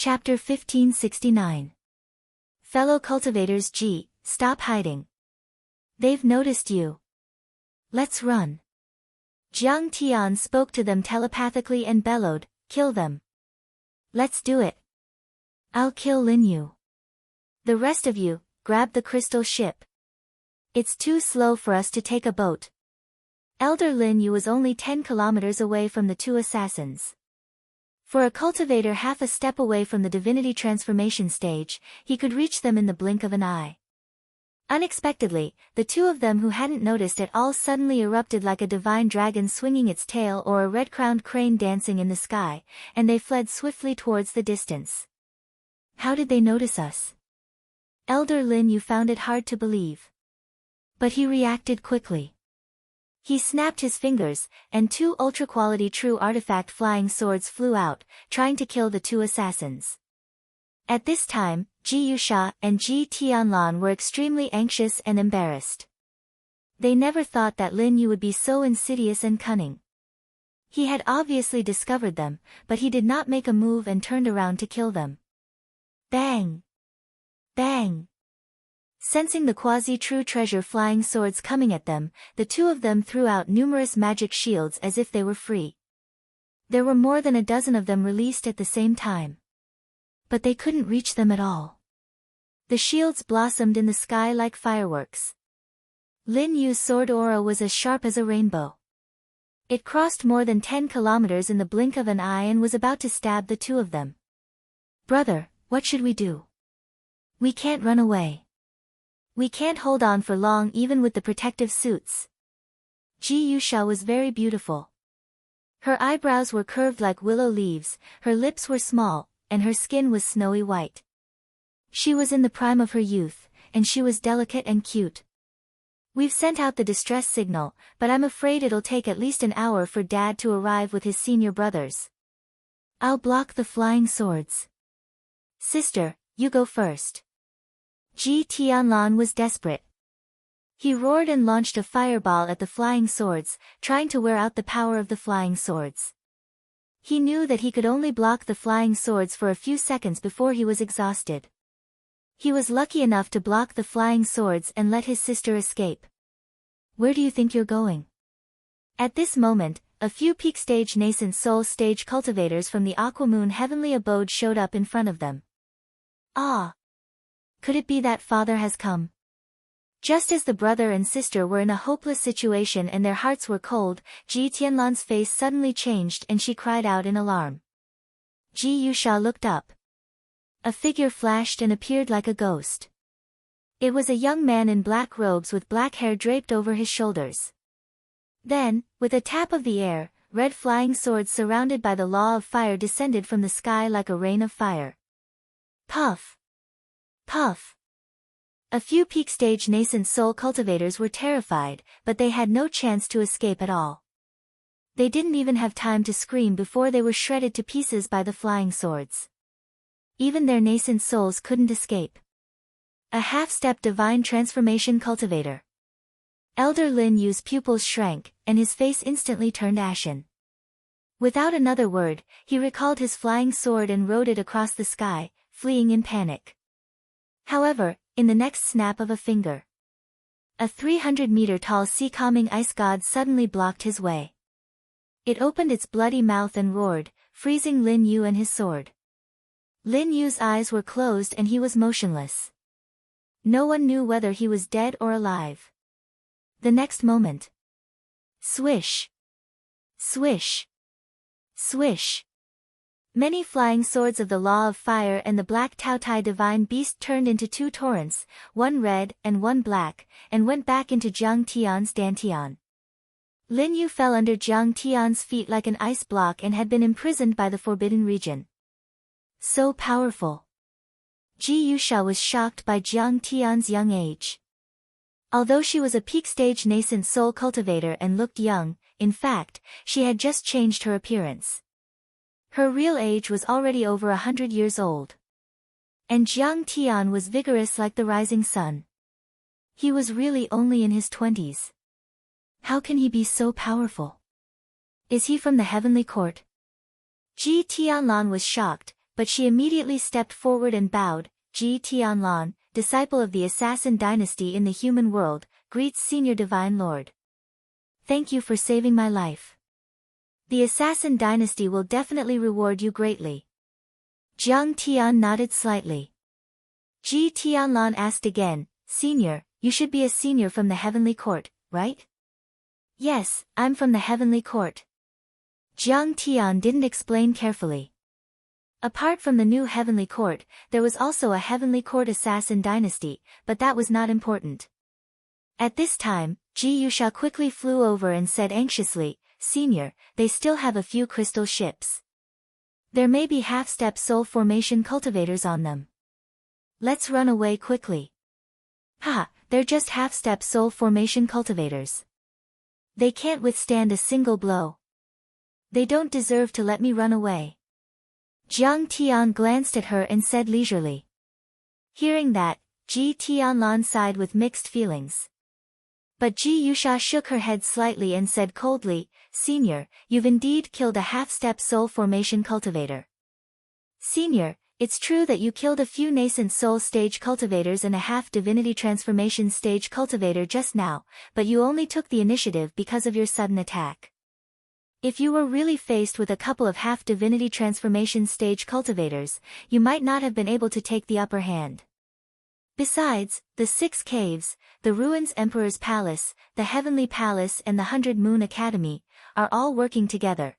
Chapter 1569. Fellow cultivators G, stop hiding. They've noticed you. Let's run. Jiang Tian spoke to them telepathically and bellowed, kill them. Let's do it. I'll kill Lin Yu. The rest of you, grab the crystal ship. It's too slow for us to take a boat. Elder Lin Yu was only 10 kilometers away from the two assassins. For a cultivator half a step away from the divinity transformation stage, he could reach them in the blink of an eye. Unexpectedly, the two of them who hadn't noticed at all suddenly erupted like a divine dragon swinging its tail or a red-crowned crane dancing in the sky, and they fled swiftly towards the distance. How did they notice us? Elder Lin Yu found it hard to believe. But he reacted quickly. He snapped his fingers, and two ultra-quality true artifact flying swords flew out, trying to kill the two assassins. At this time, Ji Yusha and Ji Tianlan were extremely anxious and embarrassed. They never thought that Lin Yu would be so insidious and cunning. He had obviously discovered them, but he did not make a move and turned around to kill them. Bang! Bang! Sensing the quasi-true treasure flying swords coming at them, the two of them threw out numerous magic shields as if they were free. There were more than a dozen of them released at the same time. But they couldn't reach them at all. The shields blossomed in the sky like fireworks. Lin Yu's sword aura was as sharp as a rainbow. It crossed more than 10 kilometers in the blink of an eye and was about to stab the two of them. Brother, what should we do? We can't run away. We can't hold on for long even with the protective suits. Ji Yusha was very beautiful. Her eyebrows were curved like willow leaves, her lips were small, and her skin was snowy white. She was in the prime of her youth, and she was delicate and cute. We've sent out the distress signal, but I'm afraid it'll take at least an hour for Dad to arrive with his senior brothers. I'll block the flying swords. Sister, you go first. Ji Tianlan was desperate. He roared and launched a fireball at the flying swords, trying to wear out the power of the flying swords. He knew that he could only block the flying swords for a few seconds before he was exhausted. He was lucky enough to block the flying swords and let his sister escape. Where do you think you're going? At this moment, a few peak stage nascent soul stage cultivators from the Aquamoon heavenly abode showed up in front of them. Ah! Could it be that father has come? Just as the brother and sister were in a hopeless situation and their hearts were cold, Ji Tianlan's face suddenly changed and she cried out in alarm. Ji Yusha looked up. A figure flashed and appeared like a ghost. It was a young man in black robes with black hair draped over his shoulders. Then, with a tap of the air, red flying swords surrounded by the law of fire descended from the sky like a rain of fire. Puff! Puff! A few peak stage nascent soul cultivators were terrified, but they had no chance to escape at all. They didn't even have time to scream before they were shredded to pieces by the flying swords. Even their nascent souls couldn't escape. A half-step divine transformation cultivator. Elder Lin Yu's pupils shrank, and his face instantly turned ashen. Without another word, he recalled his flying sword and rode it across the sky, fleeing in panic. However, in the next snap of a finger, a 300-meter-tall sea-calming ice god suddenly blocked his way. It opened its bloody mouth and roared, freezing Lin Yu and his sword. Lin Yu's eyes were closed and he was motionless. No one knew whether he was dead or alive. The next moment. Swish! Swish! Swish! Many flying swords of the law of fire and the black Taotai divine beast turned into two torrents, one red and one black, and went back into Jiang Tian's dantian. Lin Yu fell under Jiang Tian's feet like an ice block and had been imprisoned by the forbidden region. So powerful. Ji Yusha was shocked by Jiang Tian's young age. Although she was a peak stage nascent soul cultivator and looked young, in fact, she had just changed her appearance. Her real age was already over 100 years old. And Jiang Tian was vigorous like the rising sun. He was really only in his 20s. How can he be so powerful? Is he from the heavenly court? Ji Tianlan was shocked, but she immediately stepped forward and bowed. Ji Tianlan, disciple of the assassin dynasty in the human world, greets Senior Divine Lord. Thank you for saving my life. The assassin dynasty will definitely reward you greatly. Jiang Tian nodded slightly. Ji Tianlan asked again, Senior, you should be a senior from the heavenly court, right? Yes, I'm from the heavenly court. Jiang Tian didn't explain carefully. Apart from the new heavenly court, there was also a heavenly court assassin dynasty, but that was not important. At this time, Ji Yusha quickly flew over and said anxiously, Senior, they still have a few crystal ships. There may be half-step soul formation cultivators on them. Let's run away quickly. Haha, they're just half-step soul formation cultivators. They can't withstand a single blow. They don't deserve to let me run away. Jiang Tian glanced at her and said leisurely. Hearing that, Ji Tianlan sighed with mixed feelings. But Ji Yusha shook her head slightly and said coldly, Senior, you've indeed killed a half-step soul formation cultivator. Senior, it's true that you killed a few nascent soul stage cultivators and a half-divinity transformation stage cultivator just now, but you only took the initiative because of your sudden attack. If you were really faced with a couple of half-divinity transformation stage cultivators, you might not have been able to take the upper hand. Besides, the 6 caves, the Ruins Emperor's Palace, the Heavenly Palace and the 100 Moon Academy, are all working together.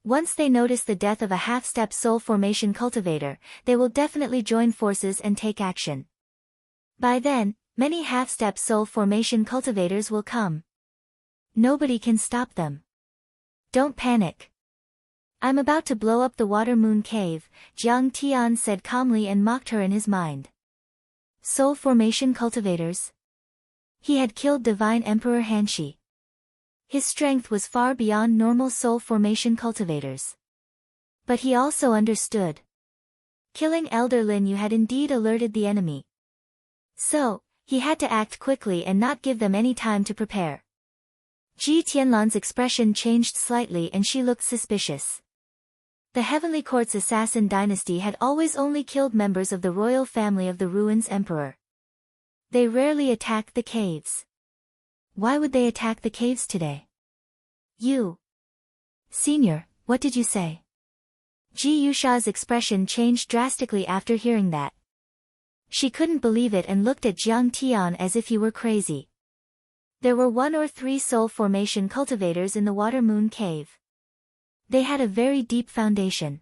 Once they notice the death of a half-step soul formation cultivator, they will definitely join forces and take action. By then, many half-step soul formation cultivators will come. Nobody can stop them. Don't panic. I'm about to blow up the Water Moon Cave, Jiang Tian said calmly and mocked her in his mind. Soul formation cultivators? He had killed Divine Emperor Hanshi. His strength was far beyond normal soul formation cultivators. But he also understood. Killing Elder Lin Yu had indeed alerted the enemy. So, he had to act quickly and not give them any time to prepare. Ji Tianlan's expression changed slightly and she looked suspicious. The Heavenly Court's assassin dynasty had always only killed members of the royal family of the Ruins Emperor. They rarely attacked the caves. Why would they attack the caves today? You. Senior, what did you say? Ji Yusha's expression changed drastically after hearing that. She couldn't believe it and looked at Jiang Tian as if he were crazy. There were 1 or 3 soul formation cultivators in the Water Moon Cave. They had a very deep foundation.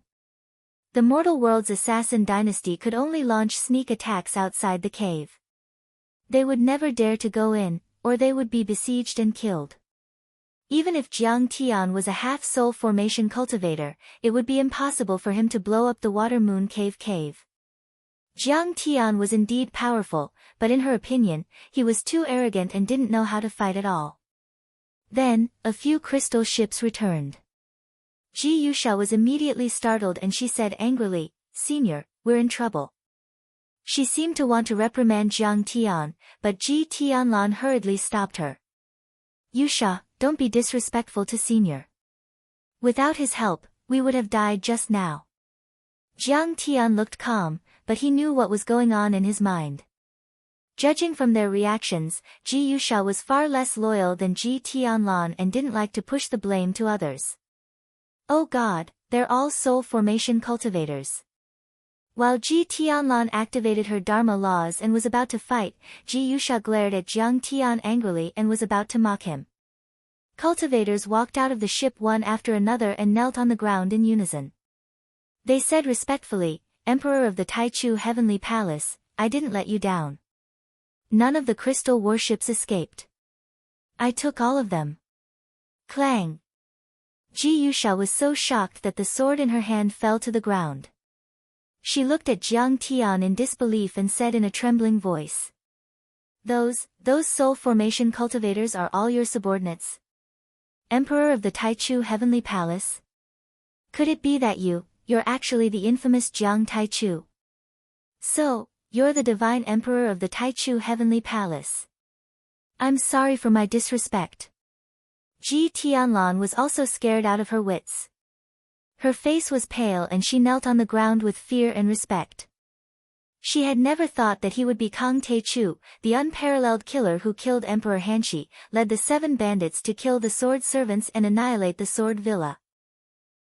The mortal world's assassin dynasty could only launch sneak attacks outside the cave. They would never dare to go in, or they would be besieged and killed. Even if Jiang Tian was a half-soul formation cultivator, it would be impossible for him to blow up the Water Moon Cave. Jiang Tian was indeed powerful, but in her opinion, he was too arrogant and didn't know how to fight at all. Then, a few crystal ships returned. Ji Yusha was immediately startled and she said angrily, Senior, we're in trouble. She seemed to want to reprimand Jiang Tian, but Ji Tianlan hurriedly stopped her. Yusha, don't be disrespectful to Senior. Without his help, we would have died just now. Jiang Tian looked calm, but he knew what was going on in his mind. Judging from their reactions, Ji Yusha was far less loyal than Ji Tianlan and didn't like to push the blame to others. Oh God, they're all soul formation cultivators. While Ji Tianlan activated her Dharma laws and was about to fight, Ji Yusha glared at Jiang Tian angrily and was about to mock him. Cultivators walked out of the ship one after another and knelt on the ground in unison. They said respectfully, Emperor of the Taichu Heavenly Palace, I didn't let you down. None of the crystal warships escaped. I took all of them. Clang. Ji Yusha was so shocked that the sword in her hand fell to the ground. She looked at Jiang Tian in disbelief and said in a trembling voice. Those soul formation cultivators are all your subordinates? Emperor of the Taichu Heavenly Palace? Could it be that you're actually the infamous Jiang Taichu? So, you're the Divine Emperor of the Taichu Heavenly Palace. I'm sorry for my disrespect. Ji Tianlan was also scared out of her wits. Her face was pale and she knelt on the ground with fear and respect. She had never thought that he would be Kang Tae-chu, the unparalleled killer who killed Emperor Hanshi, led the 7 bandits to kill the sword servants and annihilate the sword villa.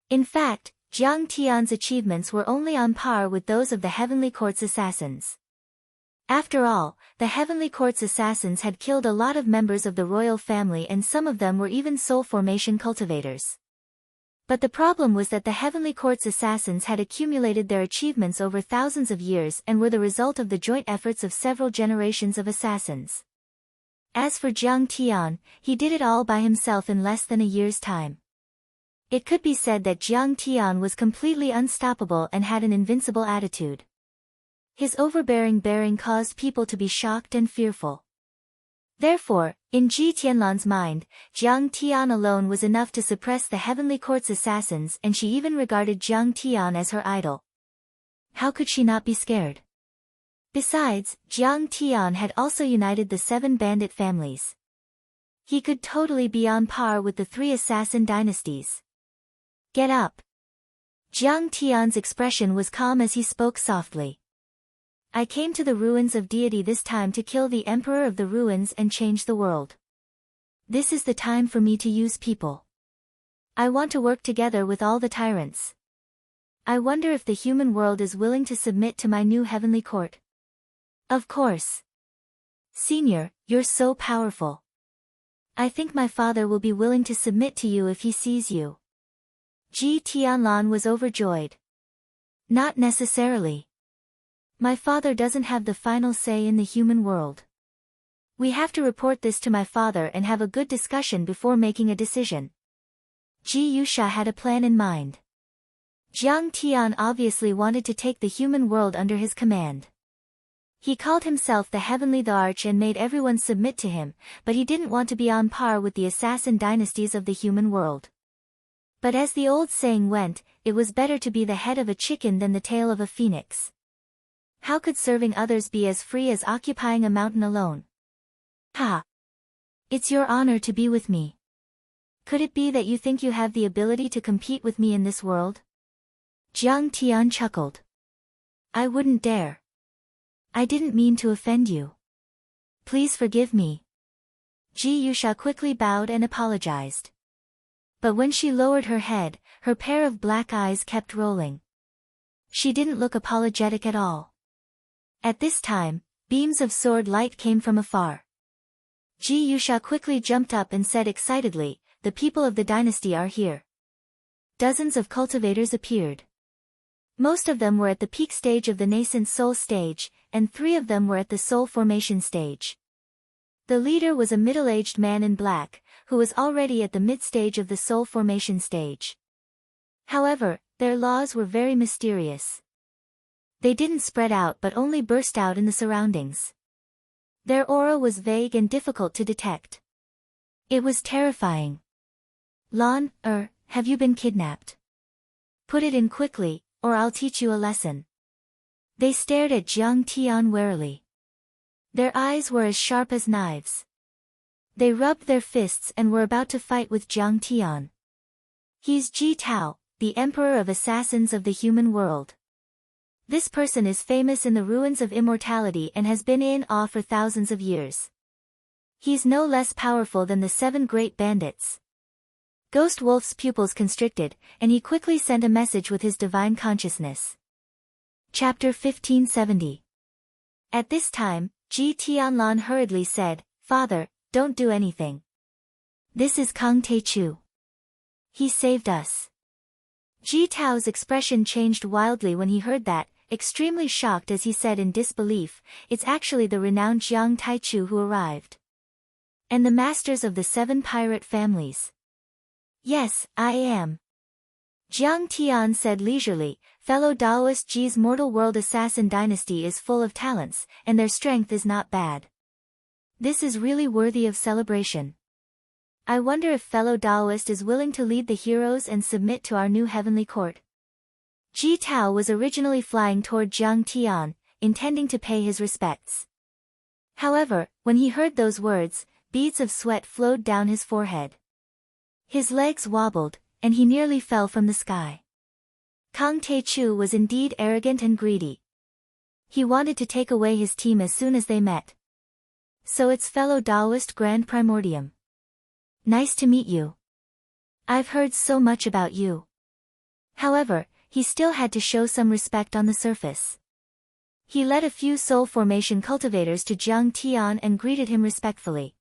In fact, Jiang Tian's achievements were only on par with those of the Heavenly Court's assassins. After all, the Heavenly Court's assassins had killed a lot of members of the royal family and some of them were even soul formation cultivators. But the problem was that the Heavenly Court's assassins had accumulated their achievements over thousands of years and were the result of the joint efforts of several generations of assassins. As for Jiang Tian, he did it all by himself in less than a year's time. It could be said that Jiang Tian was completely unstoppable and had an invincible attitude. His overbearing bearing caused people to be shocked and fearful. Therefore, in Ji Tianlan's mind, Jiang Tian alone was enough to suppress the Heavenly Court's assassins and she even regarded Jiang Tian as her idol. How could she not be scared? Besides, Jiang Tian had also united the 7 bandit families. He could totally be on par with the 3 assassin dynasties. Get up. Jiang Tian's expression was calm as he spoke softly. I came to the ruins of deity this time to kill the emperor of the ruins and change the world. This is the time for me to use people. I want to work together with all the tyrants. I wonder if the human world is willing to submit to my new heavenly court. Of course. Senior, you're so powerful. I think my father will be willing to submit to you if he sees you. Ji Tianlan was overjoyed. Not necessarily. My father doesn't have the final say in the human world. We have to report this to my father and have a good discussion before making a decision. Ji Yusha had a plan in mind. Jiang Tian obviously wanted to take the human world under his command. He called himself the Heavenly Arch and made everyone submit to him, but he didn't want to be on par with the assassin dynasties of the human world. But as the old saying went, it was better to be the head of a chicken than the tail of a phoenix. How could serving others be as free as occupying a mountain alone? Ha! It's your honor to be with me. Could it be that you think you have the ability to compete with me in this world? Jiang Tian chuckled. I wouldn't dare. I didn't mean to offend you. Please forgive me. Ji Yusha quickly bowed and apologized. But when she lowered her head, her pair of black eyes kept rolling. She didn't look apologetic at all. At this time, beams of sword light came from afar. Ji Yusha quickly jumped up and said excitedly, the people of the dynasty are here. Dozens of cultivators appeared. Most of them were at the peak stage of the nascent soul stage, and 3 of them were at the soul formation stage. The leader was a middle-aged man in black, who was already at the mid-stage of the soul formation stage. However, their laws were very mysterious. They didn't spread out but only burst out in the surroundings. Their aura was vague and difficult to detect. It was terrifying. Lan, have you been kidnapped? Put it in quickly, or I'll teach you a lesson. They stared at Jiang Tian warily. Their eyes were as sharp as knives. They rubbed their fists and were about to fight with Jiang Tian. He's Ji Tao, the emperor of assassins of the human world. This person is famous in the ruins of immortality and has been in awe for thousands of years. He's no less powerful than the 7 great bandits. Ghost Wolf's pupils constricted, and he quickly sent a message with his divine consciousness. Chapter 1570. At this time, Ji Tianlan hurriedly said, Father, don't do anything. This is Kang Tae-chu. He saved us. Ji Tao's expression changed wildly when he heard that, extremely shocked as he said in disbelief, it's actually the renowned Jiang Taichu who arrived. And the masters of the 7 pirate families. Yes, I am. Jiang Tian said leisurely, fellow Daoist Ji's mortal world assassin dynasty is full of talents, and their strength is not bad. This is really worthy of celebration. I wonder if fellow Daoist is willing to lead the heroes and submit to our new heavenly court. Ji Tao was originally flying toward Jiang Tian, intending to pay his respects. However, when he heard those words, beads of sweat flowed down his forehead. His legs wobbled, and he nearly fell from the sky. Kang Tae-chu was indeed arrogant and greedy. He wanted to take away his team as soon as they met. So it's fellow Taoist Grand Primordium. Nice to meet you. I've heard so much about you. However, he still had to show some respect on the surface. He led a few soul formation cultivators to Jiang Tian and greeted him respectfully.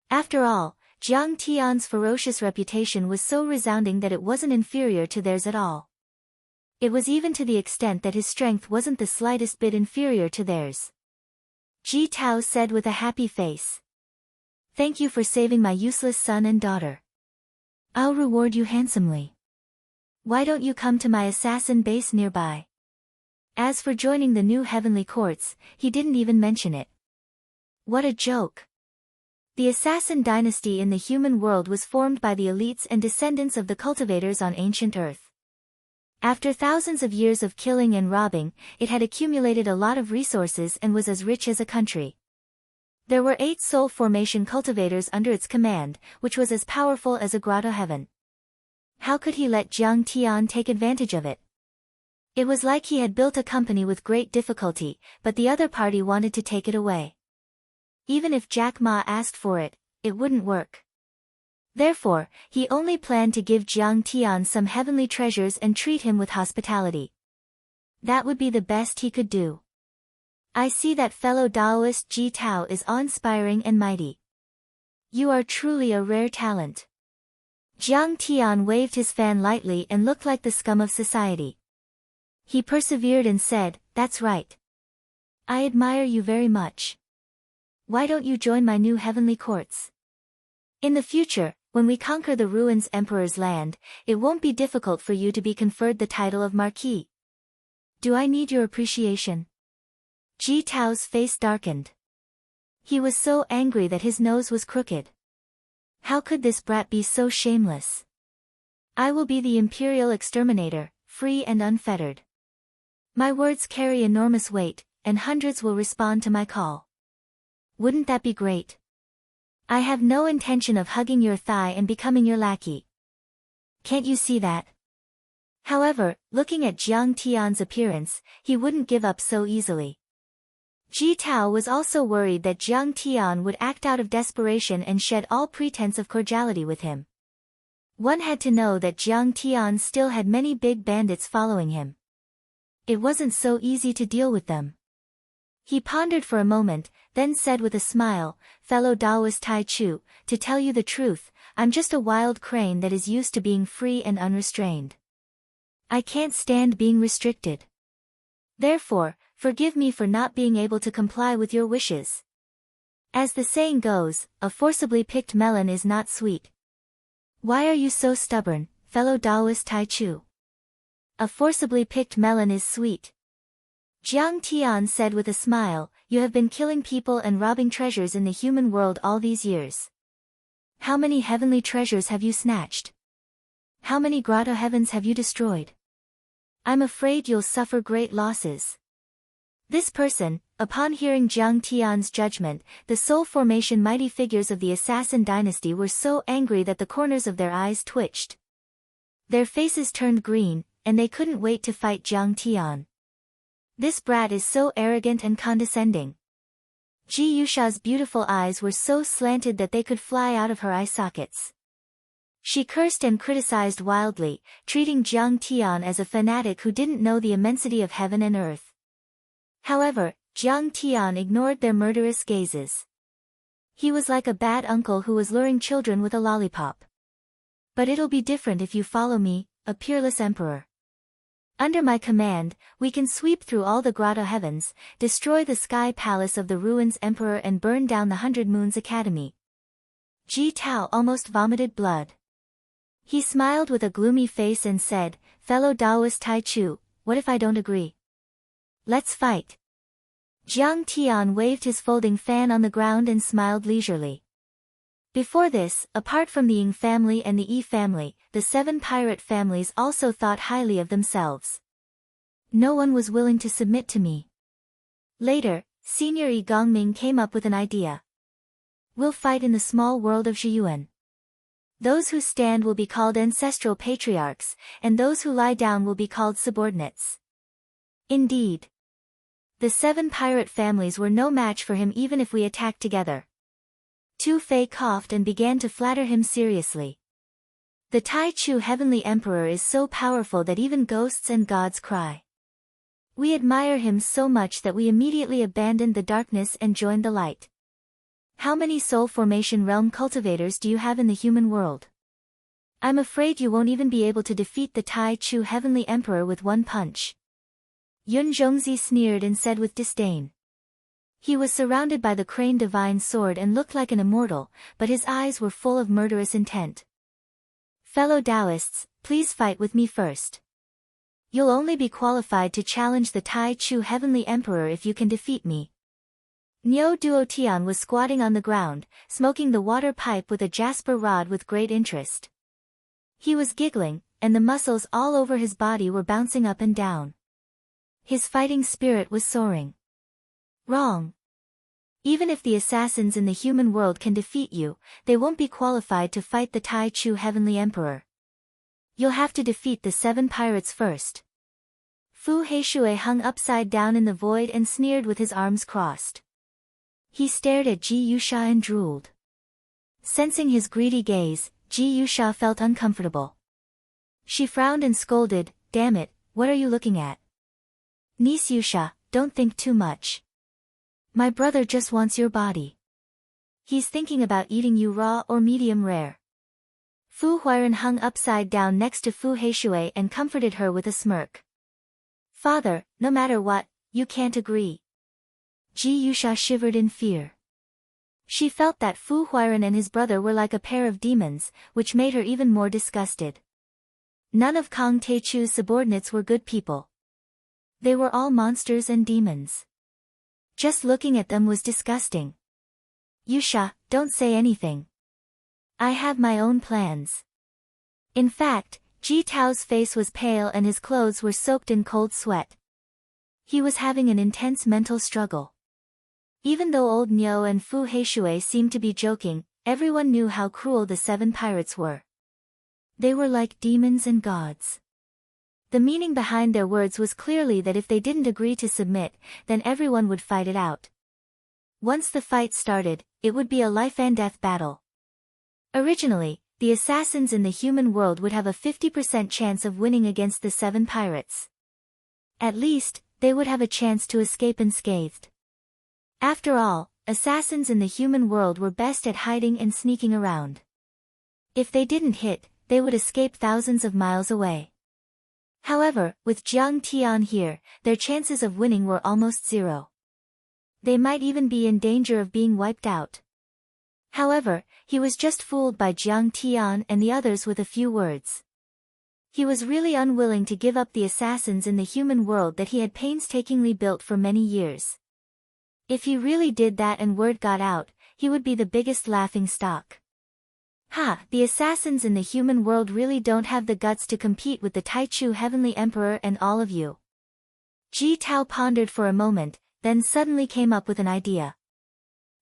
After all, Jiang Tian's ferocious reputation was so resounding that it wasn't inferior to theirs at all. It was even to the extent that his strength wasn't the slightest bit inferior to theirs. Ji Tao said with a happy face. Thank you for saving my useless son and daughter. I'll reward you handsomely. Why don't you come to my assassin base nearby? As for joining the new heavenly courts, he didn't even mention it. What a joke. The assassin dynasty in the human world was formed by the elites and descendants of the cultivators on ancient Earth. After thousands of years of killing and robbing, it had accumulated a lot of resources and was as rich as a country. There were 8 soul formation cultivators under its command, which was as powerful as a grotto heaven. How could he let Jiang Tian take advantage of it? It was like he had built a company with great difficulty, but the other party wanted to take it away. Even if Jack Ma asked for it, it wouldn't work. Therefore, he only planned to give Jiang Tian some heavenly treasures and treat him with hospitality. That would be the best he could do. I see that fellow Taoist Ji Tao is awe-inspiring and mighty. You are truly a rare talent. Jiang Tian waved his fan lightly and looked like the scum of society. He persevered and said, That's right. I admire you very much. Why don't you join my new heavenly courts? In the future, when we conquer the ruins Emperor's land, it won't be difficult for you to be conferred the title of Marquis. Do I need your appreciation? Ji Tao's face darkened. He was so angry that his nose was crooked. How could this brat be so shameless? I will be the imperial exterminator, free and unfettered. My words carry enormous weight, and hundreds will respond to my call. Wouldn't that be great? I have no intention of hugging your thigh and becoming your lackey. Can't you see that? However, looking at Jiang Tian's appearance, he wouldn't give up so easily. Ji Tao was also worried that Jiang Tian would act out of desperation and shed all pretense of cordiality with him. One had to know that Jiang Tian still had many big bandits following him. It wasn't so easy to deal with them. He pondered for a moment, then said with a smile, Fellow Taoist Tai Chu, to tell you the truth, I'm just a wild crane that is used to being free and unrestrained. I can't stand being restricted. Therefore, forgive me for not being able to comply with your wishes. As the saying goes, a forcibly picked melon is not sweet. Why are you so stubborn, fellow Taoist Tai Chu? A forcibly picked melon is sweet. Jiang Tian said with a smile, You have been killing people and robbing treasures in the human world all these years. How many heavenly treasures have you snatched? How many grotto heavens have you destroyed? I'm afraid you'll suffer great losses. This person, upon hearing Jiang Tian's judgment, the soul formation mighty figures of the assassin dynasty were so angry that the corners of their eyes twitched. Their faces turned green, and they couldn't wait to fight Jiang Tian. This brat is so arrogant and condescending. Ji Yusha's beautiful eyes were so slanted that they could fly out of her eye sockets. She cursed and criticized wildly, treating Jiang Tian as a fanatic who didn't know the immensity of heaven and earth. However, Jiang Tian ignored their murderous gazes. He was like a bad uncle who was luring children with a lollipop. But it'll be different if you follow me, a peerless emperor. Under my command, we can sweep through all the grotto heavens, destroy the sky palace of the ruins emperor and burn down the 100 Moons Academy. Ji Tao almost vomited blood. He smiled with a gloomy face and said, Fellow Taoist Tai Chu, what if I don't agree? Let's fight. Jiang Tian waved his folding fan on the ground and smiled leisurely. Before this, apart from the Ying family and the Yi family, the 7 pirate families also thought highly of themselves. No one was willing to submit to me. Later, Senior Yi Gongming came up with an idea. We'll fight in the small world of Zhiyuan. Those who stand will be called ancestral patriarchs, and those who lie down will be called subordinates. Indeed. The 7 pirate families were no match for him even if we attacked together. Tu Fei coughed and began to flatter him seriously. The Tai Chu Heavenly Emperor is so powerful that even ghosts and gods cry. We admire him so much that we immediately abandoned the darkness and joined the light. How many soul formation realm cultivators do you have in the human world? I'm afraid you won't even be able to defeat the Tai Chu Heavenly Emperor with one punch. Yun Zhongzi sneered and said with disdain. He was surrounded by the crane divine sword and looked like an immortal, but his eyes were full of murderous intent. Fellow Taoists, please fight with me first. You'll only be qualified to challenge the Tai Chu Heavenly Emperor if you can defeat me. Niu Duotian was squatting on the ground, smoking the water pipe with a jasper rod with great interest. He was giggling, and the muscles all over his body were bouncing up and down. His fighting spirit was soaring. Wrong. Even if the assassins in the human world can defeat you, they won't be qualified to fight the Tai Chu Heavenly Emperor. You'll have to defeat the 7 pirates first. Fu Heishui hung upside down in the void and sneered with his arms crossed. He stared at Ji Yusha and drooled. Sensing his greedy gaze, Ji Yusha felt uncomfortable. She frowned and scolded, "Damn it, what are you looking at? Niece Yusha, don't think too much. My brother just wants your body. He's thinking about eating you raw or medium rare." Fu Huiran hung upside down next to Fu Heishui and comforted her with a smirk. "Father, no matter what, you can't agree." Ji Yusha shivered in fear. She felt that Fu Huiran and his brother were like a pair of demons, which made her even more disgusted. None of Kang Teichu's subordinates were good people. They were all monsters and demons. Just looking at them was disgusting. "Yusha, don't say anything. I have my own plans." In fact, Ji Tao's face was pale and his clothes were soaked in cold sweat. He was having an intense mental struggle. Even though old Niu and Fu Heishui seemed to be joking, everyone knew how cruel the 7 pirates were. They were like demons and gods. The meaning behind their words was clearly that if they didn't agree to submit, then everyone would fight it out. Once the fight started, it would be a life-and-death battle. Originally, the assassins in the human world would have a 50% chance of winning against the 7 pirates. At least, they would have a chance to escape unscathed. After all, assassins in the human world were best at hiding and sneaking around. If they didn't hit, they would escape thousands of miles away. However, with Jiang Tian here, their chances of winning were almost zero. They might even be in danger of being wiped out. However, he was just fooled by Jiang Tian and the others with a few words. He was really unwilling to give up the assassins in the human world that he had painstakingly built for many years. If he really did that and word got out, he would be the biggest laughing stock. Ha! The assassins in the human world really don't have the guts to compete with the Tai Chu Heavenly Emperor and all of you. Ji Tao pondered for a moment, then suddenly came up with an idea.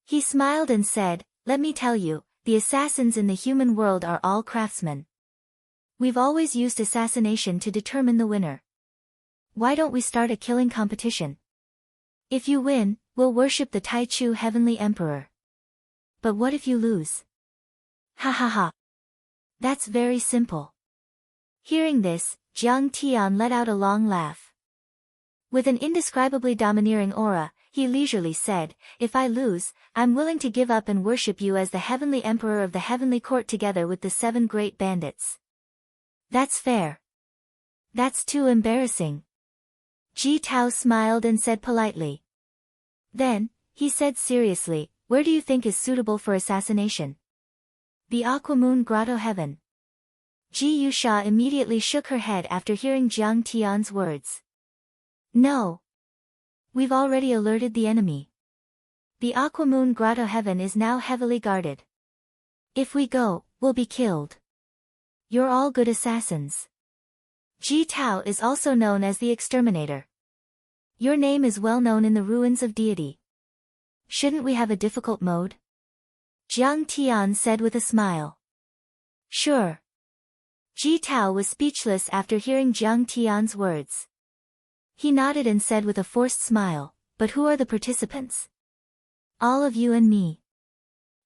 He smiled and said, "Let me tell you, the assassins in the human world are all craftsmen. We've always used assassination to determine the winner. Why don't we start a killing competition? If you win, we'll worship the Tai Chu Heavenly Emperor. But what if you lose?" Ha ha ha. That's very simple. Hearing this, Jiang Tian let out a long laugh. With an indescribably domineering aura, he leisurely said, "If I lose, I'm willing to give up and worship you as the Heavenly Emperor of the Heavenly Court together with the 7 great bandits." "That's fair." "That's too embarrassing." Ji Tao smiled and said politely. Then, he said seriously, "Where do you think is suitable for assassination?" "The Aquamoon Grotto Heaven." Ji Yusha immediately shook her head after hearing Jiang Tian's words. "No. We've already alerted the enemy. The Aquamoon Grotto Heaven is now heavily guarded. If we go, we'll be killed. You're all good assassins. Ji Tao is also known as the Exterminator. Your name is well known in the ruins of deity. Shouldn't we have a difficult mode?" Jiang Tian said with a smile. Sure. Ji Tao was speechless after hearing Jiang Tian's words. He nodded and said with a forced smile, but who are the participants? All of you and me.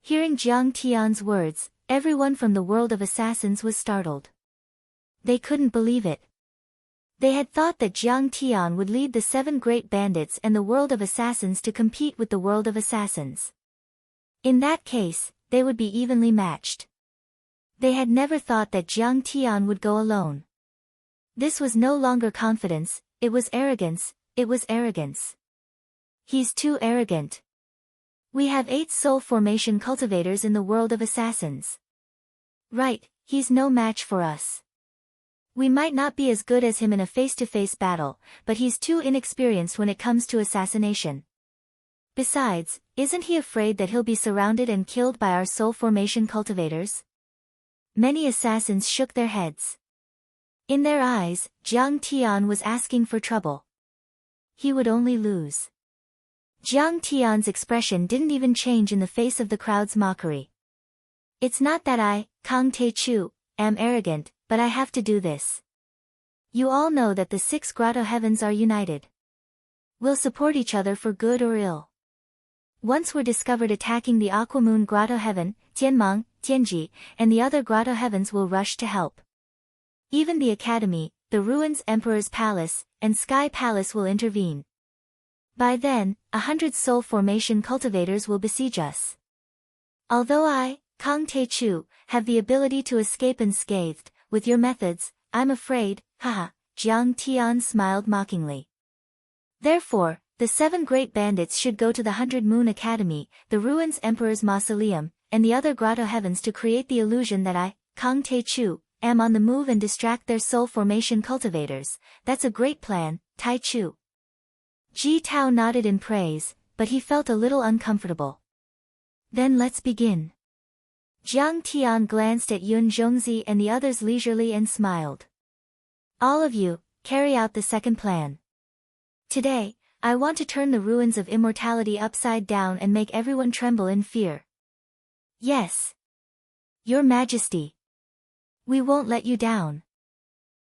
Hearing Jiang Tian's words, everyone from the world of assassins was startled. They couldn't believe it. They had thought that Jiang Tian would lead the 7 great bandits and the world of assassins to compete with the world of assassins. In that case, they would be evenly matched. They had never thought that Jiang Tian would go alone. This was no longer confidence, it was arrogance, it was arrogance. He's too arrogant. We have 8 soul formation cultivators in the world of assassins. Right, he's no match for us. We might not be as good as him in a face-to-face battle, but he's too inexperienced when it comes to assassination. Besides, isn't he afraid that he'll be surrounded and killed by our soul formation cultivators? Many assassins shook their heads. In their eyes, Jiang Tian was asking for trouble. He would only lose. Jiang Tian's expression didn't even change in the face of the crowd's mockery. It's not that I, Kang Taechu, am arrogant, but I have to do this. You all know that the 6 grotto heavens are united. We'll support each other for good or ill. Once we're discovered attacking the Aquamoon Grotto Heaven, Tianmang, Tianji, and the other grotto heavens will rush to help. Even the Academy, the Ruins Emperor's Palace, and Sky Palace will intervene. By then, 100 soul formation cultivators will besiege us. Although I, Kang Taechu, have the ability to escape unscathed, with your methods, I'm afraid, haha, Jiang Tian smiled mockingly. Therefore, the 7 great bandits should go to the 100 Moon Academy, the Ruins Emperor's Mausoleum, and the other grotto heavens to create the illusion that I, Kang Taechu, am on the move and distract their soul formation cultivators. That's a great plan, Taichu. Ji Tao nodded in praise, but he felt a little uncomfortable. Then let's begin. Jiang Tian glanced at Yun Zhongzi and the others leisurely and smiled. All of you, carry out the second plan. Today, I want to turn the ruins of immortality upside down and make everyone tremble in fear. Yes. Your Majesty. We won't let you down.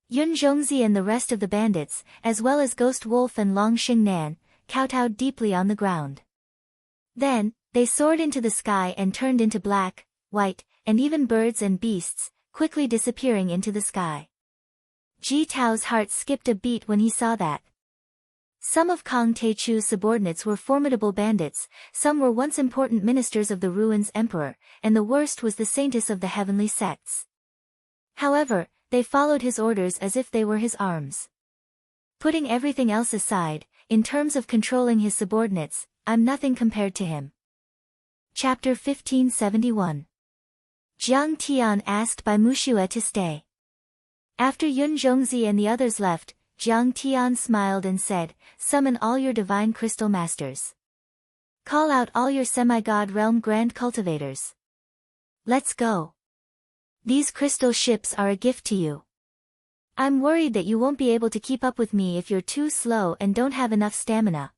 Yun Zhongzi and the rest of the bandits, as well as Ghost Wolf and Long Xingnan, kowtowed deeply on the ground. Then, they soared into the sky and turned into black, white, and even birds and beasts, quickly disappearing into the sky. Ji Tao's heart skipped a beat when he saw that. Some of Kang Taechu's subordinates were formidable bandits, some were once important ministers of the Ruins Emperor, and the worst was the saintess of the heavenly sects. However, they followed his orders as if they were his arms. Putting everything else aside, in terms of controlling his subordinates, I'm nothing compared to him. Chapter 1571. Jiang Tian asked by Muxue to stay. After Yun Zhongzi and the others left, Jiang Tian smiled and said, "Summon all your divine crystal masters. Call out all your semi-god realm grand cultivators. Let's go. These crystal ships are a gift to you. I'm worried that you won't be able to keep up with me if you're too slow and don't have enough stamina."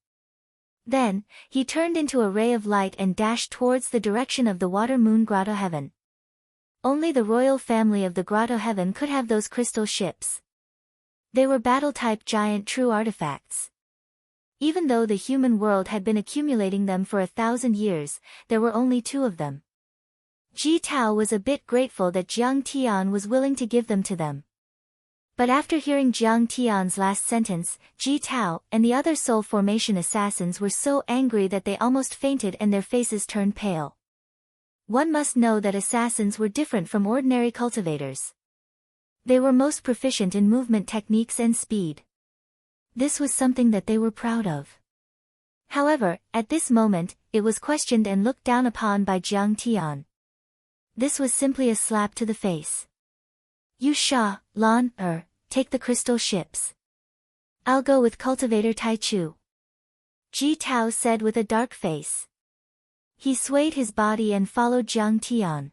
Then, he turned into a ray of light and dashed towards the direction of the Water Moon Grotto Heaven. Only the royal family of the Grotto Heaven could have those crystal ships. They were battle-type giant true artifacts. Even though the human world had been accumulating them for 1,000 years, there were only 2 of them. Ji Tao was a bit grateful that Jiang Tian was willing to give them to them. But after hearing Jiang Tian's last sentence, Ji Tao and the other soul formation assassins were so angry that they almost fainted and their faces turned pale. One must know that assassins were different from ordinary cultivators. They were most proficient in movement techniques and speed. This was something that they were proud of. However, at this moment, it was questioned and looked down upon by Jiang Tian. This was simply a slap to the face. You Sha, Lan, take the crystal ships. I'll go with Cultivator Taichu. Ji Tao said with a dark face. He swayed his body and followed Jiang Tian.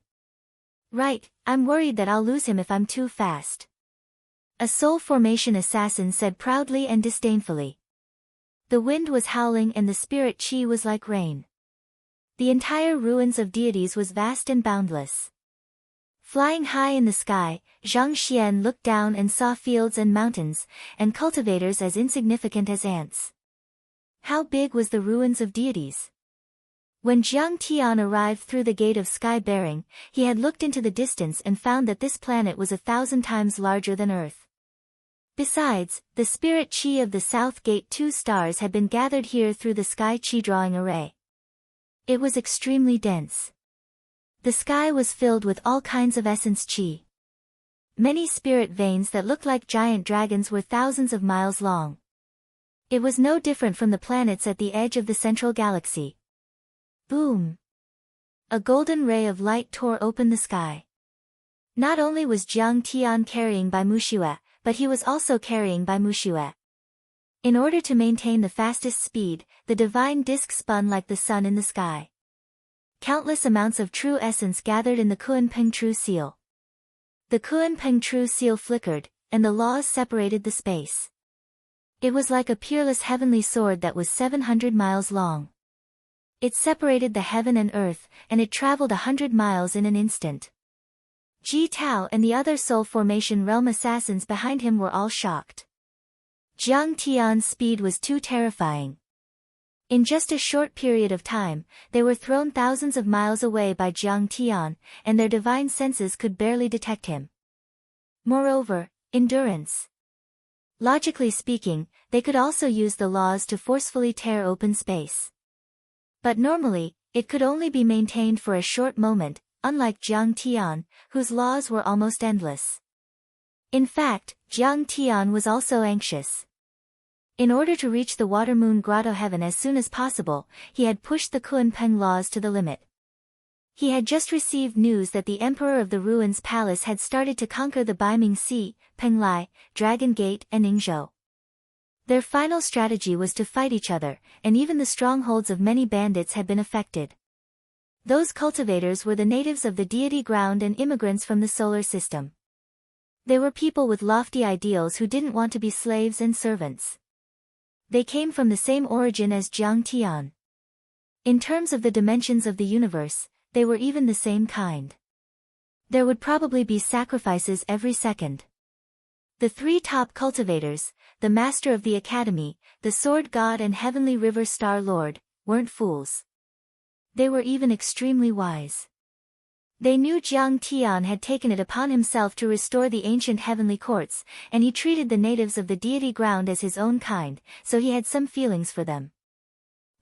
Right, I'm worried that I'll lose him if I'm too fast. A soul formation assassin said proudly and disdainfully. The wind was howling and the spirit chi was like rain. The entire ruins of deities was vast and boundless. Flying high in the sky, Zhang Xian looked down and saw fields and mountains, and cultivators as insignificant as ants. How big was the ruins of deities? When Jiang Tian arrived through the gate of sky-bearing, he had looked into the distance and found that this planet was 1,000 times larger than Earth. Besides, the spirit qi of the South Gate 2 stars had been gathered here through the sky qi drawing array. It was extremely dense. The sky was filled with all kinds of essence qi. Many spirit veins that looked like giant dragons were thousands of miles long. It was no different from the planets at the edge of the central galaxy. Boom! A golden ray of light tore open the sky. Not only was Jiang Tian carrying Bai Muxue, but he was also carrying Bai Muxue. In order to maintain the fastest speed, the divine disk spun like the sun in the sky. Countless amounts of true essence gathered in the Kunpeng True Seal. The Kunpeng True Seal flickered, and the laws separated the space. It was like a peerless heavenly sword that was 700 miles long. It separated the heaven and earth, and it traveled 100 miles in an instant. Ji Tao and the other Soul Formation Realm assassins behind him were all shocked. Jiang Tian's speed was too terrifying. In just a short period of time, they were thrown thousands of miles away by Jiang Tian, and their divine senses could barely detect him. Moreover, endurance. Logically speaking, they could also use the laws to forcefully tear open space. But normally, it could only be maintained for a short moment, unlike Jiang Tian, whose laws were almost endless. In fact, Jiang Tian was also anxious. In order to reach the Water Moon Grotto Heaven as soon as possible, he had pushed the Kunpeng laws to the limit. He had just received news that the Emperor of the Ruins Palace had started to conquer the Baiming Sea, Penglai, Dragon Gate and Ningzhou. Their final strategy was to fight each other, and even the strongholds of many bandits had been affected. Those cultivators were the natives of the deity ground and immigrants from the solar system. They were people with lofty ideals who didn't want to be slaves and servants. They came from the same origin as Jiang Tian. In terms of the dimensions of the universe, they were even the same kind. There would probably be sacrifices every second. The three top cultivators, the master of the academy, the sword god and heavenly river star lord, weren't fools. They were even extremely wise. They knew Jiang Tian had taken it upon himself to restore the ancient heavenly courts, and he treated the natives of the deity ground as his own kind, so he had some feelings for them.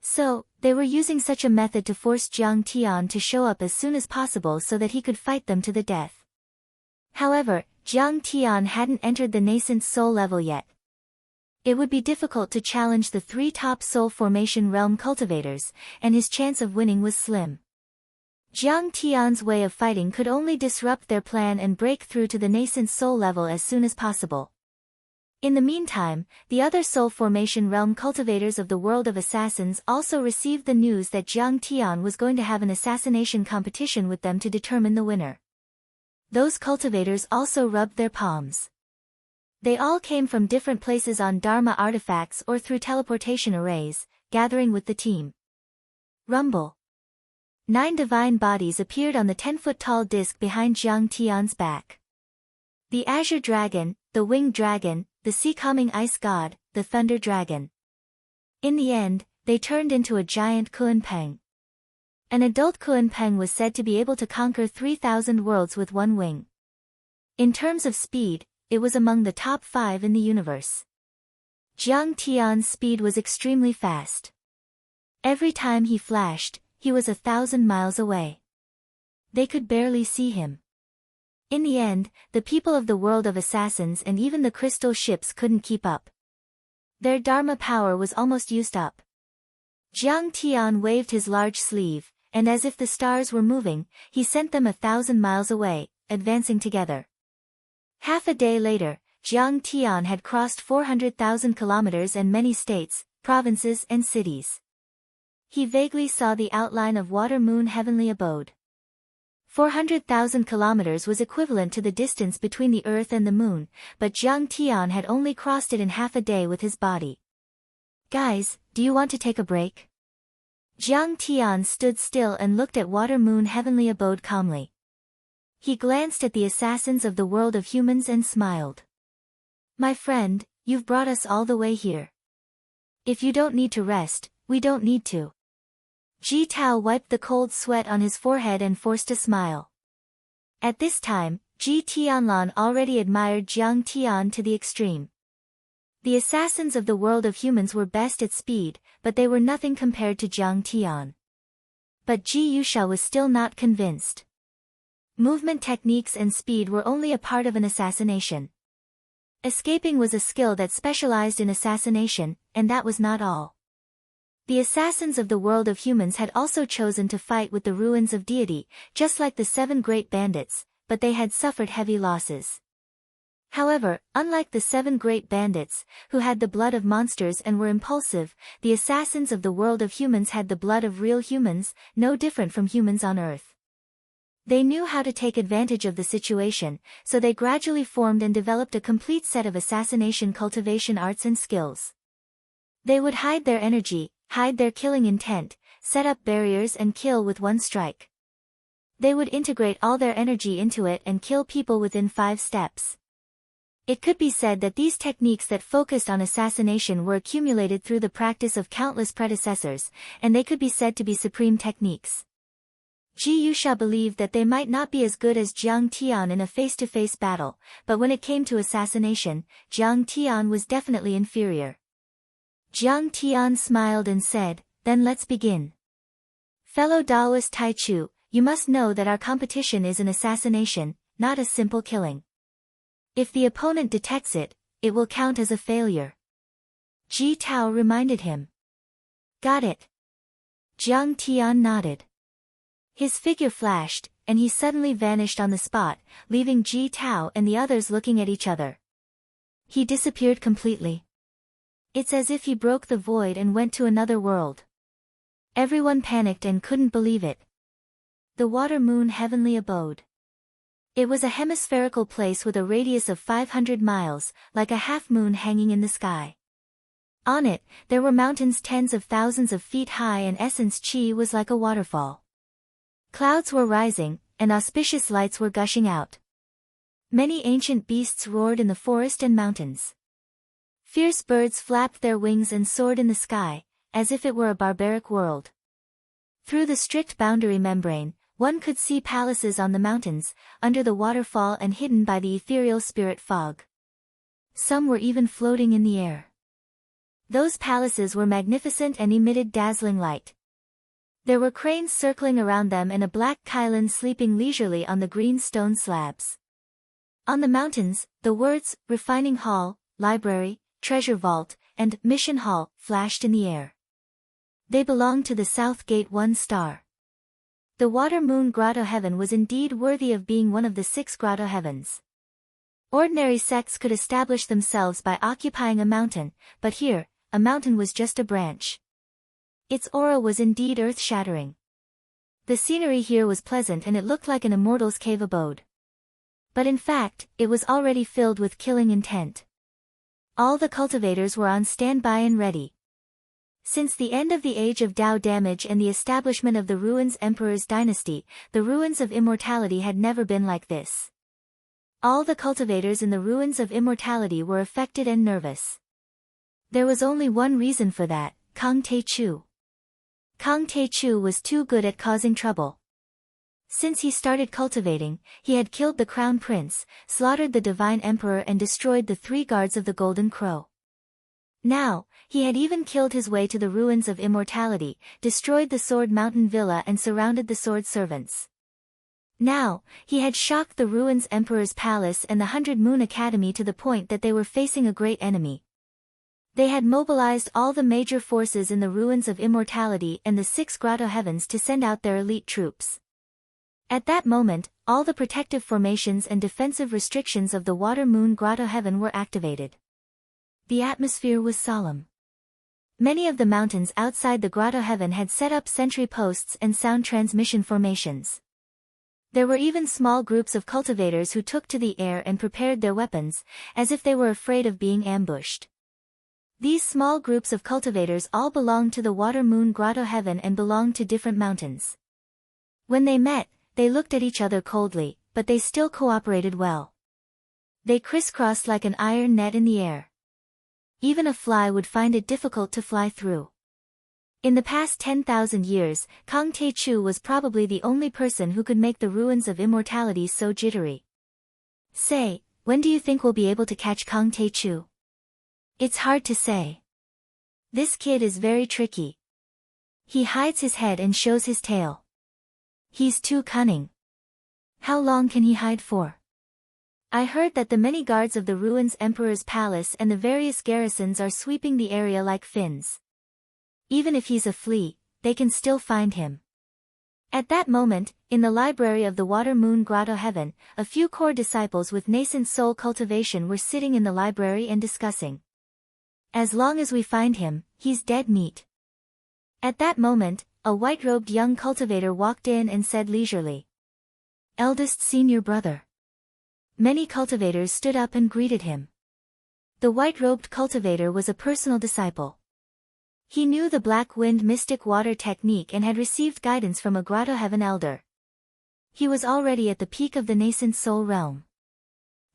So, they were using such a method to force Jiang Tian to show up as soon as possible so that he could fight them to the death. However, Jiang Tian hadn't entered the nascent soul level yet. It would be difficult to challenge the three top soul formation realm cultivators, and his chance of winning was slim. Jiang Tian's way of fighting could only disrupt their plan and break through to the nascent soul level as soon as possible. In the meantime, the other soul formation realm cultivators of the world of assassins also received the news that Jiang Tian was going to have an assassination competition with them to determine the winner. Those cultivators also rubbed their palms. They all came from different places on Dharma artifacts or through teleportation arrays, gathering with the team. Rumble. 9 divine bodies appeared on the 10-foot-tall disc behind Jiang Tian's back. The Azure Dragon, the Winged Dragon, the Sea-calming Ice God, the Thunder Dragon. In the end, they turned into a giant Kunpeng. An adult Kunpeng was said to be able to conquer 3,000 worlds with one wing. In terms of speed, it was among the top 5 in the universe. Jiang Tian's speed was extremely fast. Every time he flashed, he was 1,000 miles away. They could barely see him. In the end, the people of the world of assassins and even the crystal ships couldn't keep up. Their Dharma power was almost used up. Jiang Tian waved his large sleeve, and as if the stars were moving, he sent them 1,000 miles away, advancing together. Half a day later, Jiang Tian had crossed 400,000 kilometers and many states, provinces and cities. He vaguely saw the outline of Water Moon Heavenly Abode. 400,000 kilometers was equivalent to the distance between the Earth and the Moon, but Jiang Tian had only crossed it in half a day with his body. Guys, do you want to take a break? Jiang Tian stood still and looked at Water Moon Heavenly Abode calmly. He glanced at the assassins of the world of humans and smiled. My friend, you've brought us all the way here. If you don't need to rest, we don't need to. Ji Tao wiped the cold sweat on his forehead and forced a smile. At this time, Ji Tianlan already admired Jiang Tian to the extreme. The assassins of the world of humans were best at speed, but they were nothing compared to Jiang Tian. But Ji Yushao was still not convinced. Movement techniques and speed were only a part of an assassination. Escaping was a skill that specialized in assassination, and that was not all. The assassins of the world of humans had also chosen to fight with the ruins of deity, just like the 7 great bandits, but they had suffered heavy losses. However, unlike the 7 great bandits, who had the blood of monsters and were impulsive, the assassins of the world of humans had the blood of real humans, no different from humans on Earth. They knew how to take advantage of the situation, so they gradually formed and developed a complete set of assassination cultivation arts and skills. They would hide their energy, hide their killing intent, set up barriers and kill with one strike. They would integrate all their energy into it and kill people within 5 steps. It could be said that these techniques that focused on assassination were accumulated through the practice of countless predecessors, and they could be said to be supreme techniques. Ji Yushao believed that they might not be as good as Jiang Tian in a face-to-face battle, but when it came to assassination, Jiang Tian was definitely inferior. Jiang Tian smiled and said, "Then let's begin. Fellow Daoist Taichu, you must know that our competition is an assassination, not a simple killing. If the opponent detects it, it will count as a failure." Ji Tao reminded him. Got it. Jiang Tian nodded. His figure flashed, and he suddenly vanished on the spot, leaving Ji Tao and the others looking at each other. He disappeared completely. It's as if he broke the void and went to another world. Everyone panicked and couldn't believe it. The water moon heavenly abode. It was a hemispherical place with a radius of 500 miles, like a half-moon hanging in the sky. On it, there were mountains tens of thousands of feet high and essence chi was like a waterfall. Clouds were rising, and auspicious lights were gushing out. Many ancient beasts roared in the forest and mountains. Fierce birds flapped their wings and soared in the sky, as if it were a barbaric world. Through the strict boundary membrane, one could see palaces on the mountains, under the waterfall and hidden by the ethereal spirit fog. Some were even floating in the air. Those palaces were magnificent and emitted dazzling light. There were cranes circling around them and a black Kylan sleeping leisurely on the green stone slabs. On the mountains, the words, Refining Hall, Library, Treasure Vault, and Mission Hall flashed in the air. They belonged to the South Gate 1 star. The Water Moon Grotto Heaven was indeed worthy of being one of the 6 grotto heavens. Ordinary sects could establish themselves by occupying a mountain, but here, a mountain was just a branch. Its aura was indeed earth-shattering. The scenery here was pleasant and it looked like an immortal's cave abode. But in fact, it was already filled with killing intent. All the cultivators were on standby and ready. Since the end of the Age of Tao damage and the establishment of the Ruins Emperor's dynasty, the Ruins of Immortality had never been like this. All the cultivators in the Ruins of Immortality were affected and nervous. There was only one reason for that, Kang Taichu. Kang Taichu was too good at causing trouble. Since he started cultivating, he had killed the Crown Prince, slaughtered the Divine Emperor and destroyed the 3 guards of the Golden Crow. Now, he had even killed his way to the Ruins of Immortality, destroyed the Sword Mountain Villa and surrounded the Sword Servants. Now, he had shocked the Ruins Emperor's Palace and the 100 Moon Academy to the point that they were facing a great enemy. They had mobilized all the major forces in the Ruins of Immortality and the 6 grotto heavens to send out their elite troops. At that moment, all the protective formations and defensive restrictions of the Water Moon Grotto Heaven were activated. The atmosphere was solemn. Many of the mountains outside the Grotto Heaven had set up sentry posts and sound transmission formations. There were even small groups of cultivators who took to the air and prepared their weapons, as if they were afraid of being ambushed. These small groups of cultivators all belonged to the Water Moon Grotto Heaven and belonged to different mountains. When they met, they looked at each other coldly, but they still cooperated well. They crisscrossed like an iron net in the air. Even a fly would find it difficult to fly through. In the past 10,000 years, Kang Tae-chu was probably the only person who could make the ruins of immortality so jittery. Say, when do you think we'll be able to catch Kang Tae-chu? It's hard to say. This kid is very tricky. He hides his head and shows his tail. He's too cunning. How long can he hide for? I heard that the many guards of the ruins Emperor's Palace and the various garrisons are sweeping the area like fins. Even if he's a flea, they can still find him. At that moment, in the library of the Water Moon Grotto Heaven, a few core disciples with nascent soul cultivation were sitting in the library and discussing. As long as we find him, he's dead meat. At that moment, a white-robed young cultivator walked in and said leisurely. Eldest senior brother. Many cultivators stood up and greeted him. The white-robed cultivator was a personal disciple. He knew the Black Wind Mystic Water technique and had received guidance from a Grotto Heaven elder. He was already at the peak of the nascent soul realm.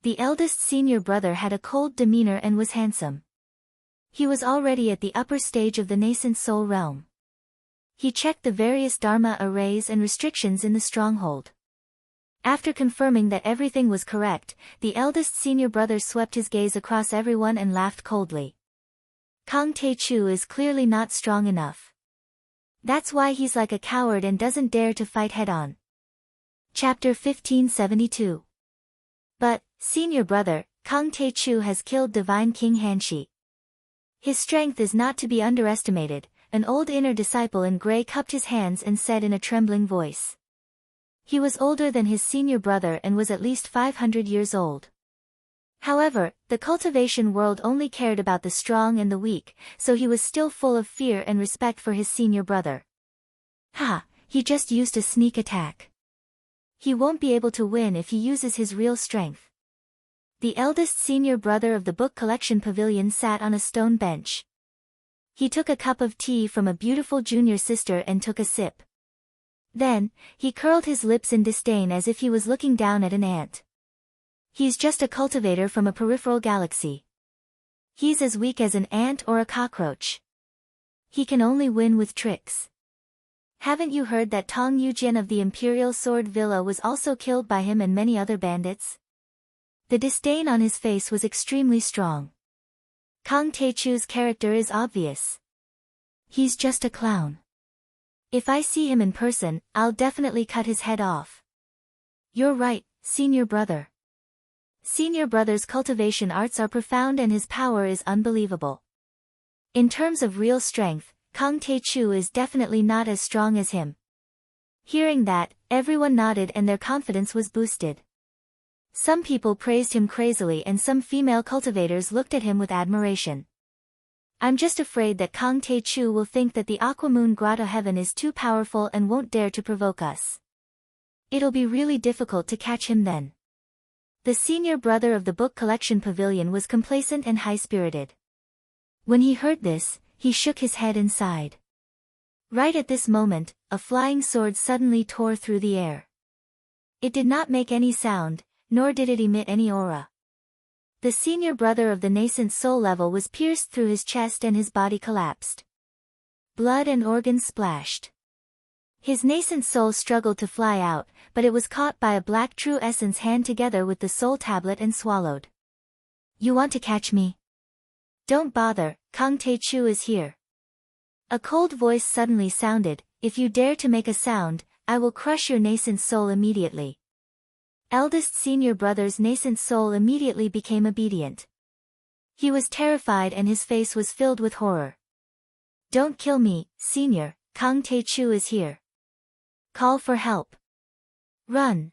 The eldest senior brother had a cold demeanor and was handsome. He was already at the upper stage of the nascent soul realm. He checked the various dharma arrays and restrictions in the stronghold. After confirming that everything was correct, the eldest senior brother swept his gaze across everyone and laughed coldly. Kang Tae-chu is clearly not strong enough. That's why he's like a coward and doesn't dare to fight head-on. Chapter 1572. But, senior brother, Kang Tae-chu has killed Divine King Hanshi. His strength is not to be underestimated. An old inner disciple in gray cupped his hands and said in a trembling voice. He was older than his senior brother and was at least 500 years old. However, the cultivation world only cared about the strong and the weak, so he was still full of fear and respect for his senior brother. Ha, he just used a sneak attack. He won't be able to win if he uses his real strength. The eldest senior brother of the book collection pavilion sat on a stone bench. He took a cup of tea from a beautiful junior sister and took a sip. Then, he curled his lips in disdain as if he was looking down at an ant. He's just a cultivator from a peripheral galaxy. He's as weak as an ant or a cockroach. He can only win with tricks. Haven't you heard that Tong Yujian of the Imperial Sword Villa was also killed by him and many other bandits? The disdain on his face was extremely strong. Kang Tae-chu's character is obvious. He's just a clown. If I see him in person, I'll definitely cut his head off. You're right, senior brother. Senior brother's cultivation arts are profound and his power is unbelievable. In terms of real strength, Kang Tae-chu is definitely not as strong as him. Hearing that, everyone nodded and their confidence was boosted. Some people praised him crazily and some female cultivators looked at him with admiration. I'm just afraid that Kang Tae-chu will think that the Aquamoon Grotto Heaven is too powerful and won't dare to provoke us. It'll be really difficult to catch him then. The senior brother of the book collection pavilion was complacent and high-spirited. When he heard this, he shook his head and sighed. Right at this moment, a flying sword suddenly tore through the air. It did not make any sound, nor did it emit any aura. The senior brother of the nascent soul level was pierced through his chest and his body collapsed. Blood and organs splashed. His nascent soul struggled to fly out, but it was caught by a black true essence hand together with the soul tablet and swallowed. You want to catch me? Don't bother, Kang Tae-chu is here. A cold voice suddenly sounded, if you dare to make a sound, I will crush your nascent soul immediately. Eldest senior brother's nascent soul immediately became obedient. He was terrified and his face was filled with horror. Don't kill me, senior, Kang Tae-chu is here. Call for help. Run.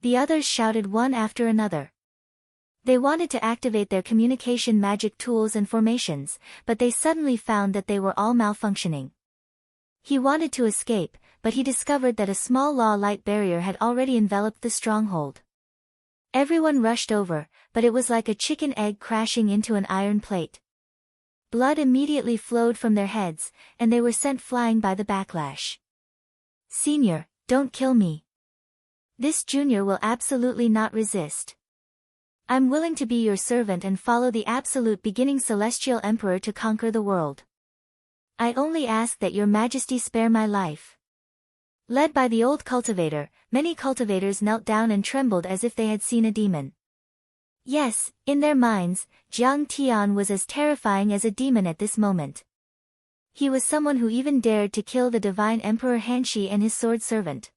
The others shouted one after another. They wanted to activate their communication magic tools and formations, but they suddenly found that they were all malfunctioning. He wanted to escape, but he discovered that a small law-light barrier had already enveloped the stronghold. Everyone rushed over, but it was like a chicken egg crashing into an iron plate. Blood immediately flowed from their heads, and they were sent flying by the backlash. Senior, don't kill me. This junior will absolutely not resist. I'm willing to be your servant and follow the absolute beginning celestial emperor to conquer the world. I only ask that your majesty spare my life. Led by the old cultivator, many cultivators knelt down and trembled as if they had seen a demon. Yes, in their minds, Jiang Tian was as terrifying as a demon at this moment. He was someone who even dared to kill the divine Emperor Hanshi and his sword servant.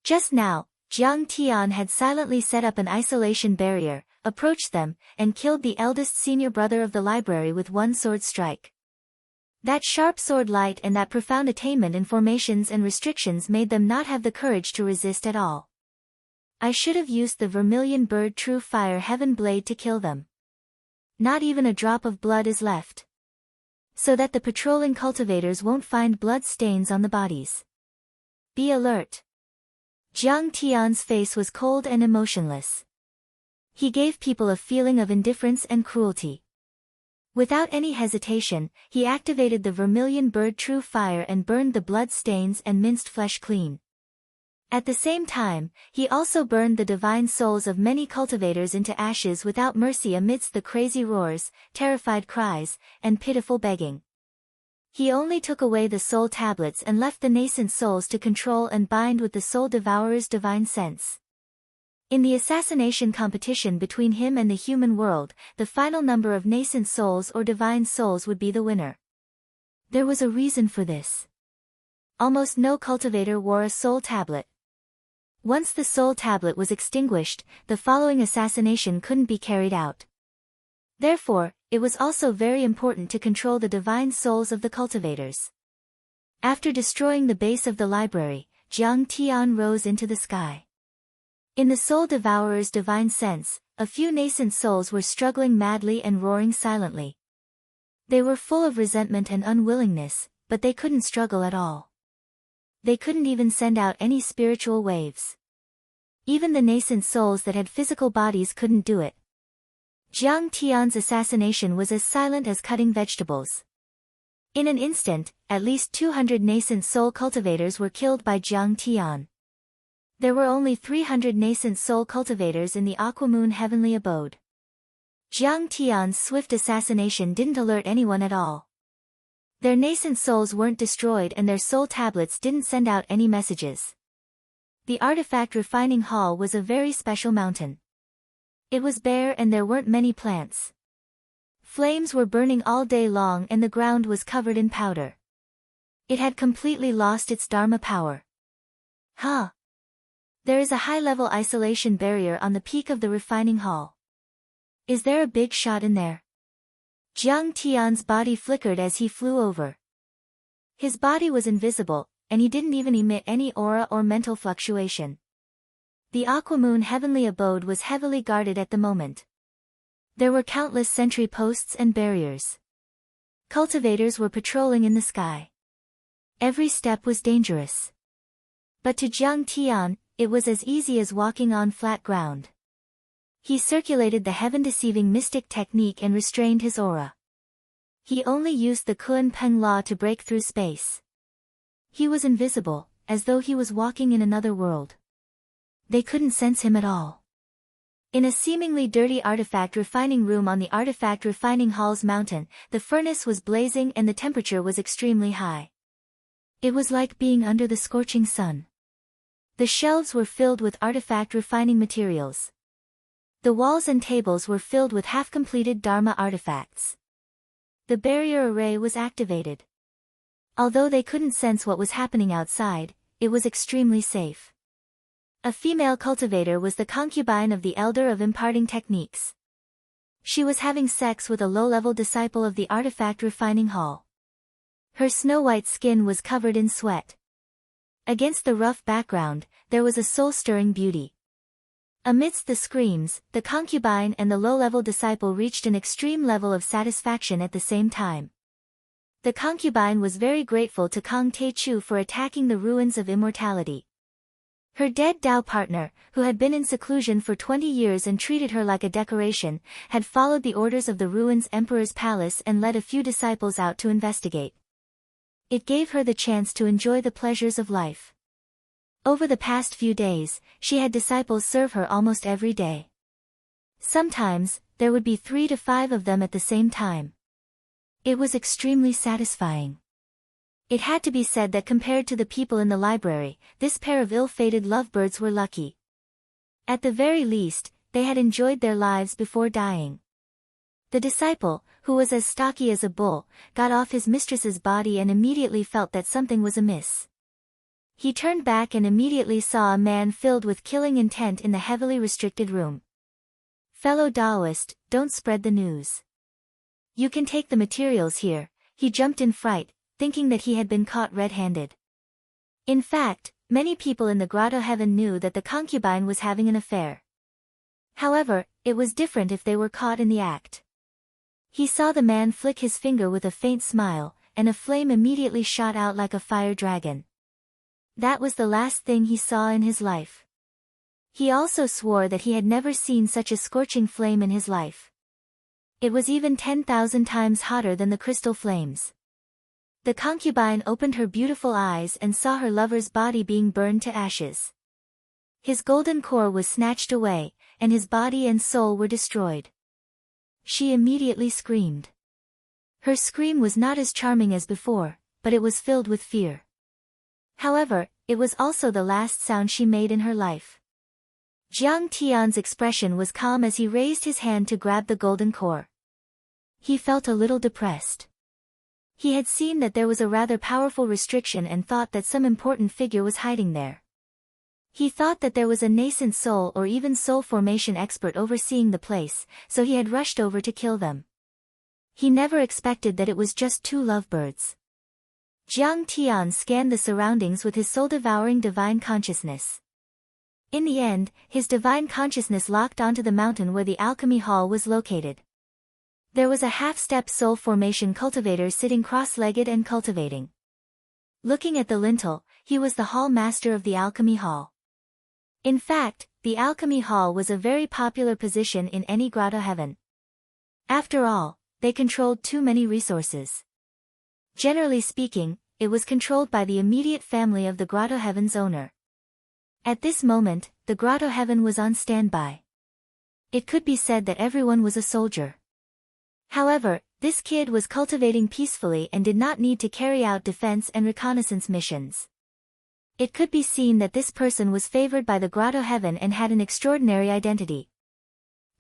Just now, Jiang Tian had silently set up an isolation barrier, approached them, and killed the eldest senior brother of the library with one sword strike. That sharp sword light and that profound attainment in formations and restrictions made them not have the courage to resist at all. I should have used the vermilion bird true fire heaven blade to kill them. Not even a drop of blood is left. So that the patrolling cultivators won't find blood stains on the bodies. Be alert. Jiang Tian's face was cold and emotionless. He gave people a feeling of indifference and cruelty. Without any hesitation, he activated the vermilion bird true fire and burned the blood stains and minced flesh clean. At the same time, he also burned the divine souls of many cultivators into ashes without mercy amidst the crazy roars, terrified cries, and pitiful begging. He only took away the soul tablets and left the nascent souls to control and bind with the soul devourer's divine sense. In the assassination competition between him and the human world, the final number of nascent souls or divine souls would be the winner. There was a reason for this. Almost no cultivator wore a soul tablet. Once the soul tablet was extinguished, the following assassination couldn't be carried out. Therefore, it was also very important to control the divine souls of the cultivators. After destroying the base of the library, Jiang Tian rose into the sky. In the soul devourer's divine sense, a few nascent souls were struggling madly and roaring silently. They were full of resentment and unwillingness, but they couldn't struggle at all. They couldn't even send out any spiritual waves. Even the nascent souls that had physical bodies couldn't do it. Jiang Tian's assassination was as silent as cutting vegetables. In an instant, at least 200 nascent soul cultivators were killed by Jiang Tian. There were only 300 nascent soul cultivators in the Aquamoon heavenly abode. Jiang Tian's swift assassination didn't alert anyone at all. Their nascent souls weren't destroyed and their soul tablets didn't send out any messages. The artifact refining hall was a very special mountain. It was bare and there weren't many plants. Flames were burning all day long and the ground was covered in powder. It had completely lost its Dharma power. Huh. There is a high-level isolation barrier on the peak of the refining hall. Is there a big shot in there? Jiang Tian's body flickered as he flew over. His body was invisible, and he didn't even emit any aura or mental fluctuation. The Aquamoon heavenly abode was heavily guarded at the moment. There were countless sentry posts and barriers. Cultivators were patrolling in the sky. Every step was dangerous. But to Jiang Tian, it was as easy as walking on flat ground. He circulated the heaven-deceiving mystic technique and restrained his aura. He only used the Kun Peng law to break through space. He was invisible, as though he was walking in another world. They couldn't sense him at all. In a seemingly dirty artifact refining room on the artifact refining hall's mountain, the furnace was blazing and the temperature was extremely high. It was like being under the scorching sun. The shelves were filled with artifact refining materials. The walls and tables were filled with half-completed Dharma artifacts. The barrier array was activated. Although they couldn't sense what was happening outside, it was extremely safe. A female cultivator was the concubine of the elder of imparting techniques. She was having sex with a low-level disciple of the artifact refining hall. Her snow-white skin was covered in sweat. Against the rough background, there was a soul-stirring beauty. Amidst the screams, the concubine and the low-level disciple reached an extreme level of satisfaction at the same time. The concubine was very grateful to Kang Taechu for attacking the ruins of immortality. Her dead Dao partner, who had been in seclusion for 20 years and treated her like a decoration, had followed the orders of the ruins' emperor's palace and led a few disciples out to investigate. It gave her the chance to enjoy the pleasures of life. Over the past few days, she had disciples serve her almost every day. Sometimes, there would be 3 to 5 of them at the same time. It was extremely satisfying. It had to be said that compared to the people in the library, this pair of ill-fated lovebirds were lucky. At the very least, they had enjoyed their lives before dying. The disciple, who was as stocky as a bull, got off his mistress's body and immediately felt that something was amiss. He turned back and immediately saw a man filled with killing intent in the heavily restricted room. "Fellow Taoist, don't spread the news. You can take the materials here." He jumped in fright, thinking that he had been caught red-handed. In fact, many people in the grotto heaven knew that the concubine was having an affair. However, it was different if they were caught in the act. He saw the man flick his finger with a faint smile, and a flame immediately shot out like a fire dragon. That was the last thing he saw in his life. He also swore that he had never seen such a scorching flame in his life. It was even 10,000 times hotter than the crystal flames. The concubine opened her beautiful eyes and saw her lover's body being burned to ashes. His golden core was snatched away, and his body and soul were destroyed. She immediately screamed. Her scream was not as charming as before, but it was filled with fear. However, it was also the last sound she made in her life. Jiang Tian's expression was calm as he raised his hand to grab the golden core. He felt a little depressed. He had seen that there was a rather powerful restriction and thought that some important figure was hiding there. He thought that there was a nascent soul or even soul formation expert overseeing the place, so he had rushed over to kill them. He never expected that it was just 2 lovebirds. Jiang Tian scanned the surroundings with his soul-devouring divine consciousness. In the end, his divine consciousness locked onto the mountain where the alchemy hall was located. There was a half-step soul formation cultivator sitting cross-legged and cultivating. Looking at the lintel, he was the hall master of the alchemy hall. In fact, the alchemy hall was a very popular position in any grotto heaven. After all, they controlled too many resources. Generally speaking, it was controlled by the immediate family of the grotto heaven's owner. At this moment, the grotto heaven was on standby. It could be said that everyone was a soldier. However, this kid was cultivating peacefully and did not need to carry out defense and reconnaissance missions. It could be seen that this person was favored by the grotto heaven and had an extraordinary identity.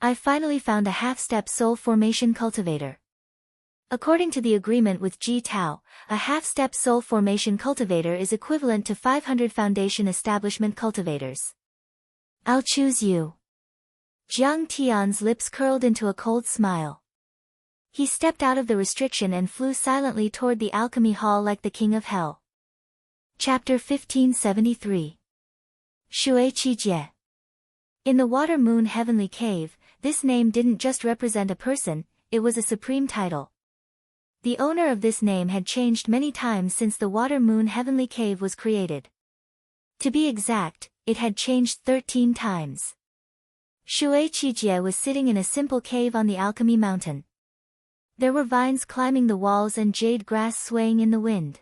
"I finally found a half-step soul formation cultivator." According to the agreement with Ji Tao, a half-step soul formation cultivator is equivalent to 500 foundation establishment cultivators. "I'll choose you." Jiang Tian's lips curled into a cold smile. He stepped out of the restriction and flew silently toward the alchemy hall like the king of hell. Chapter 1573. Shui Qijie. In the Water Moon Heavenly Cave, this name didn't just represent a person, it was a supreme title. The owner of this name had changed many times since the Water Moon Heavenly Cave was created. To be exact, it had changed 13 times. Shui Qijie was sitting in a simple cave on the Alchemy Mountain. There were vines climbing the walls and jade grass swaying in the wind.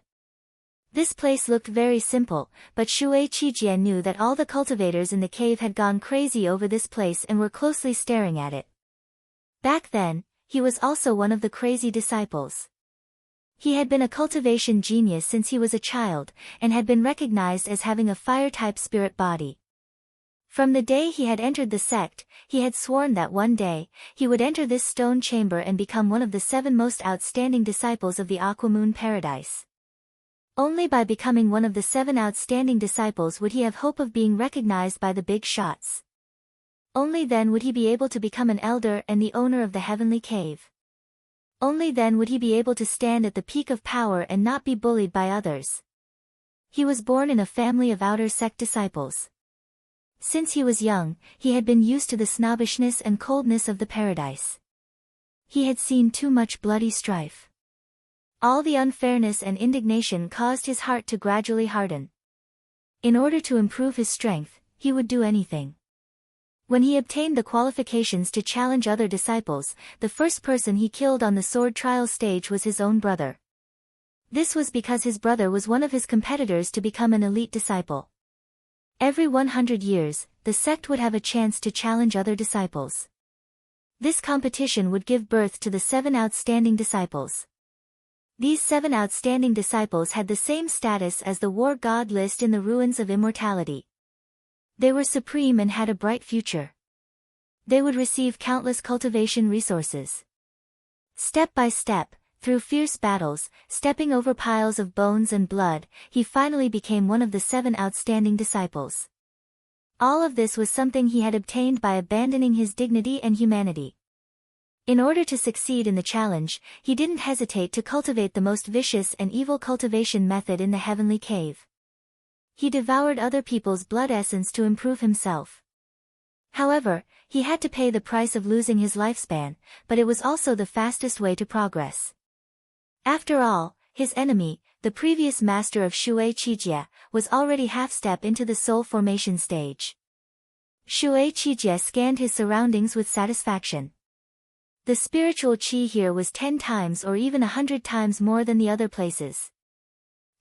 This place looked very simple, but Shui Qijie knew that all the cultivators in the cave had gone crazy over this place and were closely staring at it. Back then, he was also one of the crazy disciples. He had been a cultivation genius since he was a child, and had been recognized as having a fire-type spirit body. From the day he had entered the sect, he had sworn that one day, he would enter this stone chamber and become one of the 7 most outstanding disciples of the Aquamoon Paradise. Only by becoming one of the 7 outstanding disciples would he have hope of being recognized by the big shots. Only then would he be able to become an elder and the owner of the heavenly cave. Only then would he be able to stand at the peak of power and not be bullied by others. He was born in a family of outer sect disciples. Since he was young, he had been used to the snobbishness and coldness of the paradise. He had seen too much bloody strife. All the unfairness and indignation caused his heart to gradually harden. In order to improve his strength, he would do anything. When he obtained the qualifications to challenge other disciples, the first person he killed on the sword trial stage was his own brother. This was because his brother was one of his competitors to become an elite disciple. Every 100 years, the sect would have a chance to challenge other disciples. This competition would give birth to the 7 outstanding disciples. These 7 outstanding disciples had the same status as the war god list in the ruins of immortality. They were supreme and had a bright future. They would receive countless cultivation resources. Step by step, through fierce battles, stepping over piles of bones and blood, he finally became one of the 7 outstanding disciples. All of this was something he had obtained by abandoning his dignity and humanity. In order to succeed in the challenge, he didn't hesitate to cultivate the most vicious and evil cultivation method in the heavenly cave. He devoured other people's blood essence to improve himself. However, he had to pay the price of losing his lifespan, but it was also the fastest way to progress. After all, his enemy, the previous master of Shui Qijie, was already half-step into the soul formation stage. Shui Qijie scanned his surroundings with satisfaction. The spiritual qi here was 10 times or even 100 times more than the other places.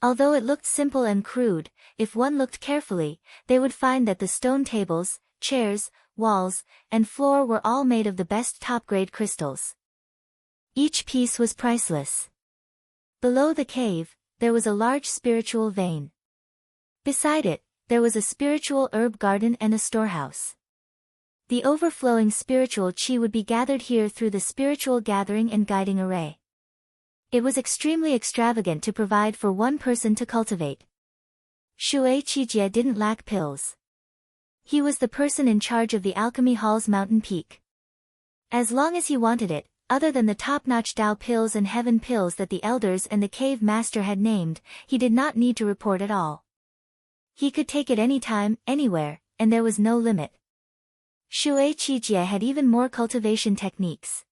Although it looked simple and crude, if one looked carefully, they would find that the stone tables, chairs, walls, and floor were all made of the best top-grade crystals. Each piece was priceless. Below the cave, there was a large spiritual vein. Beside it, there was a spiritual herb garden and a storehouse. The overflowing spiritual qi would be gathered here through the spiritual gathering and guiding array. It was extremely extravagant to provide for one person to cultivate. Shui Qijie didn't lack pills. He was the person in charge of the alchemy hall's mountain peak. As long as he wanted it, other than the top-notch Tao pills and heaven pills that the elders and the cave master had named, he did not need to report at all. He could take it anytime, anywhere, and there was no limit. Shui Qijie had even more cultivation techniques.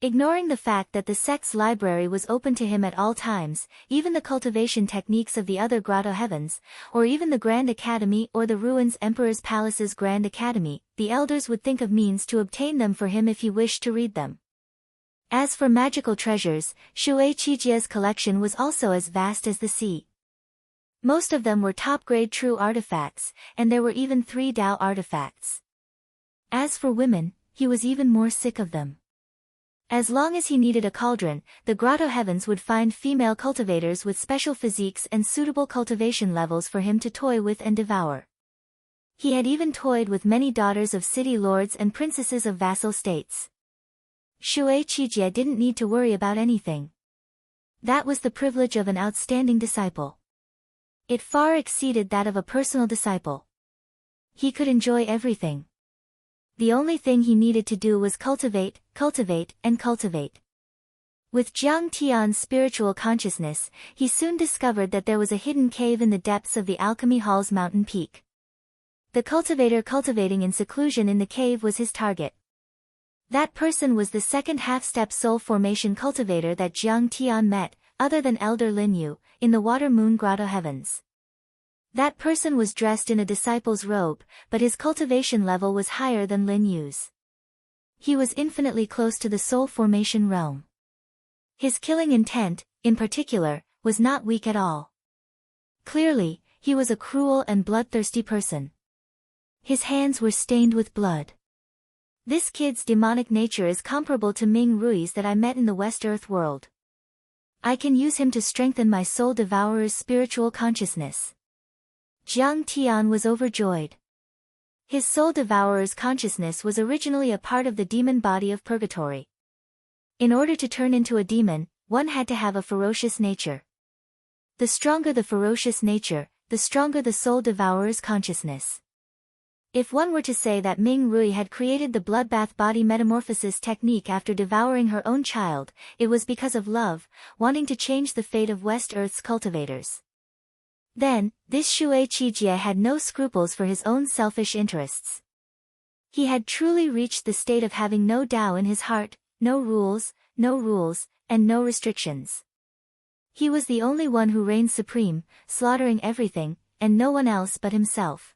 Ignoring the fact that the sect's library was open to him at all times, even the cultivation techniques of the other grotto heavens, or even the Grand Academy or the ruins Emperor's Palace's Grand Academy, the elders would think of means to obtain them for him if he wished to read them. As for magical treasures, Shui Qijie's collection was also as vast as the sea. Most of them were top-grade true artifacts, and there were even 3 Tao artifacts. As for women, he was even more sick of them. As long as he needed a cauldron, the grotto heavens would find female cultivators with special physiques and suitable cultivation levels for him to toy with and devour. He had even toyed with many daughters of city lords and princesses of vassal states. Shui Qijie didn't need to worry about anything. That was the privilege of an outstanding disciple. It far exceeded that of a personal disciple. He could enjoy everything. The only thing he needed to do was cultivate, cultivate, and cultivate. With Jiang Tian's spiritual consciousness, he soon discovered that there was a hidden cave in the depths of the alchemy hall's mountain peak. The cultivator cultivating in seclusion in the cave was his target. That person was the second half-step soul formation cultivator that Jiang Tian met, other than Elder Lin Yu, in the Water Moon Grotto Heavens. That person was dressed in a disciple's robe, but his cultivation level was higher than Lin Yu's. He was infinitely close to the soul formation realm. His killing intent, in particular, was not weak at all. Clearly, he was a cruel and bloodthirsty person. His hands were stained with blood. This kid's demonic nature is comparable to Ming Rui's that I met in the West Earth world. I can use him to strengthen my soul devourer's spiritual consciousness. Jiang Tian was overjoyed. His soul devourer's consciousness was originally a part of the demon body of purgatory. In order to turn into a demon, one had to have a ferocious nature. The stronger the ferocious nature, the stronger the soul devourer's consciousness. If one were to say that Ming Rui had created the bloodbath body metamorphosis technique after devouring her own child, it was because of love, wanting to change the fate of West Earth's cultivators. Then, this Shui Qijie had no scruples for his own selfish interests. He had truly reached the state of having no Tao in his heart, no rules, and no restrictions. He was the only one who reigned supreme, slaughtering everything, and no one else but himself.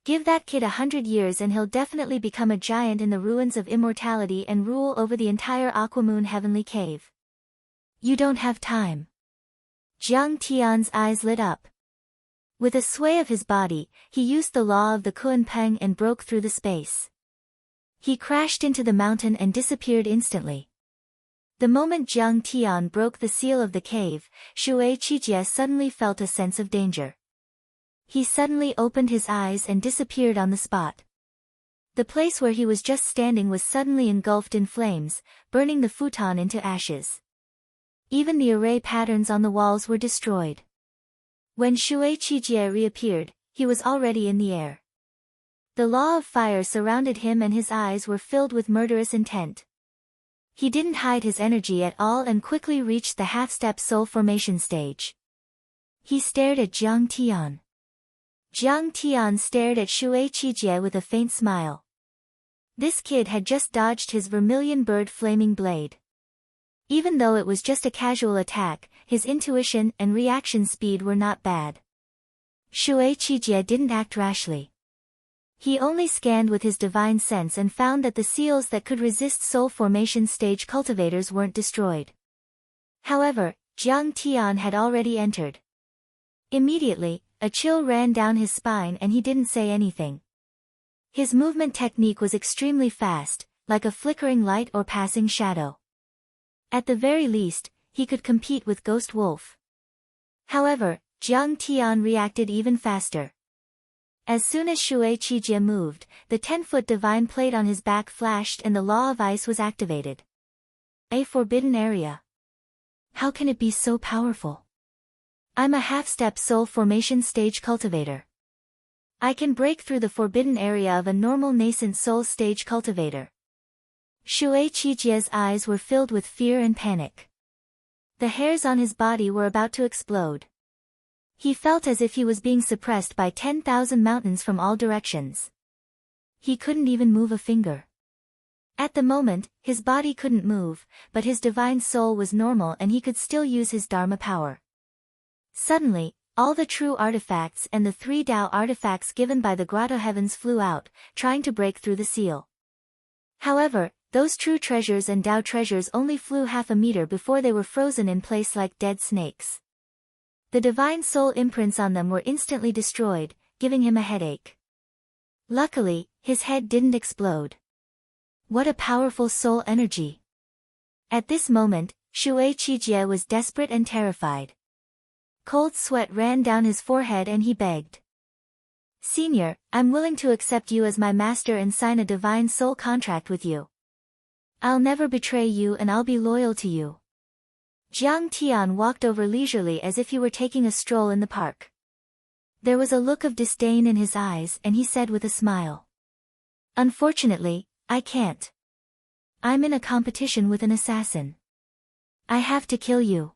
Give that kid 100 years and he'll definitely become a giant in the ruins of immortality and rule over the entire Aquamoon heavenly cave. You don't have time. Jiang Tian's eyes lit up. With a sway of his body, he used the law of the Kuan-Peng and broke through the space. He crashed into the mountain and disappeared instantly. The moment Jiang Tian broke the seal of the cave, Shui Qijie suddenly felt a sense of danger. He suddenly opened his eyes and disappeared on the spot. The place where he was just standing was suddenly engulfed in flames, burning the futon into ashes. Even the array patterns on the walls were destroyed. When Shui Qijie reappeared, he was already in the air. The law of fire surrounded him and his eyes were filled with murderous intent. He didn't hide his energy at all and quickly reached the half-step soul formation stage. He stared at Jiang Tian. Jiang Tian stared at Shui Qijie with a faint smile. This kid had just dodged his vermilion bird flaming blade. Even though it was just a casual attack, his intuition and reaction speed were not bad. Shui Qijie didn't act rashly. He only scanned with his divine sense and found that the seals that could resist soul formation stage cultivators weren't destroyed. However, Jiang Tian had already entered. Immediately, a chill ran down his spine and he didn't say anything. His movement technique was extremely fast, like a flickering light or passing shadow. At the very least, he could compete with Ghost Wolf. However, Jiang Tian reacted even faster. As soon as Shui Qijie moved, the 10-foot divine plate on his back flashed and the law of ice was activated. A forbidden area. How can it be so powerful? I'm a half-step soul formation stage cultivator. I can break through the forbidden area of a normal nascent soul stage cultivator. Shui Qijie's eyes were filled with fear and panic. The hairs on his body were about to explode. He felt as if he was being suppressed by 10,000 mountains from all directions. He couldn't even move a finger. At the moment, his body couldn't move, but his divine soul was normal and he could still use his Dharma power. Suddenly, all the true artifacts and the 3 Tao artifacts given by the Grotto Heavens flew out, trying to break through the seal. However, those true treasures and Tao treasures only flew half a meter before they were frozen in place like dead snakes. The divine soul imprints on them were instantly destroyed, giving him a headache. Luckily, his head didn't explode. What a powerful soul energy! At this moment, Shui Qijie was desperate and terrified. Cold sweat ran down his forehead and he begged. Senior, I'm willing to accept you as my master and sign a divine soul contract with you. I'll never betray you and I'll be loyal to you. Jiang Tian walked over leisurely as if he were taking a stroll in the park. There was a look of disdain in his eyes and he said with a smile. Unfortunately, I can't. I'm in a competition with an assassin. I have to kill you.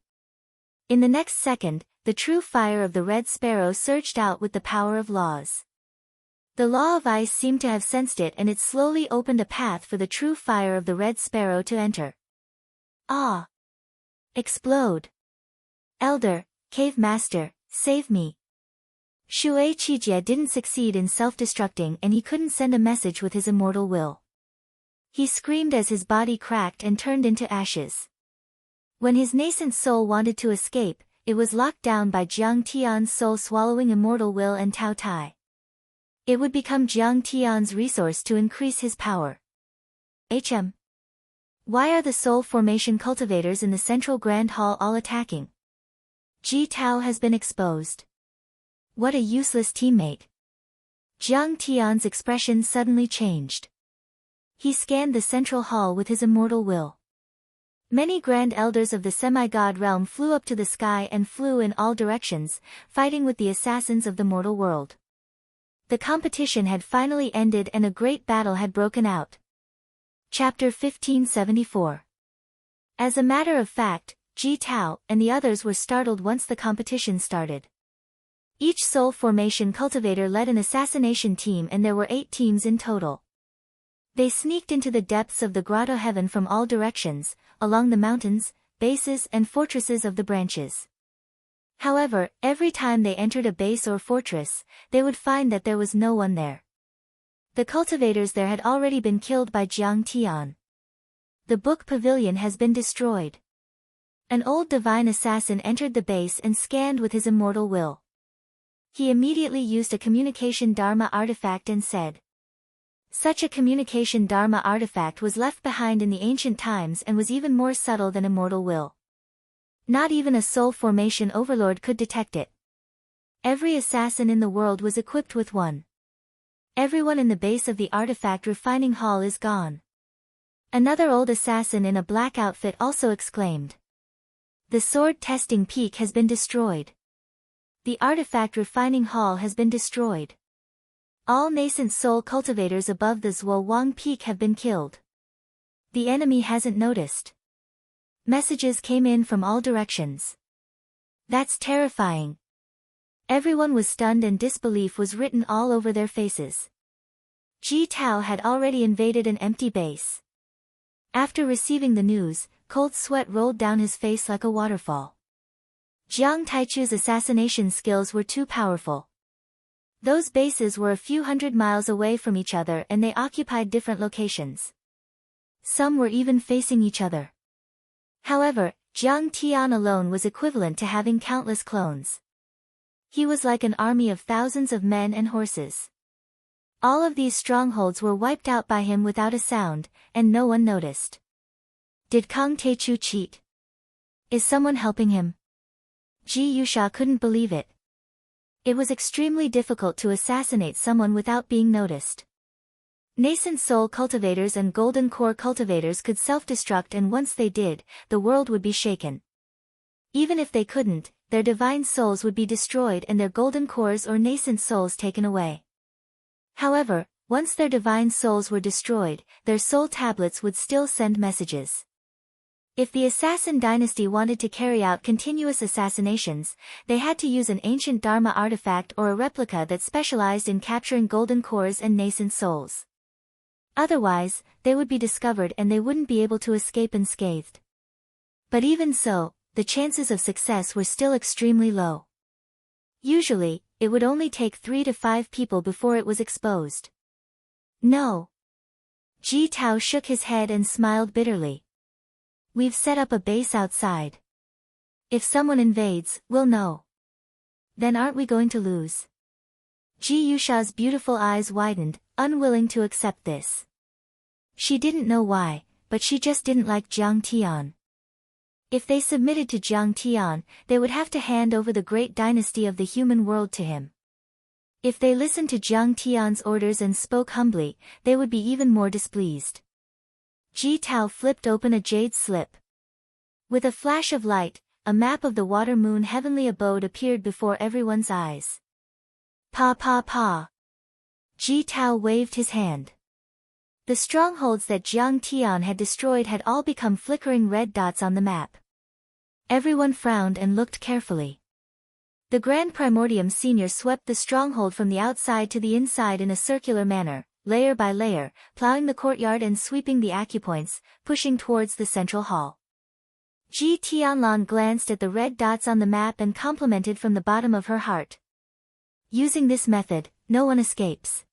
In the next second, the true fire of the Red Sparrow surged out with the power of laws. The law of ice seemed to have sensed it and it slowly opened a path for the true fire of the Red Sparrow to enter. Ah! Explode! Elder, Cave Master, save me! Shui Qijie didn't succeed in self-destructing and he couldn't send a message with his immortal will. He screamed as his body cracked and turned into ashes. When his nascent soul wanted to escape, it was locked down by Jiang Tian's soul swallowing immortal will and Tao Tai. It would become Jiang Tian's resource to increase his power. Why are the soul formation cultivators in the central Grand Hall all attacking? Ji Tao has been exposed. What a useless teammate. Jiang Tian's expression suddenly changed. He scanned the central hall with his immortal will. Many grand elders of the semi-god realm flew up to the sky and flew in all directions, fighting with the assassins of the mortal world. The competition had finally ended and a great battle had broken out. Chapter 1574. As a matter of fact, Ji Tao and the others were startled once the competition started. Each soul formation cultivator led an assassination team and there were 8 teams in total. They sneaked into the depths of the Grotto Heaven from all directions, along the mountains, bases and fortresses of the branches. However, every time they entered a base or fortress, they would find that there was no one there. The cultivators there had already been killed by Jiang Tian. The book pavilion has been destroyed. An old divine assassin entered the base and scanned with his immortal will. He immediately used a communication Dharma artifact and said. Such a communication Dharma artifact was left behind in the ancient times and was even more subtle than immortal will. Not even a soul formation overlord could detect it. Every assassin in the world was equipped with one. Everyone in the base of the artifact refining hall is gone. Another old assassin in a black outfit also exclaimed. The sword testing peak has been destroyed. The artifact refining hall has been destroyed. All nascent soul cultivators above the Zhuo Wang peak have been killed. The enemy hasn't noticed. Messages came in from all directions. That's terrifying. Everyone was stunned and disbelief was written all over their faces. Ji Tao had already invaded an empty base. After receiving the news, cold sweat rolled down his face like a waterfall. Jiang Taichu's assassination skills were too powerful. Those bases were a few hundred miles away from each other and they occupied different locations. Some were even facing each other. However, Jiang Tian alone was equivalent to having countless clones. He was like an army of thousands of men and horses. All of these strongholds were wiped out by him without a sound, and no one noticed. Did Kang Taichu cheat? Is someone helping him? Ji Yusha couldn't believe it. It was extremely difficult to assassinate someone without being noticed. Nascent soul cultivators and golden core cultivators could self-destruct, and once they did, the world would be shaken. Even if they couldn't, their divine souls would be destroyed and their golden cores or nascent souls taken away. However, once their divine souls were destroyed, their soul tablets would still send messages. If the assassin dynasty wanted to carry out continuous assassinations, they had to use an ancient Dharma artifact or a replica that specialized in capturing golden cores and nascent souls. Otherwise, they would be discovered and they wouldn't be able to escape unscathed. But even so, the chances of success were still extremely low. Usually, it would only take 3 to 5 people before it was exposed. No. Ji Tao shook his head and smiled bitterly. We've set up a base outside. If someone invades, we'll know. Then aren't we going to lose? Ji Yusha's beautiful eyes widened, unwilling to accept this. She didn't know why, but she just didn't like Jiang Tian. If they submitted to Jiang Tian, they would have to hand over the great dynasty of the human world to him. If they listened to Jiang Tian's orders and spoke humbly, they would be even more displeased. Ji Tao flipped open a jade slip. With a flash of light, a map of the water moon heavenly abode appeared before everyone's eyes. Pa pa pa. Ji Tao waved his hand. The strongholds that Jiang Tian had destroyed had all become flickering red dots on the map. Everyone frowned and looked carefully. The Grand Primordium Senior swept the stronghold from the outside to the inside in a circular manner, layer by layer, plowing the courtyard and sweeping the acupoints, pushing towards the central hall. Ji Tianlan glanced at the red dots on the map and complimented from the bottom of her heart. Using this method, no one escapes.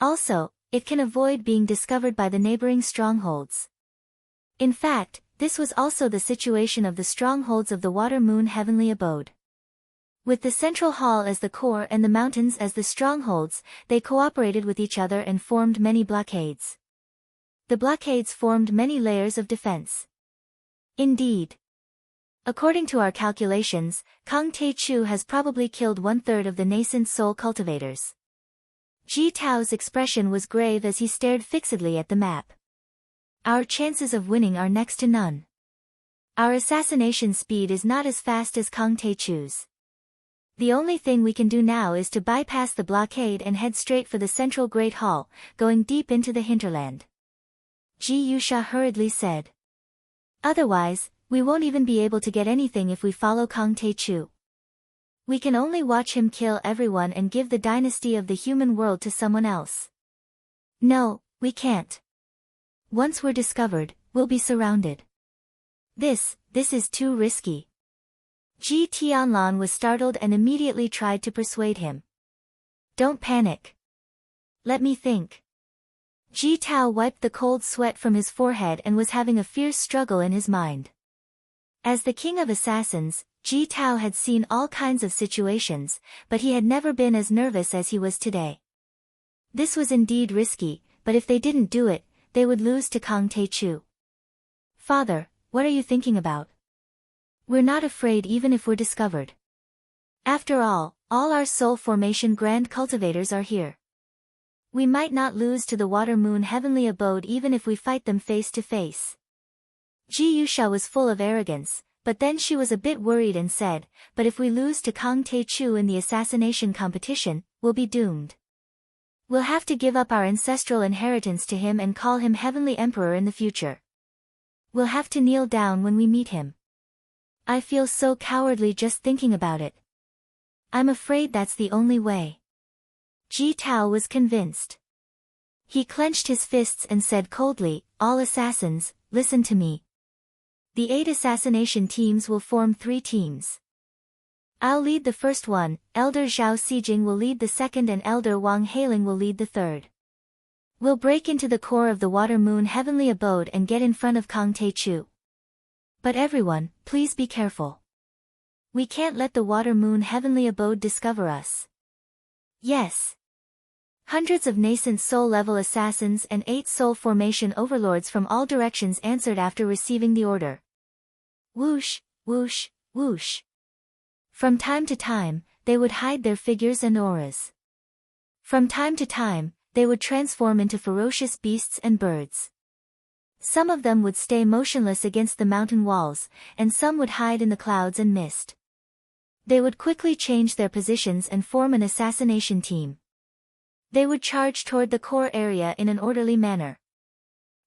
Also, it can avoid being discovered by the neighboring strongholds. In fact, this was also the situation of the strongholds of the Water Moon Heavenly Abode. With the central hall as the core and the mountains as the strongholds, they cooperated with each other and formed many blockades. The blockades formed many layers of defense. Indeed. According to our calculations, Kang Taichu has probably killed 1/3 of the nascent soul cultivators. Ji Tao's expression was grave as he stared fixedly at the map. Our chances of winning are next to none. Our assassination speed is not as fast as Kang Taichu's. The only thing we can do now is to bypass the blockade and head straight for the central Great Hall, going deep into the hinterland. Ji Yusha hurriedly said. Otherwise, we won't even be able to get anything if we follow Kang Taichu. We can only watch him kill everyone and give the dynasty of the human world to someone else. No, we can't. Once we're discovered, we'll be surrounded. This is too risky. Ji Tianlan was startled and immediately tried to persuade him. Don't panic. Let me think. Ji Tao wiped the cold sweat from his forehead and was having a fierce struggle in his mind. As the king of assassins, Ji Tao had seen all kinds of situations, but he had never been as nervous as he was today. This was indeed risky, but if they didn't do it, they would lose to Kang Tae-chu. Father, what are you thinking about? We're not afraid even if we're discovered. After all our soul formation grand cultivators are here. We might not lose to the water moon heavenly abode even if we fight them face to face. Ji Yusha was full of arrogance, but then she was a bit worried and said, but if we lose to Kang Tae-chu in the assassination competition, we'll be doomed. We'll have to give up our ancestral inheritance to him and call him Heavenly Emperor in the future. We'll have to kneel down when we meet him. I feel so cowardly just thinking about it. I'm afraid that's the only way. Ji Tao was convinced. He clenched his fists and said coldly, all assassins, listen to me. The 8 assassination teams will form 3 teams. I'll lead the first one, Elder Zhao Sijing will lead the second and Elder Wang Hailing will lead the third. We'll break into the core of the water moon heavenly abode and get in front of Kang Tae-chu. But everyone, please be careful. We can't let the water moon heavenly abode discover us. Yes. Hundreds of nascent soul-level assassins and 8 soul formation overlords from all directions answered after receiving the order. Whoosh, whoosh, whoosh. From time to time, they would hide their figures and auras. From time to time, they would transform into ferocious beasts and birds. Some of them would stay motionless against the mountain walls, and some would hide in the clouds and mist. They would quickly change their positions and form an assassination team. They would charge toward the core area in an orderly manner.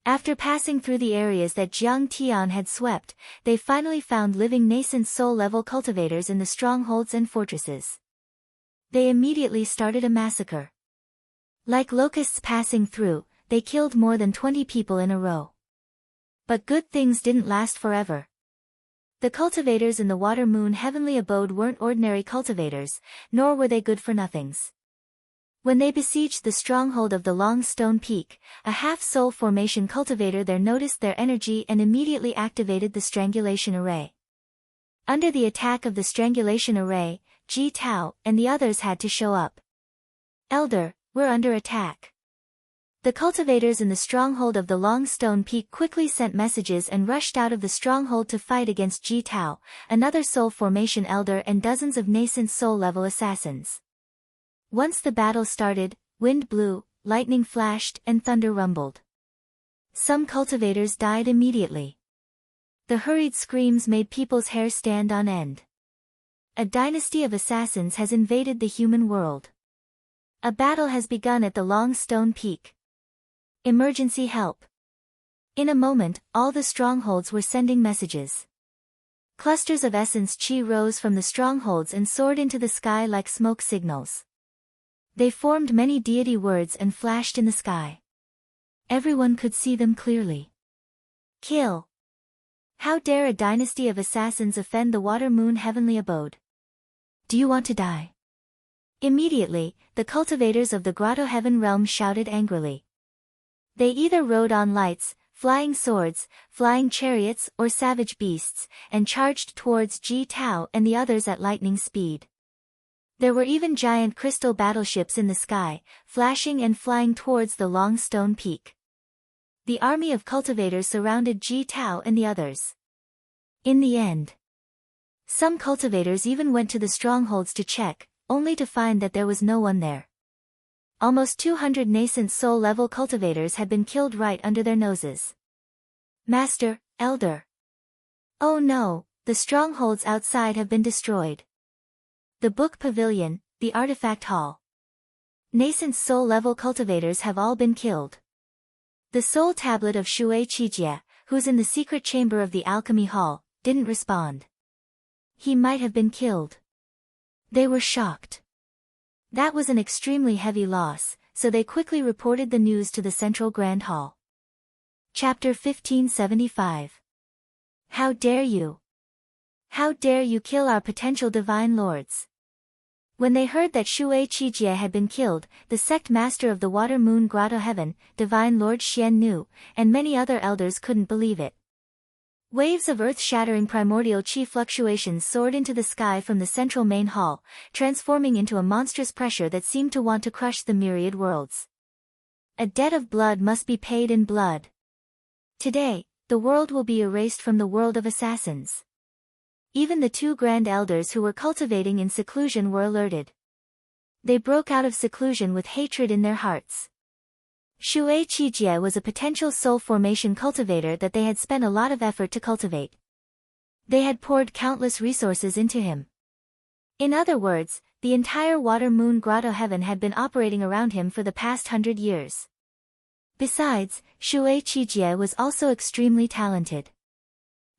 After passing through the areas that Jiang Tian had swept, they finally found living nascent soul-level cultivators in the strongholds and fortresses. They immediately started a massacre. Like locusts passing through, they killed more than 20 people in a row. But good things didn't last forever. The cultivators in the water moon heavenly abode weren't ordinary cultivators, nor were they good-for-nothings. When they besieged the stronghold of the Long Stone Peak, a half-soul formation cultivator there noticed their energy and immediately activated the strangulation array. Under the attack of the strangulation array, Ji Tao and the others had to show up. Elder, we're under attack. The cultivators in the stronghold of the Long Stone Peak quickly sent messages and rushed out of the stronghold to fight against Ji Tao, another soul formation elder and dozens of nascent soul-level assassins. Once the battle started, wind blew, lightning flashed and thunder rumbled. Some cultivators died immediately. The hurried screams made people's hair stand on end. A dynasty of assassins has invaded the human world. A battle has begun at the Long Stone Peak. Emergency help. In a moment, all the strongholds were sending messages. Clusters of essence chi rose from the strongholds and soared into the sky like smoke signals. They formed many deity words and flashed in the sky. Everyone could see them clearly. Kill. How dare a dynasty of assassins offend the water moon heavenly abode? Do you want to die? Immediately, the cultivators of the grotto heaven realm shouted angrily. They either rode on lights, flying swords, flying chariots or savage beasts, and charged towards Ji Tao and the others at lightning speed. There were even giant crystal battleships in the sky, flashing and flying towards the Long Stone Peak. The army of cultivators surrounded Ji Tao and the others. In the end, some cultivators even went to the strongholds to check, only to find that there was no one there. Almost 200 nascent soul-level cultivators had been killed right under their noses. Master, Elder. Oh no, the strongholds outside have been destroyed. The book pavilion, the artifact hall. Nascent soul-level cultivators have all been killed. The soul tablet of Shui Qijie, who's in the secret chamber of the alchemy hall, didn't respond. He might have been killed. They were shocked. That was an extremely heavy loss, so they quickly reported the news to the Central Grand Hall. Chapter 1575. How dare you? How dare you kill our potential divine lords? When they heard that Shui Qijie had been killed, the sect master of the Water Moon Grotto Heaven, Divine Lord Xian Nu, and many other elders couldn't believe it. Waves of earth-shattering primordial chi fluctuations soared into the sky from the central main hall, transforming into a monstrous pressure that seemed to want to crush the myriad worlds. A debt of blood must be paid in blood. Today, the world will be erased from the world of assassins. Even the two grand elders who were cultivating in seclusion were alerted. They broke out of seclusion with hatred in their hearts. Shui Qijie was a potential soul formation cultivator that they had spent a lot of effort to cultivate. They had poured countless resources into him. In other words, the entire Water Moon Grotto Heaven had been operating around him for the past 100 years. Besides, Shui Qijie was also extremely talented.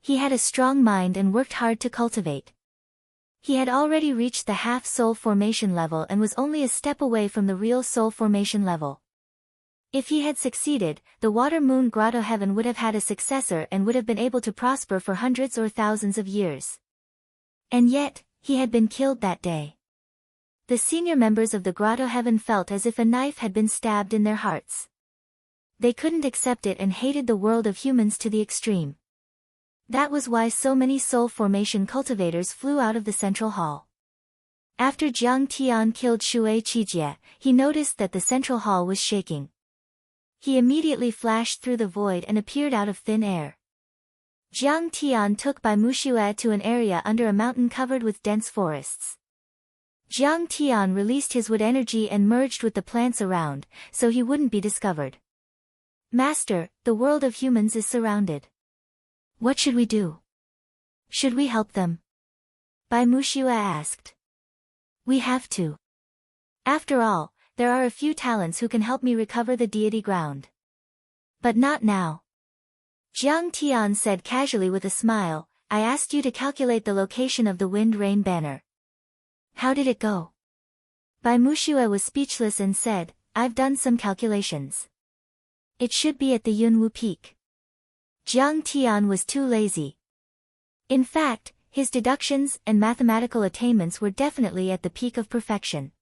He had a strong mind and worked hard to cultivate. He had already reached the half-soul formation level and was only a step away from the real soul formation level. If he had succeeded, the Water Moon Grotto Heaven would have had a successor and would have been able to prosper for hundreds or thousands of years. And yet, he had been killed that day. The senior members of the Grotto Heaven felt as if a knife had been stabbed in their hearts. They couldn't accept it and hated the world of humans to the extreme. That was why so many soul formation cultivators flew out of the central hall. After Jiang Tian killed Shui Qijie, he noticed that the central hall was shaking. He immediately flashed through the void and appeared out of thin air. Jiang Tian took Bai Muxue to an area under a mountain covered with dense forests. Jiang Tian released his wood energy and merged with the plants around, so he wouldn't be discovered. Master, the world of humans is surrounded. What should we do? Should we help them? Bai Muxue asked. We have to. After all, there are a few talents who can help me recover the deity ground. But not now. Jiang Tian said casually with a smile, I asked you to calculate the location of the wind-rain banner. How did it go? Bai Muxue was speechless and said, I've done some calculations. It should be at the Yunwu Peak. Jiang Tian was too lazy. In fact, his deductions and mathematical attainments were definitely at the peak of perfection.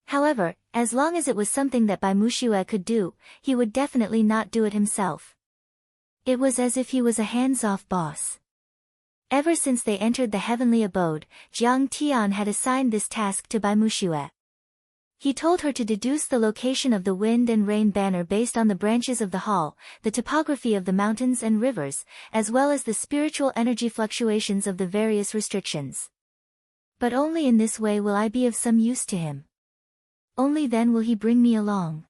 However, as long as it was something that Bai Muxue could do, he would definitely not do it himself. It was as if he was a hands-off boss. Ever since they entered the heavenly abode, Jiang Tian had assigned this task to Bai Muxue. He told her to deduce the location of the wind and rain banner based on the branches of the hall, the topography of the mountains and rivers, as well as the spiritual energy fluctuations of the various restrictions. But only in this way will I be of some use to him. Only then will he bring me along.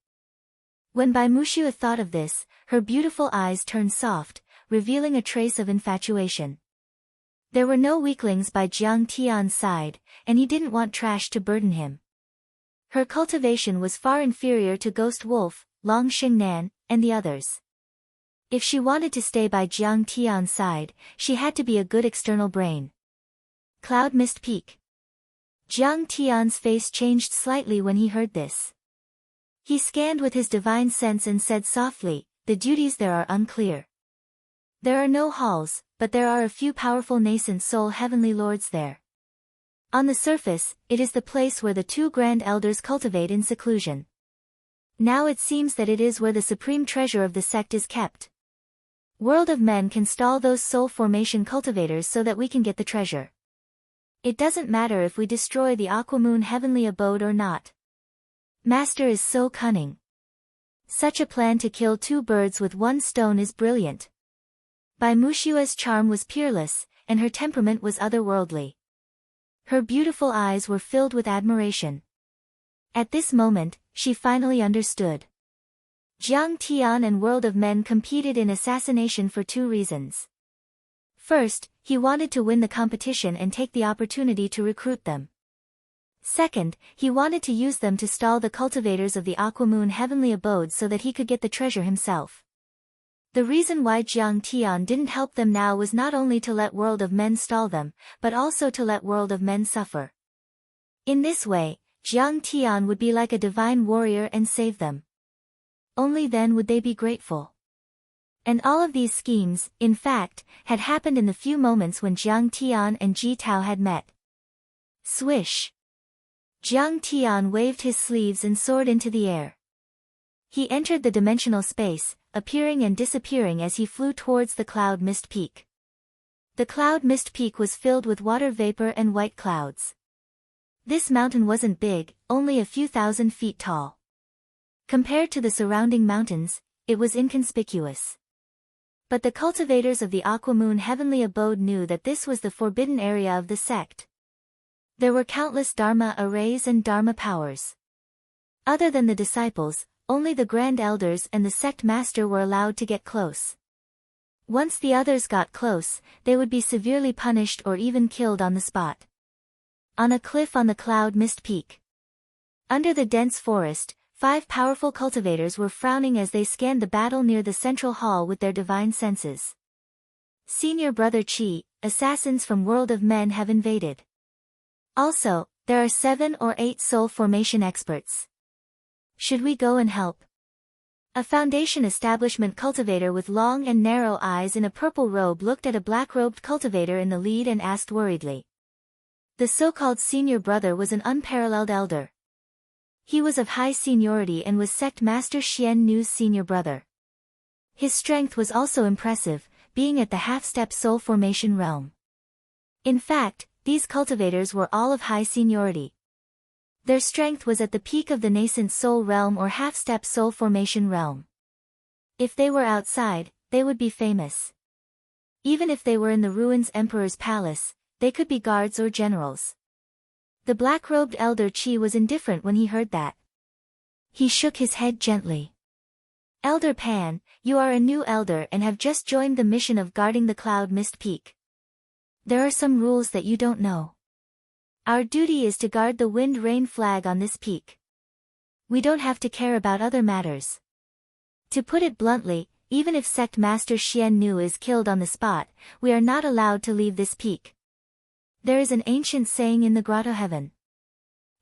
When Bai Muxue thought of this, her beautiful eyes turned soft, revealing a trace of infatuation. There were no weaklings by Jiang Tian's side, and he didn't want trash to burden him. Her cultivation was far inferior to Ghost Wolf, Long Xingnan, and the others. If she wanted to stay by Jiang Tian's side, she had to be a good external brain. Cloud Mist Peak. Jiang Tian's face changed slightly when he heard this. He scanned with his divine sense and said softly, the duties there are unclear. There are no halls, but there are a few powerful nascent soul heavenly lords there. On the surface, it is the place where the two grand elders cultivate in seclusion. Now it seems that it is where the supreme treasure of the sect is kept. World of Men can stall those soul formation cultivators so that we can get the treasure. It doesn't matter if we destroy the Aquamoon heavenly abode or not. Master is so cunning. Such a plan to kill two birds with one stone is brilliant. Bai Muxue's charm was peerless, and her temperament was otherworldly. Her beautiful eyes were filled with admiration. At this moment, she finally understood. Jiang Tian and World of Men competed in assassination for two reasons. First, he wanted to win the competition and take the opportunity to recruit them. Second, he wanted to use them to stall the cultivators of the Aquamoon heavenly abode so that he could get the treasure himself. The reason why Jiang Tian didn't help them now was not only to let World of Men stall them, but also to let World of Men suffer. In this way, Jiang Tian would be like a divine warrior and save them. Only then would they be grateful. And all of these schemes, in fact, had happened in the few moments when Jiang Tian and Ji Tao had met. Swish! Jiang Tian waved his sleeves and soared into the air. He entered the dimensional space, appearing and disappearing as he flew towards the Cloud Mist Peak. The cloud mist peak was filled with water vapor and white clouds. This mountain wasn't big, only a few thousand feet tall. Compared to the surrounding mountains, it was inconspicuous. But the cultivators of the Aquamoon heavenly abode knew that this was the forbidden area of the sect. There were countless Dharma arrays and Dharma powers. Other than the disciples, only the Grand Elders and the sect master were allowed to get close. Once the others got close, they would be severely punished or even killed on the spot. On a cliff on the cloud mist peak. Under the dense forest, 5 powerful cultivators were frowning as they scanned the battle near the central hall with their divine senses. Senior Brother Chi, assassins from World of Men have invaded. Also, there are 7 or 8 soul formation experts. Should we go and help? A Foundation establishment cultivator with long and narrow eyes in a purple robe looked at a black-robed cultivator in the lead and asked worriedly. The so-called senior brother was an unparalleled elder. He was of high seniority and was sect master Xian Nu's senior brother. His strength was also impressive, being at the half-step soul formation realm. In fact, these cultivators were all of high seniority. Their strength was at the peak of the nascent soul realm or half-step soul formation realm. If they were outside, they would be famous. Even if they were in the ruins Emperor's palace, they could be guards or generals. The black-robed elder Chi was indifferent when he heard that. He shook his head gently. Elder Pan, you are a new elder and have just joined the mission of guarding the cloud mist peak. There are some rules that you don't know. Our duty is to guard the wind-rain flag on this peak. We don't have to care about other matters. To put it bluntly, even if sect master Xian Nu is killed on the spot, we are not allowed to leave this peak. There is an ancient saying in the grotto heaven.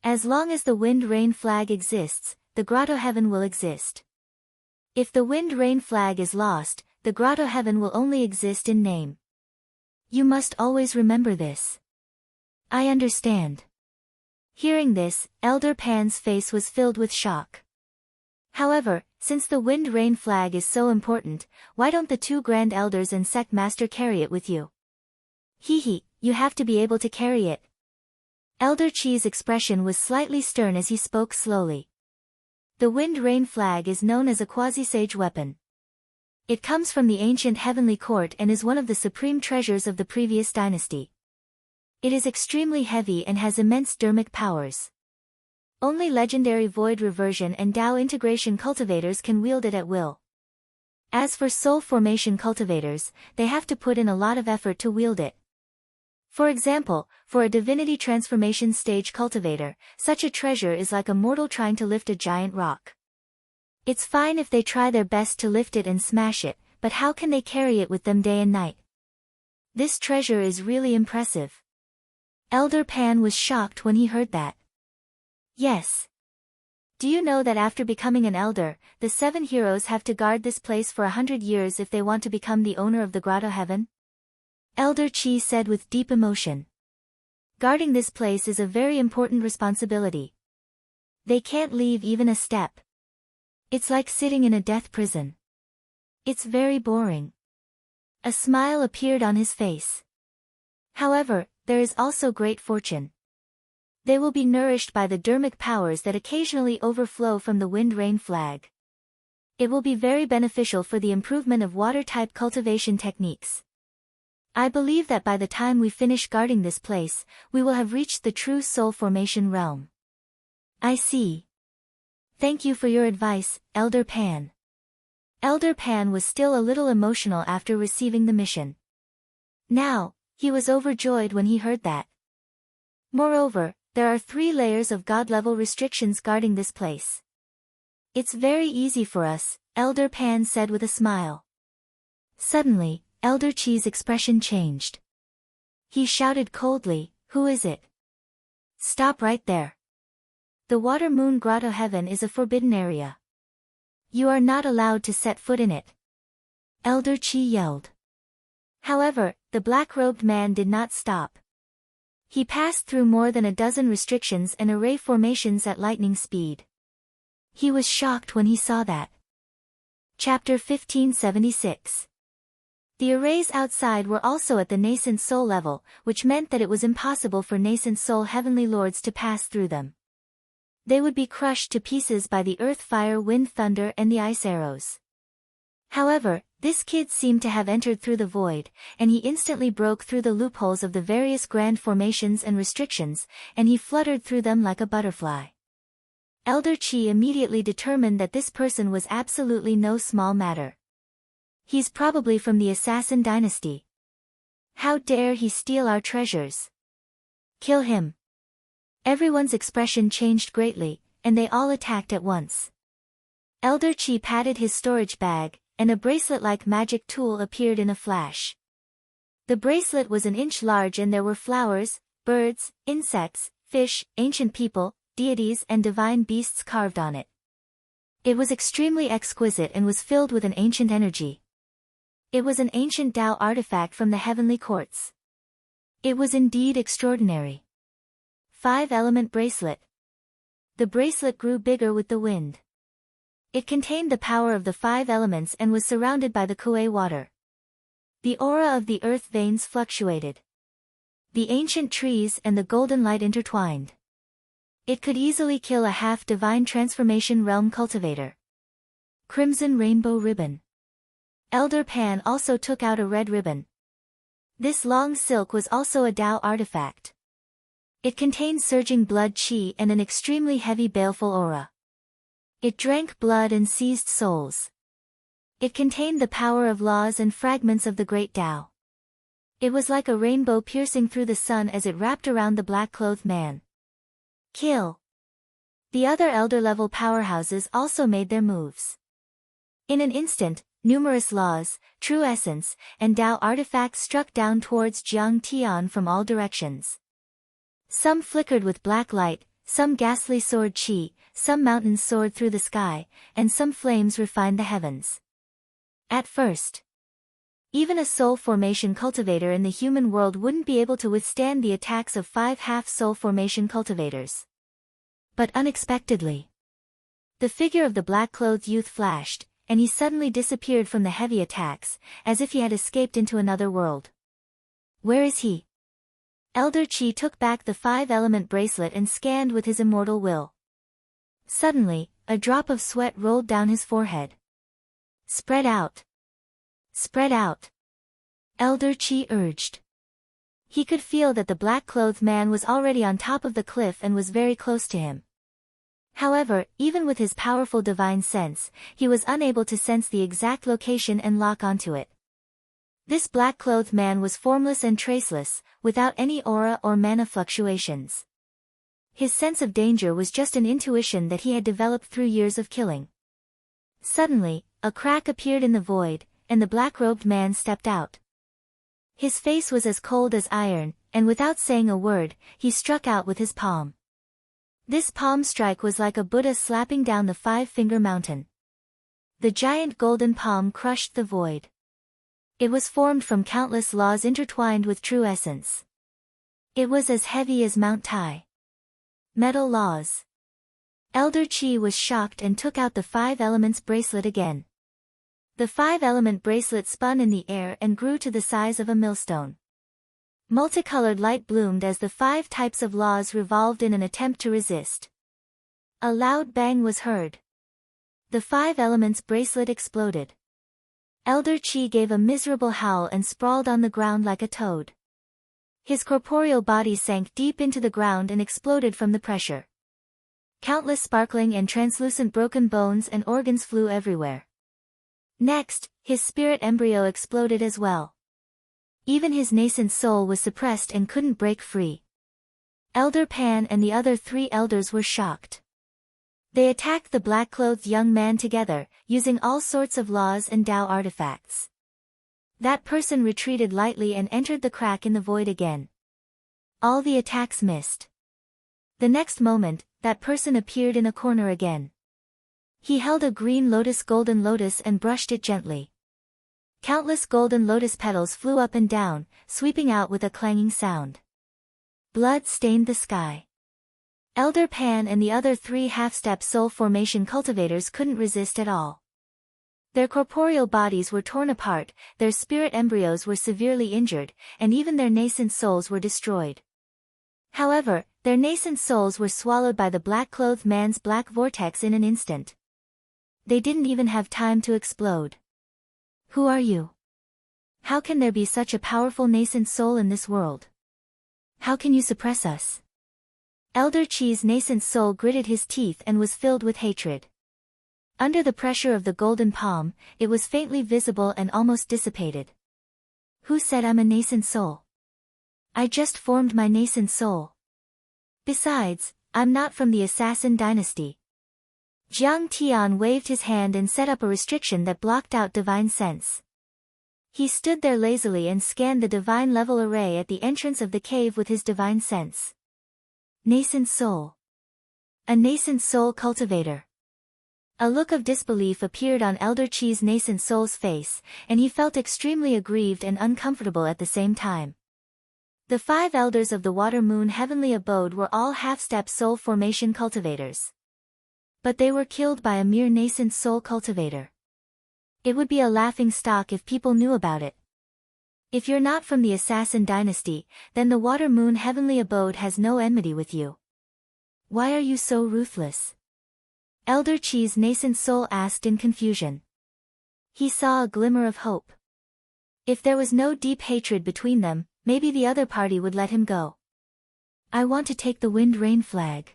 As long as the wind-rain flag exists, the grotto heaven will exist. If the wind-rain flag is lost, the grotto heaven will only exist in name. You must always remember this. I understand. Hearing this, Elder Pan's face was filled with shock. However, since the wind-rain flag is so important, why don't the 2 Grand Elders and Sect Master carry it with you? You have to be able to carry it. Elder Chi's expression was slightly stern as he spoke slowly. The wind-rain flag is known as a quasi-sage weapon. It comes from the ancient heavenly court and is one of the supreme treasures of the previous dynasty. It is extremely heavy and has immense dermic powers. Only legendary void reversion and Tao integration cultivators can wield it at will. As for soul formation cultivators, they have to put in a lot of effort to wield it. For example, for a divinity transformation stage cultivator, such a treasure is like a mortal trying to lift a giant rock. It's fine if they try their best to lift it and smash it, but how can they carry it with them day and night? This treasure is really impressive. Elder Pan was shocked when he heard that. Yes. Do you know that after becoming an elder, the 7 heroes have to guard this place for 100 years if they want to become the owner of the grotto heaven? Elder Chi said with deep emotion. Guarding this place is a very important responsibility. They can't leave even a step. It's like sitting in a death prison. It's very boring. A smile appeared on his face. However, there is also great fortune. They will be nourished by the dermic powers that occasionally overflow from the wind-rain flag. It will be very beneficial for the improvement of water-type cultivation techniques. I believe that by the time we finish guarding this place, we will have reached the true soul formation realm. I see. Thank you for your advice, Elder Pan. Elder Pan was still a little emotional after receiving the mission. Now, he was overjoyed when he heard that. Moreover, there are 3 layers of God-level restrictions guarding this place. It's very easy for us, Elder Pan said with a smile. Suddenly, Elder Chi's expression changed. He shouted coldly, "Who is it? Stop right there. The Water Moon Grotto Heaven is a forbidden area. You are not allowed to set foot in it." Elder Chi yelled. However, the black-robed man did not stop. He passed through more than a dozen restrictions and array formations at lightning speed. He was shocked when he saw that. Chapter 1576. The arrays outside were also at the nascent soul level, which meant that it was impossible for nascent soul heavenly lords to pass through them. They would be crushed to pieces by the earth, fire, wind, thunder, and the ice arrows. However, this kid seemed to have entered through the void, and he instantly broke through the loopholes of the various grand formations and restrictions, and he fluttered through them like a butterfly. Elder Chi immediately determined that this person was absolutely no small matter. He's probably from the Assassin dynasty. How dare he steal our treasures? Kill him. Everyone's expression changed greatly, and they all attacked at once. Elder Chi patted his storage bag, and a bracelet-like magic tool appeared in a flash. The bracelet was an inch large and there were flowers, birds, insects, fish, ancient people, deities and divine beasts carved on it. It was extremely exquisite and was filled with an ancient energy. It was an ancient Tao artifact from the heavenly courts. It was indeed extraordinary. 5-element bracelet. The bracelet grew bigger with the wind. It contained the power of the 5 elements and was surrounded by the Kuei water. The aura of the earth veins fluctuated. The ancient trees and the golden light intertwined. It could easily kill a half-divine transformation realm cultivator. Crimson rainbow ribbon. Elder Pan also took out a red ribbon. This long silk was also a Tao artifact. It contained surging blood chi and an extremely heavy baleful aura. It drank blood and seized souls. It contained the power of laws and fragments of the great Tao. It was like a rainbow piercing through the sun as it wrapped around the black-clothed man. Kill. The other elder-level powerhouses also made their moves. In an instant, numerous laws, true essence, and Tao artifacts struck down towards Jiang Tian from all directions. Some flickered with black light, some ghastly soared chi, some mountains soared through the sky, and some flames refined the heavens. At first, even a soul formation cultivator in the human world wouldn't be able to withstand the attacks of 5 half-soul formation cultivators. But unexpectedly, the figure of the black-clothed youth flashed, and he suddenly disappeared from the heavy attacks, as if he had escaped into another world. Where is he? Elder Chi took back the 5-element bracelet and scanned with his immortal will. Suddenly, a drop of sweat rolled down his forehead. Spread out. Spread out. Elder Chi urged. He could feel that the black-clothed man was already on top of the cliff and was very close to him. However, even with his powerful divine sense, he was unable to sense the exact location and lock onto it. This black-clothed man was formless and traceless, without any aura or mana fluctuations. His sense of danger was just an intuition that he had developed through years of killing. Suddenly, a crack appeared in the void, and the black-robed man stepped out. His face was as cold as iron, and without saying a word, he struck out with his palm. This palm strike was like a Buddha slapping down the 5-finger mountain. The giant golden palm crushed the void. It was formed from countless laws intertwined with true essence. It was as heavy as Mount Tai. Metal laws. Elder Chi was shocked and took out the 5 elements bracelet again. The 5-element bracelet spun in the air and grew to the size of a millstone. Multicolored light bloomed as the 5 types of laws revolved in an attempt to resist. A loud bang was heard. The 5 elements bracelet exploded. Elder Chi gave a miserable howl and sprawled on the ground like a toad. His corporeal body sank deep into the ground and exploded from the pressure. Countless sparkling and translucent broken bones and organs flew everywhere. Next, his spirit embryo exploded as well. Even his nascent soul was suppressed and couldn't break free. Elder Pan and the other 3 elders were shocked. They attacked the black-clothed young man together, using all sorts of laws and Tao artifacts. That person retreated lightly and entered the crack in the void again. All the attacks missed. The next moment, that person appeared in a corner again. He held a green golden lotus and brushed it gently. Countless golden lotus petals flew up and down, sweeping out with a clanging sound. Blood stained the sky. Elder Pan and the other 3 half-step soul formation cultivators couldn't resist at all. Their corporeal bodies were torn apart, their spirit embryos were severely injured, and even their nascent souls were destroyed. However, their nascent souls were swallowed by the black-clothed man's black vortex in an instant. They didn't even have time to explode. Who are you? How can there be such a powerful nascent soul in this world? How can you suppress us? Elder Chi's nascent soul gritted his teeth and was filled with hatred. Under the pressure of the golden palm, it was faintly visible and almost dissipated. Who said I'm a nascent soul? I just formed my nascent soul. Besides, I'm not from the assassin dynasty. Jiang Tian waved his hand and set up a restriction that blocked out divine sense. He stood there lazily and scanned the divine level array at the entrance of the cave with his divine sense. Nascent soul. A nascent soul cultivator. A look of disbelief appeared on Elder Chi's nascent soul's face, and he felt extremely aggrieved and uncomfortable at the same time. The 5 elders of the Water Moon Heavenly Abode were all half-step soul formation cultivators. But they were killed by a mere nascent soul cultivator. It would be a laughing stock if people knew about it. If you're not from the Assassin Dynasty, then the Water Moon Heavenly Abode has no enmity with you. Why are you so ruthless? Elder Chi's nascent soul asked in confusion. He saw a glimmer of hope. If there was no deep hatred between them, maybe the other party would let him go. I want to take the wind rain flag.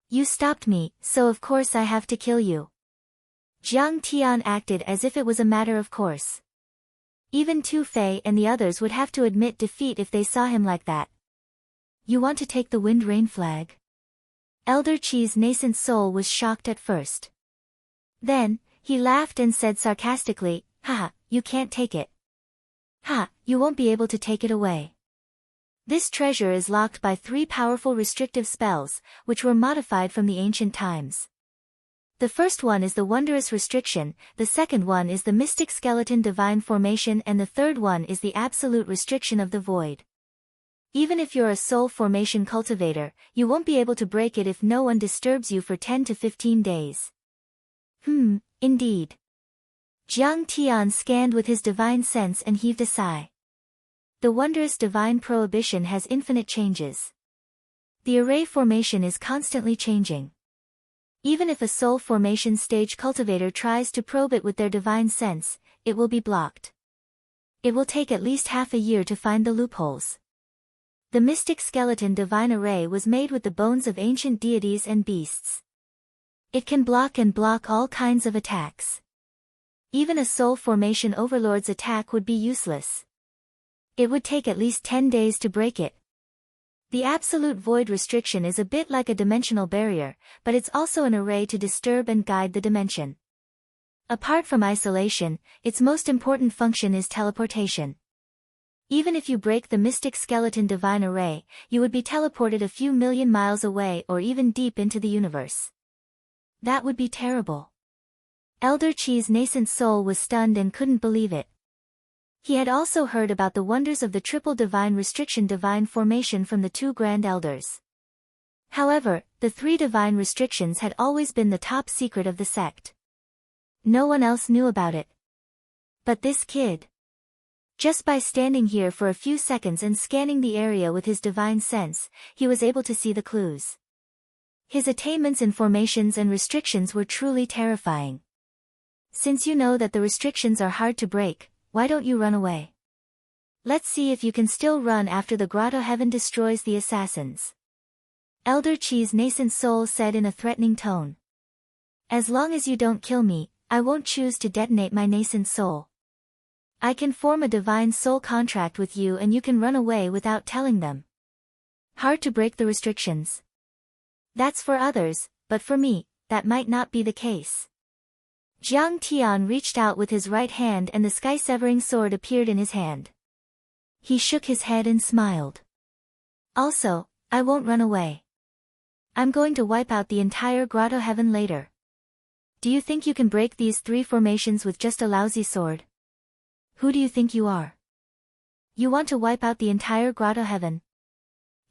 You stopped me, so of course I have to kill you. Jiang Tian acted as if it was a matter of course. Even Tu Fei and the others would have to admit defeat if they saw him like that. You want to take the wind rain flag? Elder Chi's nascent soul was shocked at first. Then, he laughed and said sarcastically, "Haha, you can't take it. Ha, you won't be able to take it away. This treasure is locked by 3 powerful restrictive spells, which were modified from the ancient times. The first one is the Wondrous Restriction, the second one is the Mystic Skeleton Divine Formation, and the third one is the Absolute Restriction of the Void. Even if you're a soul formation cultivator, you won't be able to break it if no one disturbs you for 10 to 15 days. Indeed. Jiang Tian scanned with his divine sense and heaved a sigh. The wondrous divine prohibition has infinite changes. The array formation is constantly changing. Even if a soul formation stage cultivator tries to probe it with their divine sense, it will be blocked. It will take at least half a year to find the loopholes. The Mystic Skeleton Divine Array was made with the bones of ancient deities and beasts. It can block all kinds of attacks. Even a soul formation overlord's attack would be useless. It would take at least 10 days to break it. The Absolute Void Restriction is a bit like a dimensional barrier, but it's also an array to disturb and guide the dimension. Apart from isolation, its most important function is teleportation. Even if you break the Mystic Skeleton Divine Array, you would be teleported a few million miles away or even deep into the universe. That would be terrible. Elder Chi's nascent soul was stunned and couldn't believe it. He had also heard about the wonders of the Triple Divine Restriction Divine Formation from the 2 Grand Elders. However, the 3 Divine Restrictions had always been the top secret of the sect. No one else knew about it. But this kid. Just by standing here for a few seconds and scanning the area with his divine sense, he was able to see the clues. His attainments in formations and restrictions were truly terrifying. Since you know that the restrictions are hard to break, why don't you run away? Let's see if you can still run after the Grotto Heaven destroys the assassins. Elder Chi's nascent soul said in a threatening tone. As long as you don't kill me, I won't choose to detonate my nascent soul. I can form a divine soul contract with you and you can run away without telling them. Hard to break the restrictions. That's for others, but for me, that might not be the case. Jiang Tian reached out with his right hand and the sky-severing sword appeared in his hand. He shook his head and smiled. Also, I won't run away. I'm going to wipe out the entire Grotto Heaven later. Do you think you can break these 3 formations with just a lousy sword? Who do you think you are? You want to wipe out the entire Grotto Heaven?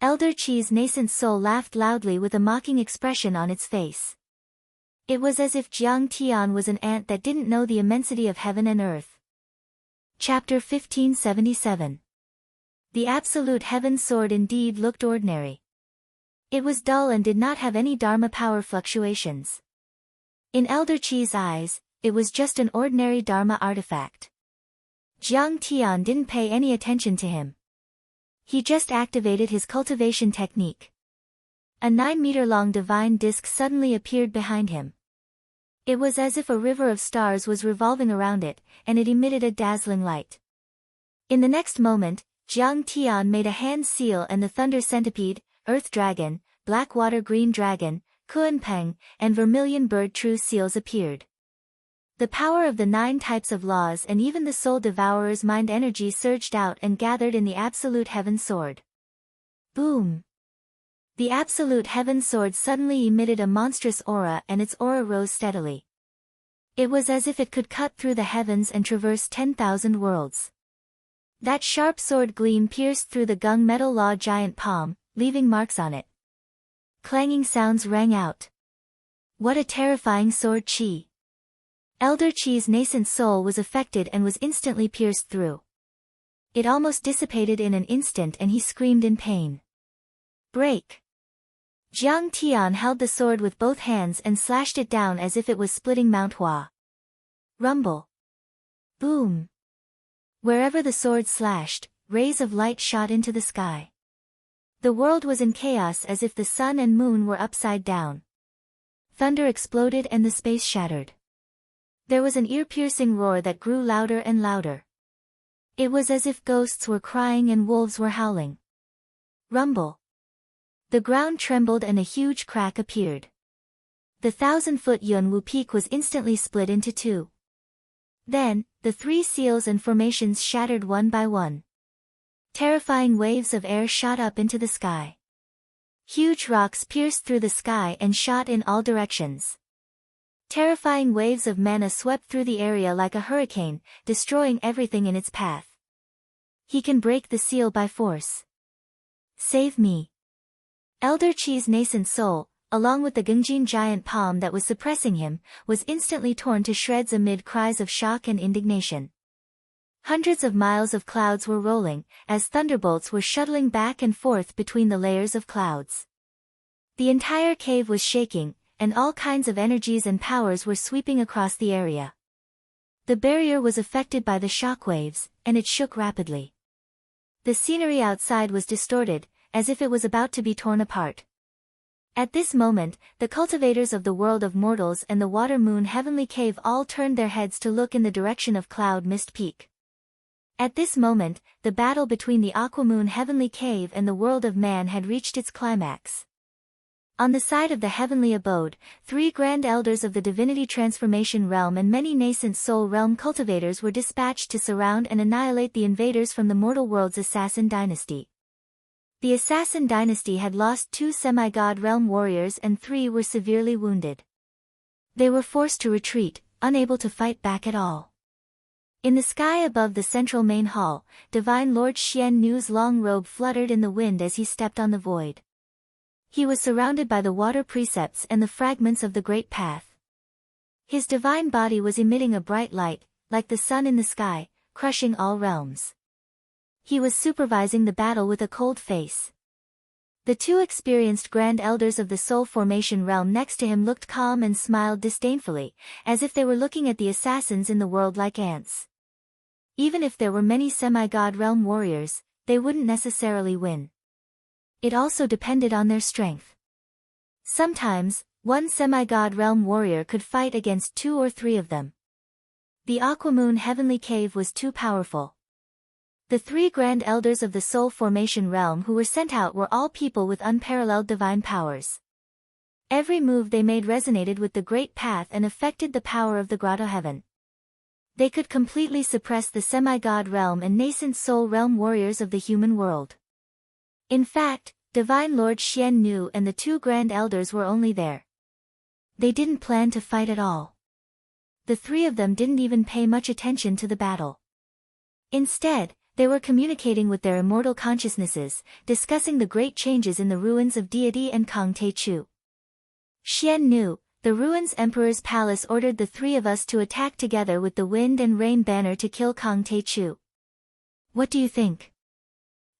Elder Chi's nascent soul laughed loudly with a mocking expression on its face. It was as if Jiang Tian was an ant that didn't know the immensity of heaven and earth. Chapter 1577. The Absolute Heaven Sword indeed looked ordinary. It was dull and did not have any Dharma power fluctuations. In Elder Chi's eyes, it was just an ordinary Dharma artifact. Jiang Tian didn't pay any attention to him. He just activated his cultivation technique. A 9-meter-long divine disc suddenly appeared behind him. It was as if a river of stars was revolving around it, and it emitted a dazzling light. In the next moment, Jiang Tian made a hand seal and the Thunder Centipede, Earth Dragon, Black Water Green Dragon, Kuanpeng, and Vermilion Bird True Seals appeared. The power of the 9 types of laws and even the Soul Devourer's mind energy surged out and gathered in the Absolute Heaven Sword. Boom! The Absolute Heaven Sword suddenly emitted a monstrous aura, and its aura rose steadily. It was as if it could cut through the heavens and traverse 10,000 worlds. That sharp sword gleam pierced through the gung metal law giant palm, leaving marks on it. Clanging sounds rang out. What a terrifying sword Chi! Elder Chi's nascent soul was affected and was instantly pierced through. It almost dissipated in an instant and he screamed in pain. Break! Jiang Tian held the sword with both hands and slashed it down as if it was splitting Mount Hua. Rumble! Boom! Wherever the sword slashed, rays of light shot into the sky. The world was in chaos as if the sun and moon were upside down. Thunder exploded and the space shattered. There was an ear-piercing roar that grew louder and louder. It was as if ghosts were crying and wolves were howling. Rumble! The ground trembled and a huge crack appeared. The 1,000-foot Yunwu Peak was instantly split into 2. Then, the 3 seals and formations shattered one by one. Terrifying waves of air shot up into the sky. Huge rocks pierced through the sky and shot in all directions. Terrifying waves of mana swept through the area like a hurricane, destroying everything in its path. He can break the seal by force. Save me! Elder Chi's nascent soul, along with the Gungjin giant palm that was suppressing him, was instantly torn to shreds amid cries of shock and indignation. Hundreds of miles of clouds were rolling, as thunderbolts were shuttling back and forth between the layers of clouds. The entire cave was shaking, and all kinds of energies and powers were sweeping across the area. The barrier was affected by the shock waves, and it shook rapidly. The scenery outside was distorted, as if it was about to be torn apart. At this moment, the cultivators of the world of mortals and the Water Moon Heavenly Cave all turned their heads to look in the direction of Cloud Mist Peak. At this moment, the battle between the Aquamoon Heavenly Cave and the world of man had reached its climax. On the side of the heavenly abode, 3 grand elders of the divinity transformation realm and many nascent soul realm cultivators were dispatched to surround and annihilate the invaders from the mortal world's assassin dynasty. The assassin dynasty had lost 2 semi-god realm warriors and 3 were severely wounded. They were forced to retreat, unable to fight back at all. In the sky above the central main hall, Divine Lord Xian Nu's long robe fluttered in the wind as he stepped on the void. He was surrounded by the water precepts and the fragments of the great path. His divine body was emitting a bright light, like the sun in the sky, crushing all realms. He was supervising the battle with a cold face. The 2 experienced grand elders of the soul formation realm next to him looked calm and smiled disdainfully, as if they were looking at the assassins in the world like ants. Even if there were many semi-god realm warriors, they wouldn't necessarily win. It also depended on their strength. Sometimes, one semi-god realm warrior could fight against 2 or 3 of them. The Aquamoon Heavenly Cave was too powerful. The 3 grand elders of the soul formation realm who were sent out were all people with unparalleled divine powers. Every move they made resonated with the great path and affected the power of the grotto heaven. They could completely suppress the semi-god realm and nascent soul realm warriors of the human world. In fact, Divine Lord Xian Nu and the 2 grand elders were only there. They didn't plan to fight at all. The 3 of them didn't even pay much attention to the battle. Instead, they were communicating with their immortal consciousnesses, discussing the great changes in the ruins of deity and Kang Te Chu. Xian Nu, the Ruins Emperor's palace ordered the three of us to attack together with the Wind and Rain banner to kill Kang Tae-chu. What do you think?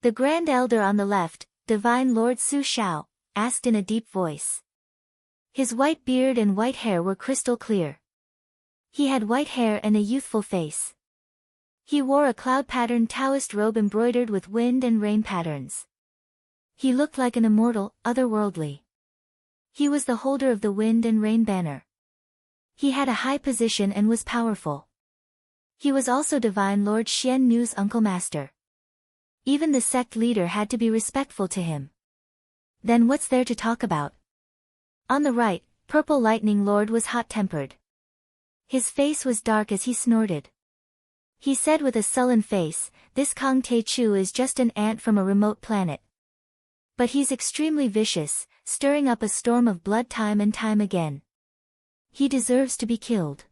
The Grand Elder on the left, Divine Lord Su Shao, asked in a deep voice. His white beard and white hair were crystal clear. He had white hair and a youthful face. He wore a cloud-patterned Taoist robe embroidered with wind and rain patterns. He looked like an immortal, otherworldly. He was the holder of the Wind and Rain banner. He had a high position and was powerful. He was also Divine Lord Xian Nu's uncle master. Even the sect leader had to be respectful to him. Then what's there to talk about? On the right, Purple Lightning Lord was hot-tempered. His face was dark as he snorted. He said with a sullen face, "This Kang Tae-chu is just an ant from a remote planet. But he's extremely vicious, stirring up a storm of blood time and time again. He deserves to be killed."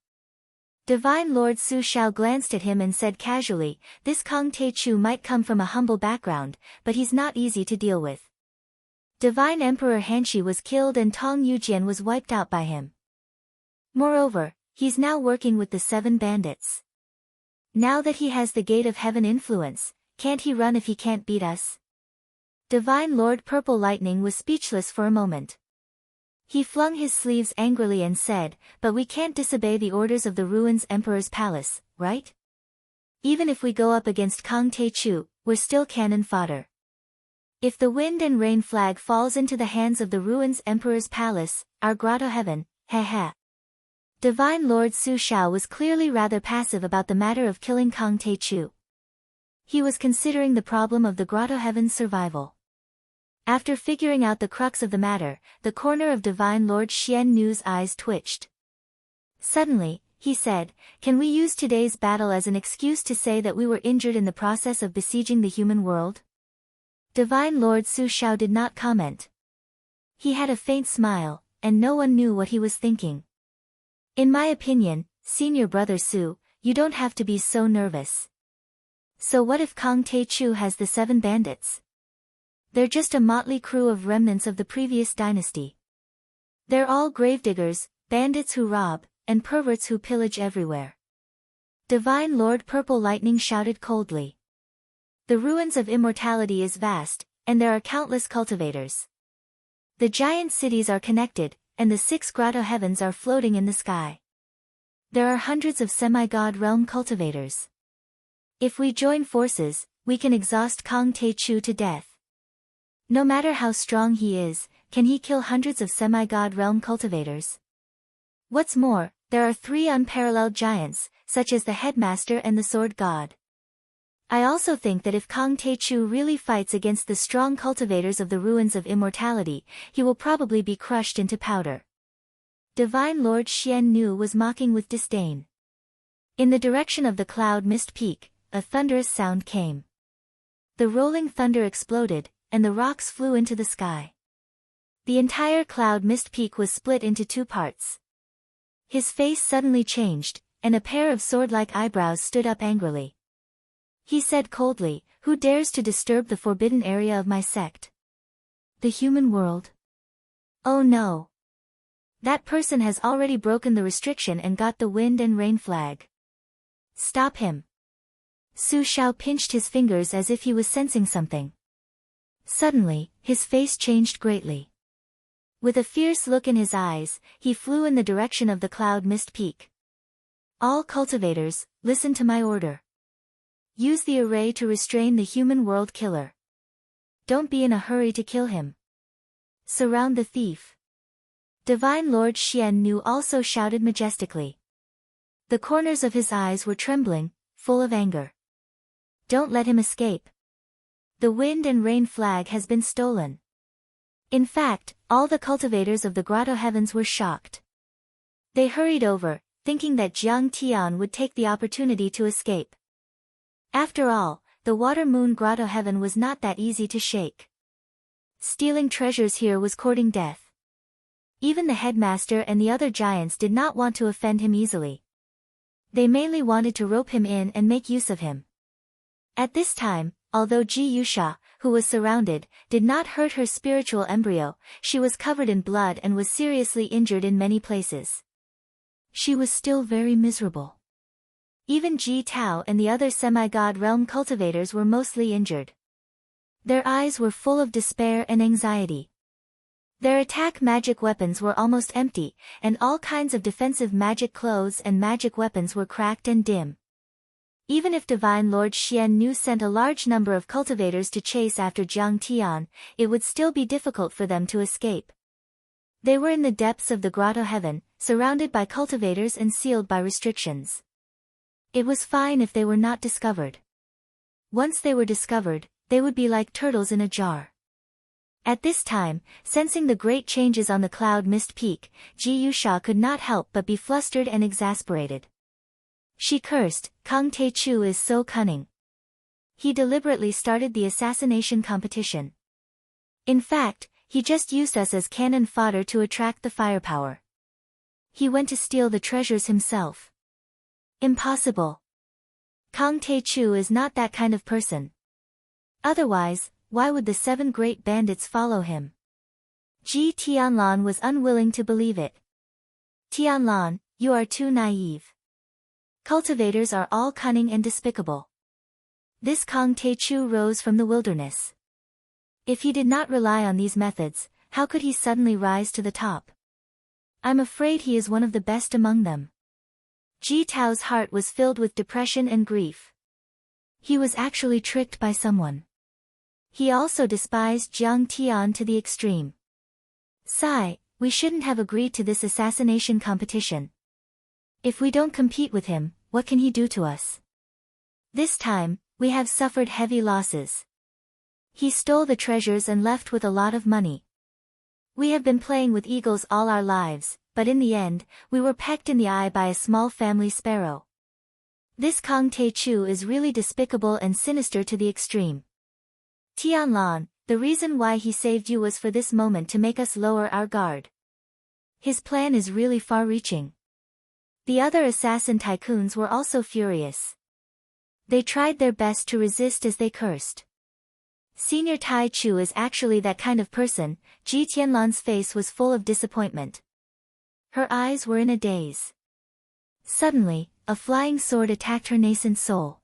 Divine Lord Su Shao glanced at him and said casually, "This Kang Tae-chu might come from a humble background, but he's not easy to deal with. Divine Emperor Hanshi was killed and Tong Yujian was wiped out by him. Moreover, he's now working with the 7 bandits. Now that he has the Gate of Heaven influence, can't he run if he can't beat us?" Divine Lord Purple Lightning was speechless for a moment. He flung his sleeves angrily and said, "But we can't disobey the orders of the Ruins Emperor's palace, right? Even if we go up against Kang Tae-chu, we're still cannon fodder. If the Wind and Rain flag falls into the hands of the Ruins Emperor's palace, our grotto heaven, ha. Divine Lord Su Shao was clearly rather passive about the matter of killing Kang Tae-chu. He was considering the problem of the grotto heaven's survival. After figuring out the crux of the matter, the corner of Divine Lord Xian Nu's eyes twitched. Suddenly, he said, "Can we use today's battle as an excuse to say that we were injured in the process of besieging the human world?" Divine Lord Su Shao did not comment. He had a faint smile, and no one knew what he was thinking. "In my opinion, Senior Brother Su, you don't have to be so nervous. So what if Kang Tae-chu has the 7 bandits? They're just a motley crew of remnants of the previous dynasty. They're all gravediggers, bandits who rob, and perverts who pillage everywhere." Divine Lord Purple Lightning shouted coldly. "The ruins of immortality is vast, and there are countless cultivators. The giant cities are connected, and the 6 grotto heavens are floating in the sky. There are hundreds of semi-god realm cultivators. If we join forces, we can exhaust Kang Tae-chu to death. No matter how strong he is, can he kill hundreds of semi-god realm cultivators? What's more, there are 3 unparalleled giants, such as the headmaster and the sword god. I also think that if Kang Tae-chu really fights against the strong cultivators of the ruins of immortality, he will probably be crushed into powder." Divine Lord Xian Nu was mocking with disdain. In the direction of the cloud mist peak, a thunderous sound came. The rolling thunder exploded, and the rocks flew into the sky. The entire cloud mist peak was split into 2 parts. His face suddenly changed, and a pair of sword-like eyebrows stood up angrily. He said coldly, "Who dares to disturb the forbidden area of my sect? The human world? Oh no. That person has already broken the restriction and got the Wind and Rain flag. Stop him." Su Shao pinched his fingers as if he was sensing something. Suddenly, his face changed greatly. With a fierce look in his eyes, he flew in the direction of the cloud mist peak. "All cultivators, listen to my order. Use the array to restrain the human world killer. Don't be in a hurry to kill him. Surround the thief." Divine Lord Xian Nu also shouted majestically. The corners of his eyes were trembling, full of anger. "Don't let him escape. The Wind and Rain flag has been stolen." In fact, all the cultivators of the grotto heavens were shocked. They hurried over, thinking that Jiang Tian would take the opportunity to escape. After all, the Water Moon grotto heaven was not that easy to shake. Stealing treasures here was courting death. Even the headmaster and the other giants did not want to offend him easily. They mainly wanted to rope him in and make use of him. At this time, although Ji Yusha, who was surrounded, did not hurt her spiritual embryo. She was covered in blood and was seriously injured in many places. She was still very miserable. Even Ji Tao and the other semi-god realm cultivators were mostly injured. Their eyes were full of despair and anxiety. Their attack magic weapons were almost empty, and all kinds of defensive magic clothes and magic weapons were cracked and dim. Even if Divine Lord Xian Nu sent a large number of cultivators to chase after Jiang Tian, it would still be difficult for them to escape. They were in the depths of the grotto heaven, surrounded by cultivators and sealed by restrictions. It was fine if they were not discovered. Once they were discovered, they would be like turtles in a jar. At this time, sensing the great changes on the cloud mist peak, Ji Yusha could not help but be flustered and exasperated. She cursed, "Kang Te-chu is so cunning. He deliberately started the assassination competition. In fact, he just used us as cannon fodder to attract the firepower. He went to steal the treasures himself. Impossible. Kang Te-chu is not that kind of person. Otherwise, why would the 7 great bandits follow him?" Ji Tianlan was unwilling to believe it. "Tianlan, you are too naive. Cultivators are all cunning and despicable. This Kang Te-chu rose from the wilderness. If he did not rely on these methods, how could he suddenly rise to the top? I'm afraid he is one of the best among them." Ji Tao's heart was filled with depression and grief. He was actually tricked by someone. He also despised Jiang Tian to the extreme. "Sigh, we shouldn't have agreed to this assassination competition. If we don't compete with him, what can he do to us? This time, we have suffered heavy losses. He stole the treasures and left with a lot of money. We have been playing with eagles all our lives, but in the end, we were pecked in the eye by a small family sparrow. This Kang Te-chu is really despicable and sinister to the extreme. Tianlan, the reason why he saved you was for this moment to make us lower our guard. His plan is really far-reaching." The other assassin tycoons were also furious. They tried their best to resist as they cursed. "Senior Tai Chu is actually that kind of person." Ji Tianlan's face was full of disappointment. Her eyes were in a daze. Suddenly, a flying sword attacked her nascent soul.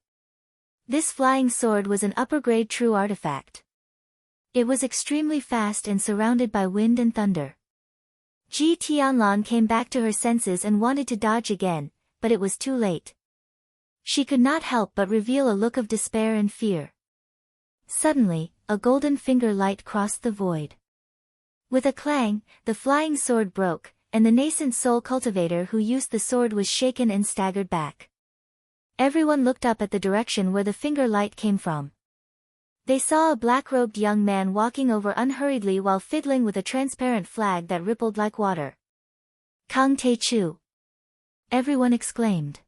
This flying sword was an upper-grade true artifact. It was extremely fast and surrounded by wind and thunder. Ji Tianlan came back to her senses and wanted to dodge again, but it was too late. She could not help but reveal a look of despair and fear. Suddenly, a golden finger light crossed the void. With a clang, the flying sword broke, and the nascent soul cultivator who used the sword was shaken and staggered back. Everyone looked up at the direction where the finger light came from. They saw a black-robed young man walking over unhurriedly while fiddling with a transparent flag that rippled like water. "Kang Te-chu!" everyone exclaimed.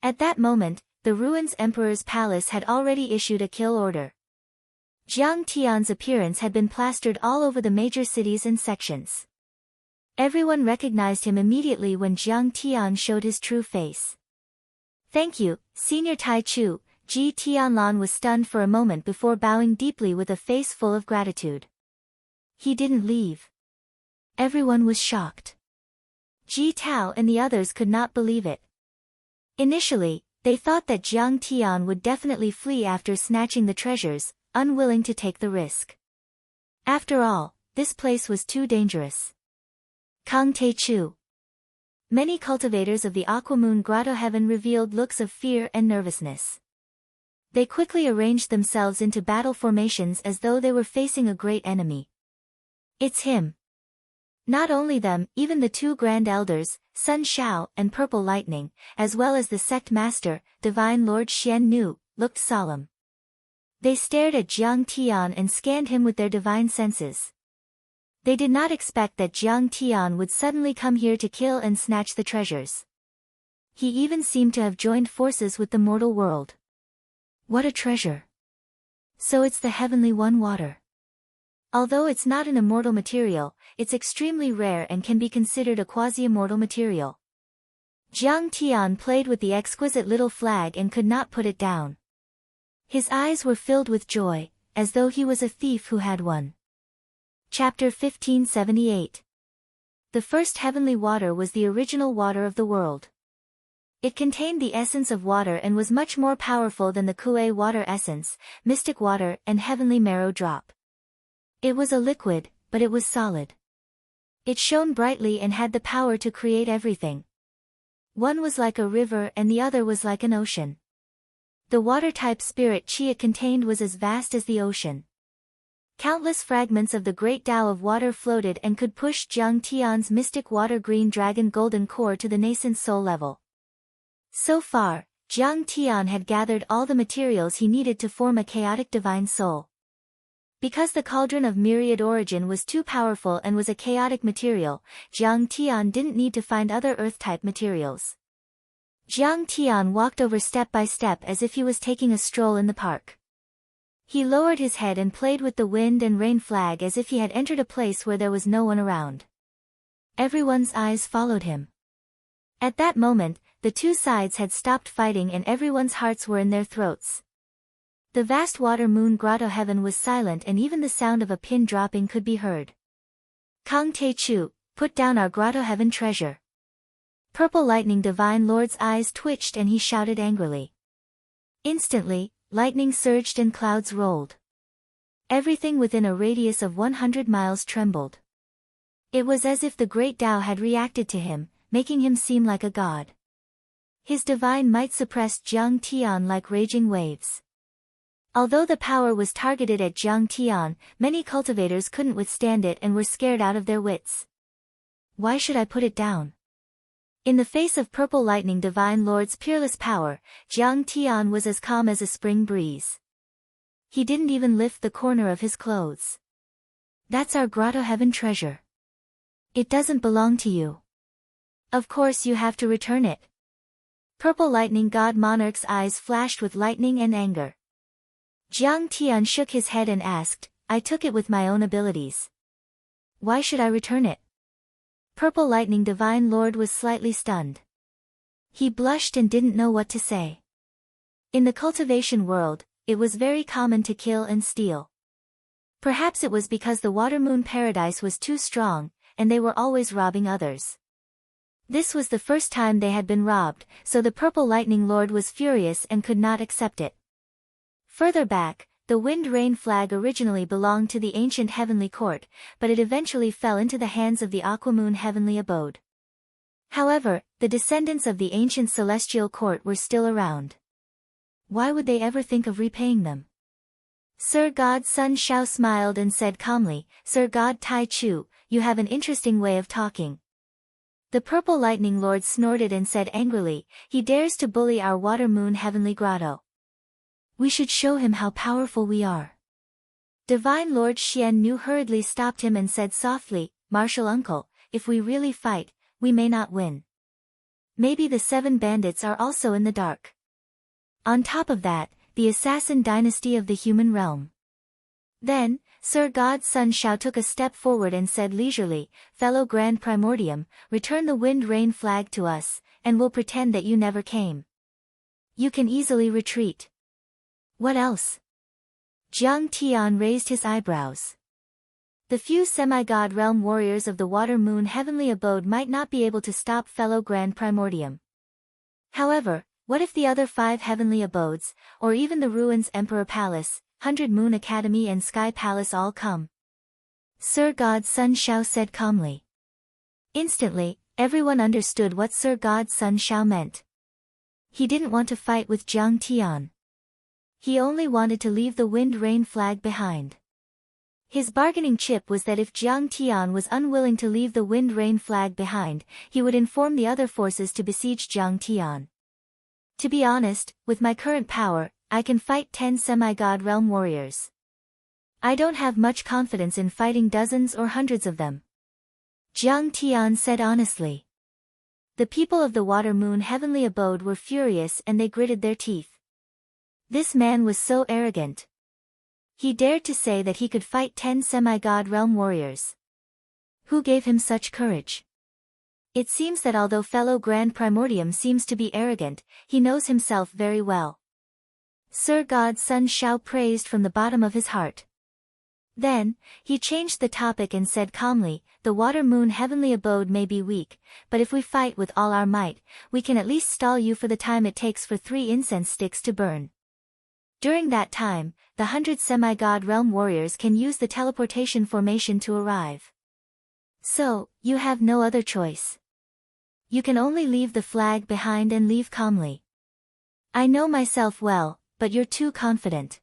At that moment, the ruins emperor's palace had already issued a kill order. Jiang Tian's appearance had been plastered all over the major cities and sections. Everyone recognized him immediately when Jiang Tian showed his true face. "Thank you, Senior Tai Chu." Ji Tianlan was stunned for a moment before bowing deeply with a face full of gratitude. He didn't leave. Everyone was shocked. Ji Tao and the others could not believe it. Initially, they thought that Jiang Tian would definitely flee after snatching the treasures, unwilling to take the risk. After all, this place was too dangerous. Kang Te-chu. Many cultivators of the Aquamoon Grotto Heaven revealed looks of fear and nervousness. They quickly arranged themselves into battle formations as though they were facing a great enemy. "It's him." Not only them, even the 2 Grand Elders, Sun Shao and Purple Lightning, as well as the sect master, Divine Lord Xian Nu, looked solemn. They stared at Jiang Tian and scanned him with their divine senses. They did not expect that Jiang Tian would suddenly come here to kill and snatch the treasures. He even seemed to have joined forces with the mortal world. What a treasure! So it's the heavenly one water. Although it's not an immortal material, it's extremely rare and can be considered a quasi-immortal material. Jiang Tian played with the exquisite little flag and could not put it down. His eyes were filled with joy, as though he was a thief who had one. Chapter 1578. The first heavenly water was the original water of the world. It contained the essence of water and was much more powerful than the Kuei water essence, mystic water, and heavenly marrow drop. It was a liquid, but it was solid. It shone brightly and had the power to create everything. One was like a river and the other was like an ocean. The water-type spirit chi it contained was as vast as the ocean. Countless fragments of the great Tao of water floated and could push Jiang Tian's mystic water-green dragon golden core to the nascent soul level. So far, Jiang Tian had gathered all the materials he needed to form a chaotic divine soul. Because the cauldron of myriad origin was too powerful and was a chaotic material, Jiang Tian didn't need to find other earth-type materials. Jiang Tian walked over step by step as if he was taking a stroll in the park. He lowered his head and played with the wind and rain flag as if he had entered a place where there was no one around. Everyone's eyes followed him. At that moment, the two sides had stopped fighting and everyone's hearts were in their throats. The vast water moon grotto heaven was silent and even the sound of a pin dropping could be heard. Kang Te Chu, put down our grotto heaven treasure. Purple lightning divine lord's eyes twitched and he shouted angrily. Instantly, lightning surged and clouds rolled. Everything within a radius of 100 miles trembled. It was as if the great Tao had reacted to him, making him seem like a god. His divine might suppressed Jiang Tian like raging waves. Although the power was targeted at Jiang Tian, many cultivators couldn't withstand it and were scared out of their wits. Why should I put it down? In the face of purple lightning divine lord's peerless power, Jiang Tian was as calm as a spring breeze. He didn't even lift the corner of his clothes. That's our grotto heaven treasure. It doesn't belong to you. Of course you have to return it. Purple lightning god monarch's eyes flashed with lightning and anger. Jiang Tian shook his head and asked, I took it with my own abilities. Why should I return it? Purple lightning divine lord was slightly stunned. He blushed and didn't know what to say. In the cultivation world, it was very common to kill and steal. Perhaps it was because the water moon paradise was too strong, and they were always robbing others. This was the first time they had been robbed, so the purple lightning lord was furious and could not accept it. Further back, the wind-rain flag originally belonged to the ancient heavenly court, but it eventually fell into the hands of the Aquamoon heavenly abode. However, the descendants of the ancient celestial court were still around. Why would they ever think of repaying them? Sir God Sun Shao smiled and said calmly, Sir God Tai Chu, you have an interesting way of talking. The purple lightning lord snorted and said angrily, he dares to bully our water moon heavenly grotto. We should show him how powerful we are. Divine Lord Xian Nu hurriedly stopped him and said softly, Martial uncle, if we really fight, we may not win. Maybe the 7 bandits are also in the dark. On top of that, the assassin dynasty of the human realm. Then, Sir God Sun Shao took a step forward and said leisurely, fellow Grand Primordium, return the wind-rain flag to us, and we'll pretend that you never came. You can easily retreat. What else? Jiang Tian raised his eyebrows. The few semi-god realm warriors of the water moon heavenly abode might not be able to stop fellow Grand Primordium. However, what if the other 5 heavenly abodes, or even the ruins Emperor Palace, 100 Moon Academy and Sky Palace all come? Sir God Sun Shao said calmly. Instantly, everyone understood what Sir God Sun Shao meant. He didn't want to fight with Jiang Tian. He only wanted to leave the wind-rain flag behind. His bargaining chip was that if Jiang Tian was unwilling to leave the wind-rain flag behind, he would inform the other forces to besiege Jiang Tian. To be honest, with my current power, I can fight 10 semi-god realm warriors. I don't have much confidence in fighting dozens or hundreds of them. Jiang Tian said honestly. The people of the water moon heavenly abode were furious and they gritted their teeth. This man was so arrogant. He dared to say that he could fight 10 semi-god realm warriors. Who gave him such courage? It seems that although fellow Grand Primordium seems to be arrogant, he knows himself very well. Sir God's son Shao praised from the bottom of his heart. Then, he changed the topic and said calmly, the water moon heavenly abode may be weak, but if we fight with all our might, we can at least stall you for the time it takes for 3 incense sticks to burn. During that time, the 100 semi-god realm warriors can use the teleportation formation to arrive. So, you have no other choice. You can only leave the flag behind and leave calmly. I know myself well, but you're too confident.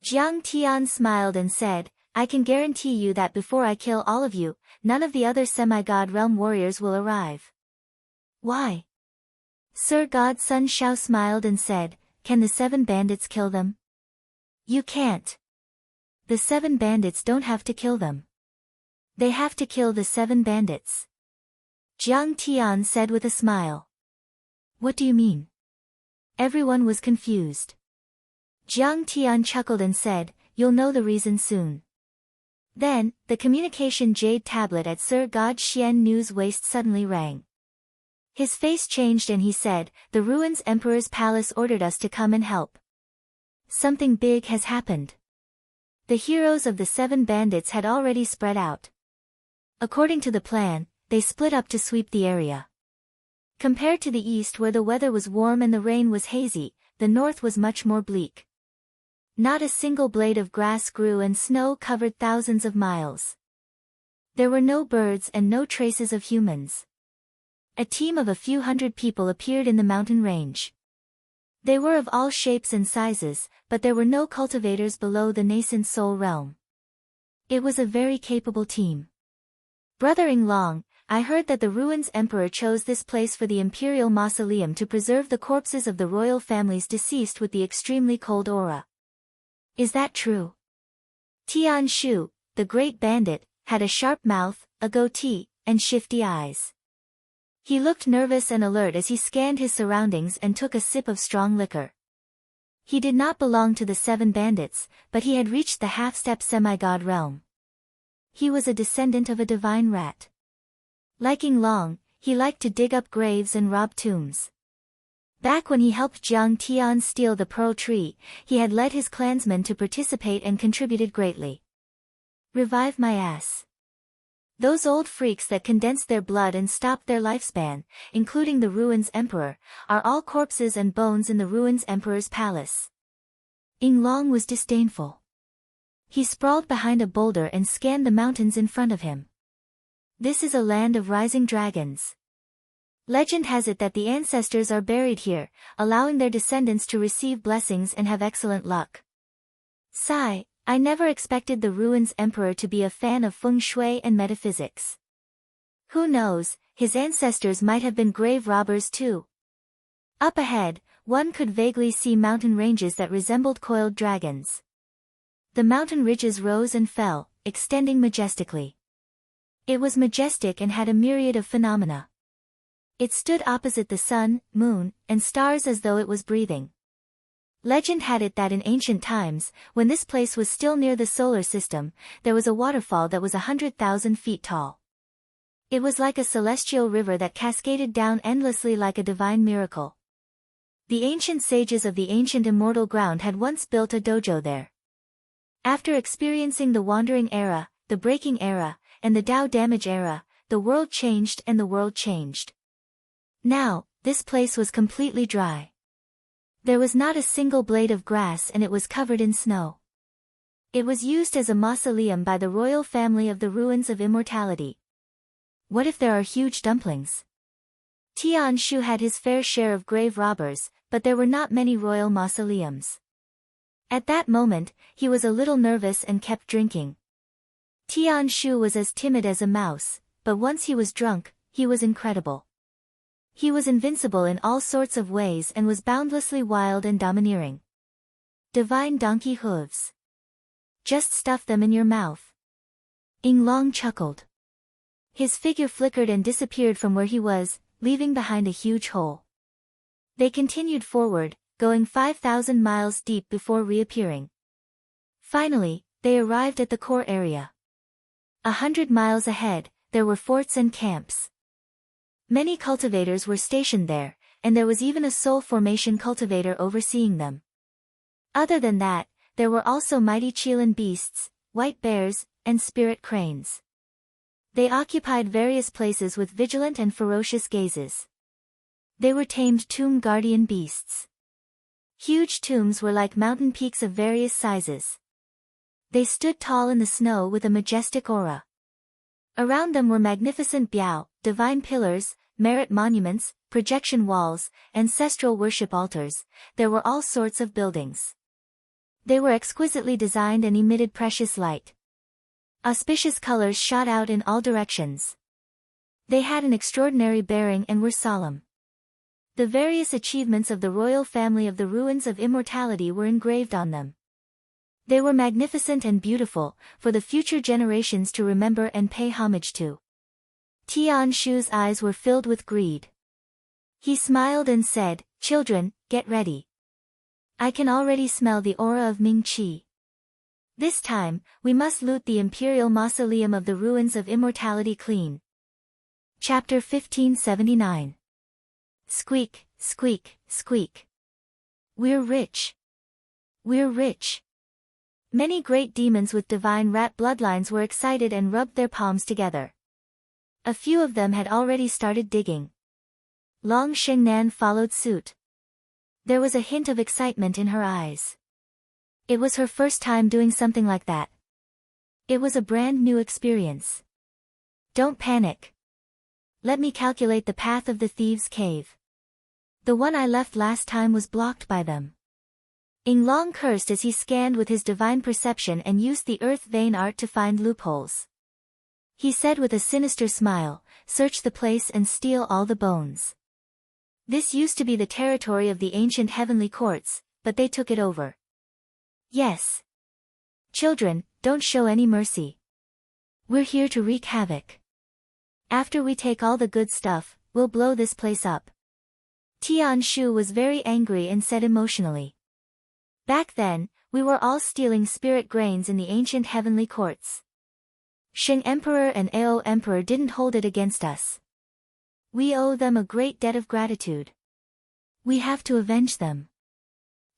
Jiang Tian smiled and said, I can guarantee you that before I kill all of you, none of the other semi-god realm warriors will arrive. Why? Sir God's son Shao smiled and said, can the 7 bandits kill them? You can't. The 7 bandits don't have to kill them. They have to kill the 7 bandits. Jiang Tian said with a smile. What do you mean? Everyone was confused. Jiang Tian chuckled and said, you'll know the reason soon. Then, the communication jade tablet at Sir God Xian Nu's waist suddenly rang. His face changed and he said, the Ruins Emperor's palace ordered us to come and help. Something big has happened. The heroes of the 7 bandits had already spread out. According to the plan, they split up to sweep the area. Compared to the east where the weather was warm and the rain was hazy, the north was much more bleak. Not a single blade of grass grew and snow covered thousands of miles. There were no birds and no traces of humans. A team of a few hundred people appeared in the mountain range. They were of all shapes and sizes, but there were no cultivators below the nascent soul realm. It was a very capable team. Brother Long, I heard that the Ruins Emperor chose this place for the Imperial Mausoleum to preserve the corpses of the royal families deceased with the extremely cold aura. Is that true? Tian Shu, the great bandit, had a sharp mouth, a goatee, and shifty eyes. He looked nervous and alert as he scanned his surroundings and took a sip of strong liquor. He did not belong to the 7 bandits, but he had reached the half-step semi-god realm. He was a descendant of a divine rat. Like Long, he liked to dig up graves and rob tombs. Back when he helped Jiang Tian steal the pearl tree, he had led his clansmen to participate and contributed greatly. Revive my ass. Those old freaks that condensed their blood and stopped their lifespan, including the Ruins Emperor, are all corpses and bones in the Ruins Emperor's palace. Long was disdainful. He sprawled behind a boulder and scanned the mountains in front of him. This is a land of rising dragons. Legend has it that the ancestors are buried here, allowing their descendants to receive blessings and have excellent luck. Sigh, I never expected the Ruins Emperor to be a fan of feng shui and metaphysics. Who knows, his ancestors might have been grave robbers too. Up ahead, one could vaguely see mountain ranges that resembled coiled dragons. The mountain ridges rose and fell, extending majestically. It was majestic and had a myriad of phenomena. It stood opposite the sun, moon, and stars as though it was breathing. Legend had it that in ancient times, when this place was still near the solar system, there was a waterfall that was 100,000 feet tall. It was like a celestial river that cascaded down endlessly like a divine miracle. The ancient sages of the ancient immortal ground had once built a dojo there. After experiencing the Wandering Era, the Breaking Era, and the Tao Damage Era, the world changed and the world changed. Now, this place was completely dry. There was not a single blade of grass and it was covered in snow. It was used as a mausoleum by the royal family of the Ruins of Immortality. What if there are huge dumplings? Tian Shu had his fair share of grave robbers, but there were not many royal mausoleums. At that moment, he was a little nervous and kept drinking. Tian Shu was as timid as a mouse, but once he was drunk, he was incredible. He was invincible in all sorts of ways and was boundlessly wild and domineering. Divine donkey hooves. Just stuff them in your mouth. Long chuckled. His figure flickered and disappeared from where he was, leaving behind a huge hole. They continued forward, going 5,000 miles deep before reappearing. Finally, they arrived at the core area. 100 miles ahead, there were forts and camps. Many cultivators were stationed there, and there was even a soul formation cultivator overseeing them. Other than that, there were also mighty Chilean beasts, white bears, and spirit cranes. They occupied various places with vigilant and ferocious gazes. They were tamed tomb guardian beasts. Huge tombs were like mountain peaks of various sizes. They stood tall in the snow with a majestic aura. Around them were magnificent biao, divine pillars, merit monuments, projection walls, ancestral worship altars. There were all sorts of buildings. They were exquisitely designed and emitted precious light. Auspicious colors shot out in all directions. They had an extraordinary bearing and were solemn. The various achievements of the royal family of the ruins of immortality were engraved on them. They were magnificent and beautiful, for the future generations to remember and pay homage to. Tian Shu's eyes were filled with greed. He smiled and said, "Children, get ready. I can already smell the aura of Ming Qi. This time, we must loot the imperial mausoleum of the ruins of immortality clean." Chapter 1579. Squeak, squeak, squeak. We're rich. We're rich. Many great demons with divine rat bloodlines were excited and rubbed their palms together. A few of them had already started digging. Long Shengnan followed suit. There was a hint of excitement in her eyes. It was her first time doing something like that. It was a brand new experience. Don't panic. Let me calculate the path of the thieves' cave. The one I left last time was blocked by them. Yinglong cursed as he scanned with his divine perception and used the earth vein art to find loopholes. He said with a sinister smile, "Search the place and steal all the bones." This used to be the territory of the ancient heavenly courts, but they took it over. Yes. Children, don't show any mercy. We're here to wreak havoc. After we take all the good stuff, we'll blow this place up. Tian Shu was very angry and said emotionally. Back then, we were all stealing spirit grains in the ancient heavenly courts. Sheng Emperor and Ao Emperor didn't hold it against us. We owe them a great debt of gratitude. We have to avenge them.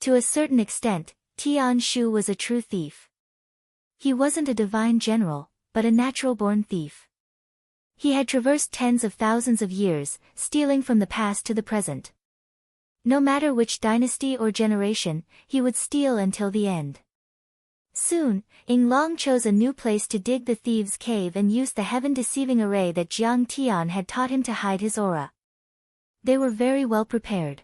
To a certain extent, Tian Shu was a true thief. He wasn't a divine general, but a natural-born thief. He had traversed tens of thousands of years, stealing from the past to the present. No matter which dynasty or generation, he would steal until the end. Soon, Yinglong chose a new place to dig the thieves' cave and used the heaven-deceiving array that Jiang Tian had taught him to hide his aura. They were very well prepared.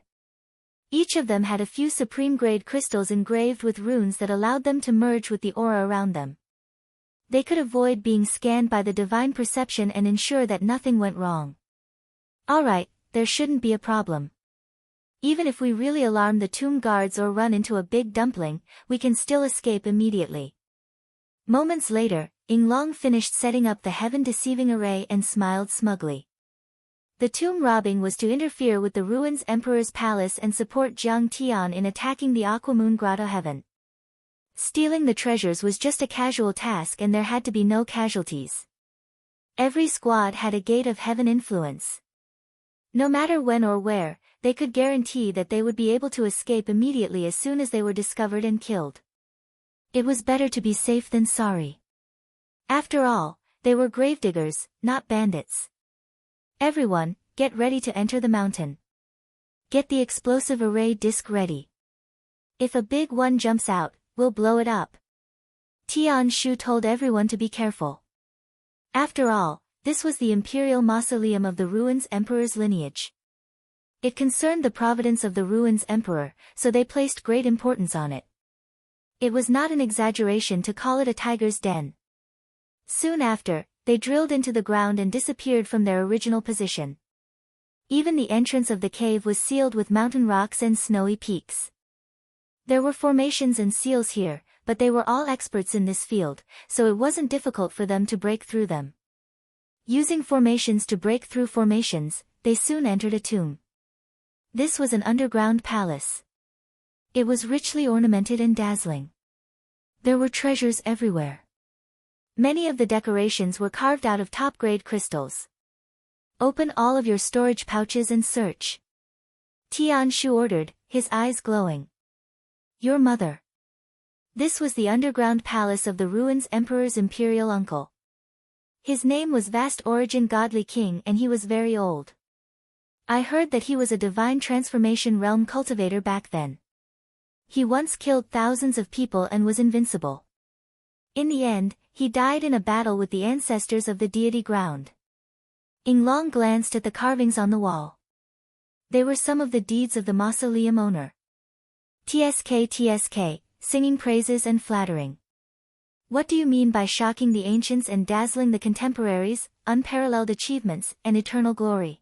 Each of them had a few supreme-grade crystals engraved with runes that allowed them to merge with the aura around them. They could avoid being scanned by the divine perception and ensure that nothing went wrong. Alright, there shouldn't be a problem. Even if we really alarm the tomb guards or run into a big dumpling, we can still escape immediately. Moments later, Yinglong finished setting up the heaven-deceiving array and smiled smugly. The tomb robbing was to interfere with the ruins' emperor's palace and support Jiang Tian in attacking the Aquamoon Grotto heaven. Stealing the treasures was just a casual task and there had to be no casualties. Every squad had a gate of heaven influence. No matter when or where, they could guarantee that they would be able to escape immediately as soon as they were discovered and killed. It was better to be safe than sorry. After all, they were gravediggers, not bandits. Everyone, get ready to enter the mountain. Get the explosive array disc ready. If a big one jumps out, we'll blow it up. Tian Shu told everyone to be careful. After all, this was the imperial mausoleum of the ruins' emperor's lineage. It concerned the providence of the ruins' emperor, so they placed great importance on it. It was not an exaggeration to call it a tiger's den. Soon after, they drilled into the ground and disappeared from their original position. Even the entrance of the cave was sealed with mountain rocks and snowy peaks. There were formations and seals here, but they were all experts in this field, so it wasn't difficult for them to break through them. Using formations to break through formations, they soon entered a tomb. This was an underground palace. It was richly ornamented and dazzling. There were treasures everywhere. Many of the decorations were carved out of top-grade crystals. Open all of your storage pouches and search. Tian Shu ordered, his eyes glowing. Your mother. This was the underground palace of the ruins emperor's imperial uncle. His name was Vast Origin Godly King and he was very old. I heard that he was a divine transformation realm cultivator back then. He once killed thousands of people and was invincible. In the end, he died in a battle with the ancestors of the deity ground. Yinglong glanced at the carvings on the wall. They were some of the deeds of the mausoleum owner. TSK, singing praises and flattering. What do you mean by shocking the ancients and dazzling the contemporaries, unparalleled achievements, and eternal glory?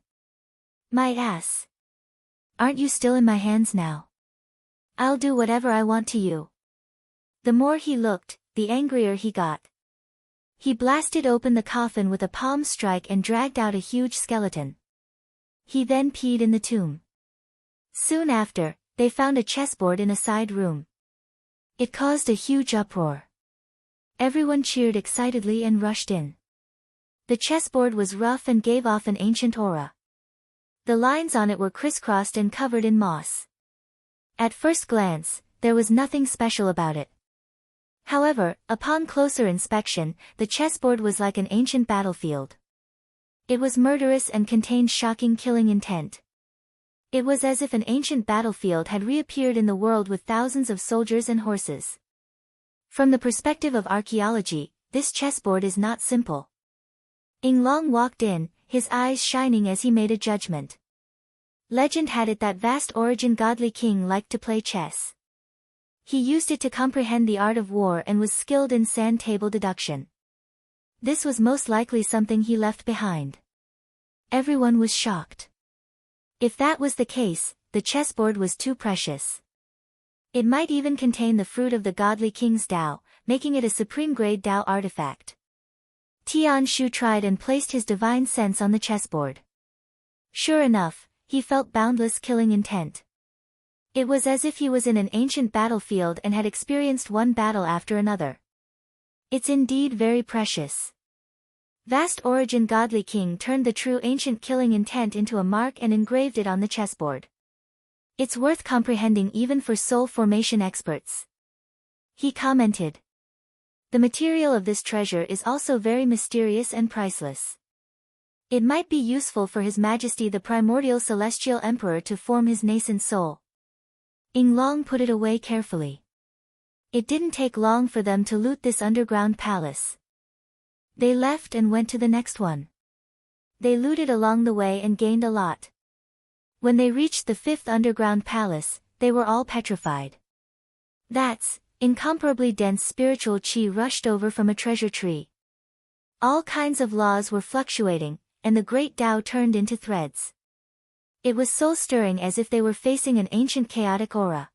My ass. Aren't you still in my hands now? I'll do whatever I want to you. The more he looked, the angrier he got. He blasted open the coffin with a palm strike and dragged out a huge skeleton. He then peed in the tomb. Soon after, they found a chessboard in a side room. It caused a huge uproar. Everyone cheered excitedly and rushed in. The chessboard was rough and gave off an ancient aura. The lines on it were crisscrossed and covered in moss. At first glance, there was nothing special about it. However, upon closer inspection, the chessboard was like an ancient battlefield. It was murderous and contained shocking killing intent. It was as if an ancient battlefield had reappeared in the world with thousands of soldiers and horses. From the perspective of archaeology, this chessboard is not simple. Yinglong walked in, his eyes shining as he made a judgment. Legend had it that Vast Origin Godly King liked to play chess. He used it to comprehend the art of war and was skilled in sand table deduction. This was most likely something he left behind. Everyone was shocked. If that was the case, the chessboard was too precious. It might even contain the fruit of the Godly King's Tao, making it a supreme-grade Tao artifact. Tian Shu tried and placed his divine sense on the chessboard. Sure enough, he felt boundless killing intent. It was as if he was in an ancient battlefield and had experienced one battle after another. It's indeed very precious. Vast Origin Godly King turned the true ancient killing intent into a mark and engraved it on the chessboard. It's worth comprehending even for soul formation experts. He commented. The material of this treasure is also very mysterious and priceless. It might be useful for His Majesty the Primordial Celestial Emperor to form his nascent soul. Yinglong put it away carefully. It didn't take long for them to loot this underground palace. They left and went to the next one. They looted along the way and gained a lot. When they reached the fifth underground palace, they were all petrified. That's incomparably dense spiritual chi rushed over from a treasure tree. All kinds of laws were fluctuating, and the great Tao turned into threads. It was soul-stirring as if they were facing an ancient chaotic aura.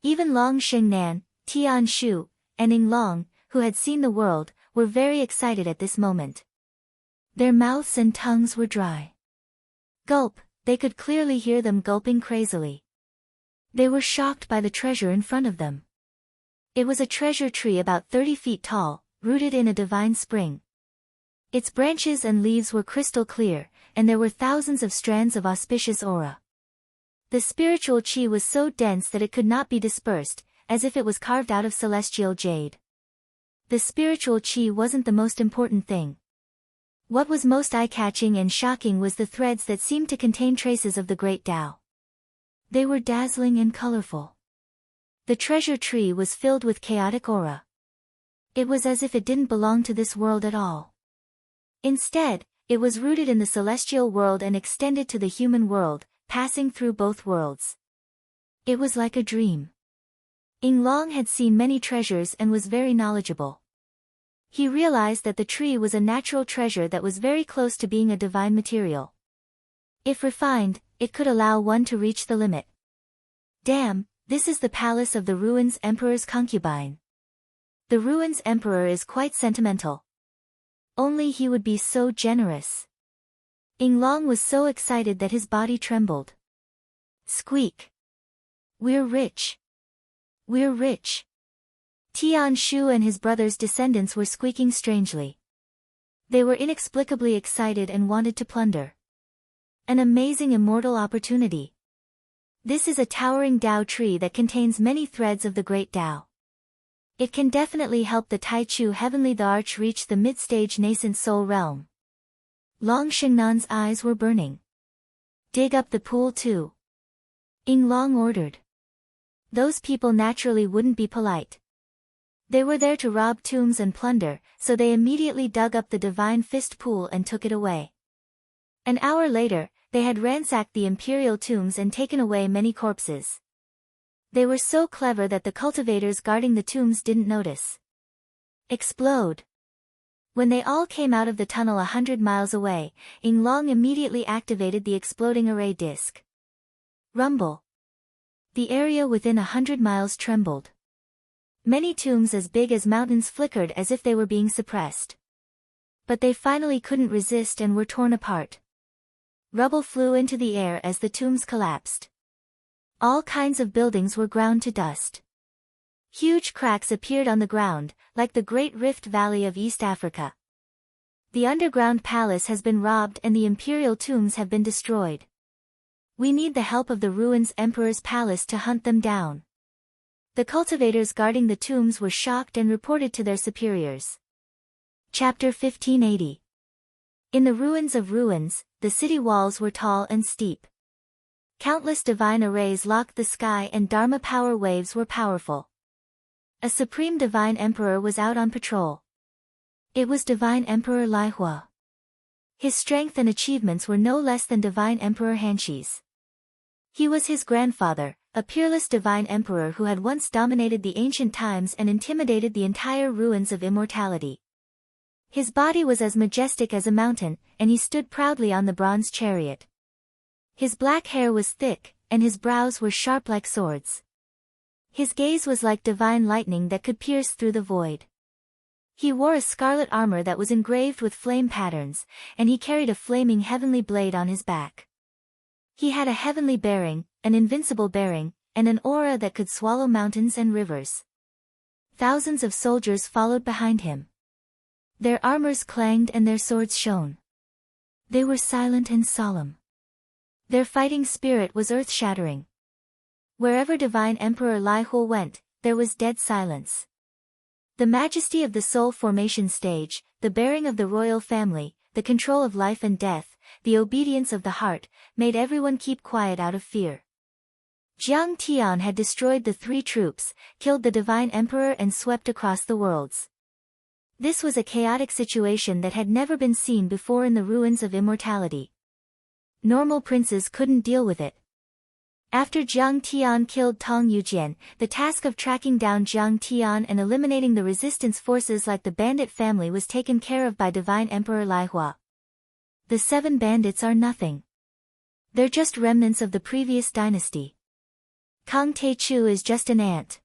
Even Long Xingnan, Tian Shu, and Yinglong, who had seen the world, were very excited at this moment. Their mouths and tongues were dry. Gulp, they could clearly hear them gulping crazily. They were shocked by the treasure in front of them. It was a treasure tree about 30 feet tall, rooted in a divine spring. Its branches and leaves were crystal clear, and there were thousands of strands of auspicious aura. The spiritual chi was so dense that it could not be dispersed, as if it was carved out of celestial jade. The spiritual chi wasn't the most important thing. What was most eye-catching and shocking was the threads that seemed to contain traces of the great Tao. They were dazzling and colorful. The treasure tree was filled with chaotic aura. It was as if it didn't belong to this world at all. Instead, it was rooted in the celestial world and extended to the human world, passing through both worlds. It was like a dream. Yinglong had seen many treasures and was very knowledgeable. He realized that the tree was a natural treasure that was very close to being a divine material. If refined, it could allow one to reach the limit. Damn, this is the palace of the Ruins Emperor's concubine. The Ruins Emperor is quite sentimental. Only he would be so generous. Yinglong was so excited that his body trembled. Squeak. We're rich. We're rich. Tian Shu and his brother's descendants were squeaking strangely. They were inexplicably excited and wanted to plunder. An amazing immortal opportunity. This is a towering Tao tree that contains many threads of the great Tao. It can definitely help the Taichu heavenly the arch reach the mid-stage nascent soul realm. Long Xingnan's eyes were burning. Dig up the pool too. Ying Long ordered. Those people naturally wouldn't be polite. They were there to rob tombs and plunder, so they immediately dug up the divine fist pool and took it away. An hour later, they had ransacked the imperial tombs and taken away many corpses. They were so clever that the cultivators guarding the tombs didn't notice. Explode. When they all came out of the tunnel 100 miles away, Ying Long immediately activated the exploding array disc. Rumble. The area within 100 miles trembled. Many tombs as big as mountains flickered as if they were being suppressed. But they finally couldn't resist and were torn apart. Rubble flew into the air as the tombs collapsed. All kinds of buildings were ground to dust. Huge cracks appeared on the ground, like the Great Rift Valley of East Africa. The underground palace has been robbed and the imperial tombs have been destroyed. We need the help of the ruins Emperor's palace to hunt them down. The cultivators guarding the tombs were shocked and reported to their superiors. Chapter 1580. In the ruins of ruins, the city walls were tall and steep. Countless divine arrays locked the sky and Dharma power waves were powerful. A supreme divine emperor was out on patrol. It was Divine Emperor Lai Hua. His strength and achievements were no less than Divine Emperor Hanshi's. He was his grandfather, a peerless divine emperor who had once dominated the ancient times and intimidated the entire ruins of immortality. His body was as majestic as a mountain, and he stood proudly on the bronze chariot. His black hair was thick, and his brows were sharp like swords. His gaze was like divine lightning that could pierce through the void. He wore a scarlet armor that was engraved with flame patterns, and he carried a flaming heavenly blade on his back. He had a heavenly bearing, an invincible bearing, and an aura that could swallow mountains and rivers. Thousands of soldiers followed behind him. Their armors clanged and their swords shone. They were silent and solemn. Their fighting spirit was earth-shattering. Wherever Divine Emperor Lai Hua went, there was dead silence. The majesty of the soul formation stage, the bearing of the royal family, the control of life and death, the obedience of the heart, made everyone keep quiet out of fear. Jiang Tian had destroyed the 3 troops, killed the Divine Emperor and swept across the worlds. This was a chaotic situation that had never been seen before in the ruins of immortality. Normal princes couldn't deal with it. After Jiang Tian killed Tong Yujian, the task of tracking down Jiang Tian and eliminating the resistance forces like the bandit family was taken care of by Divine Emperor Lai Hua. The 7 bandits are nothing. They're just remnants of the previous dynasty. Kang Taichu is just an ant.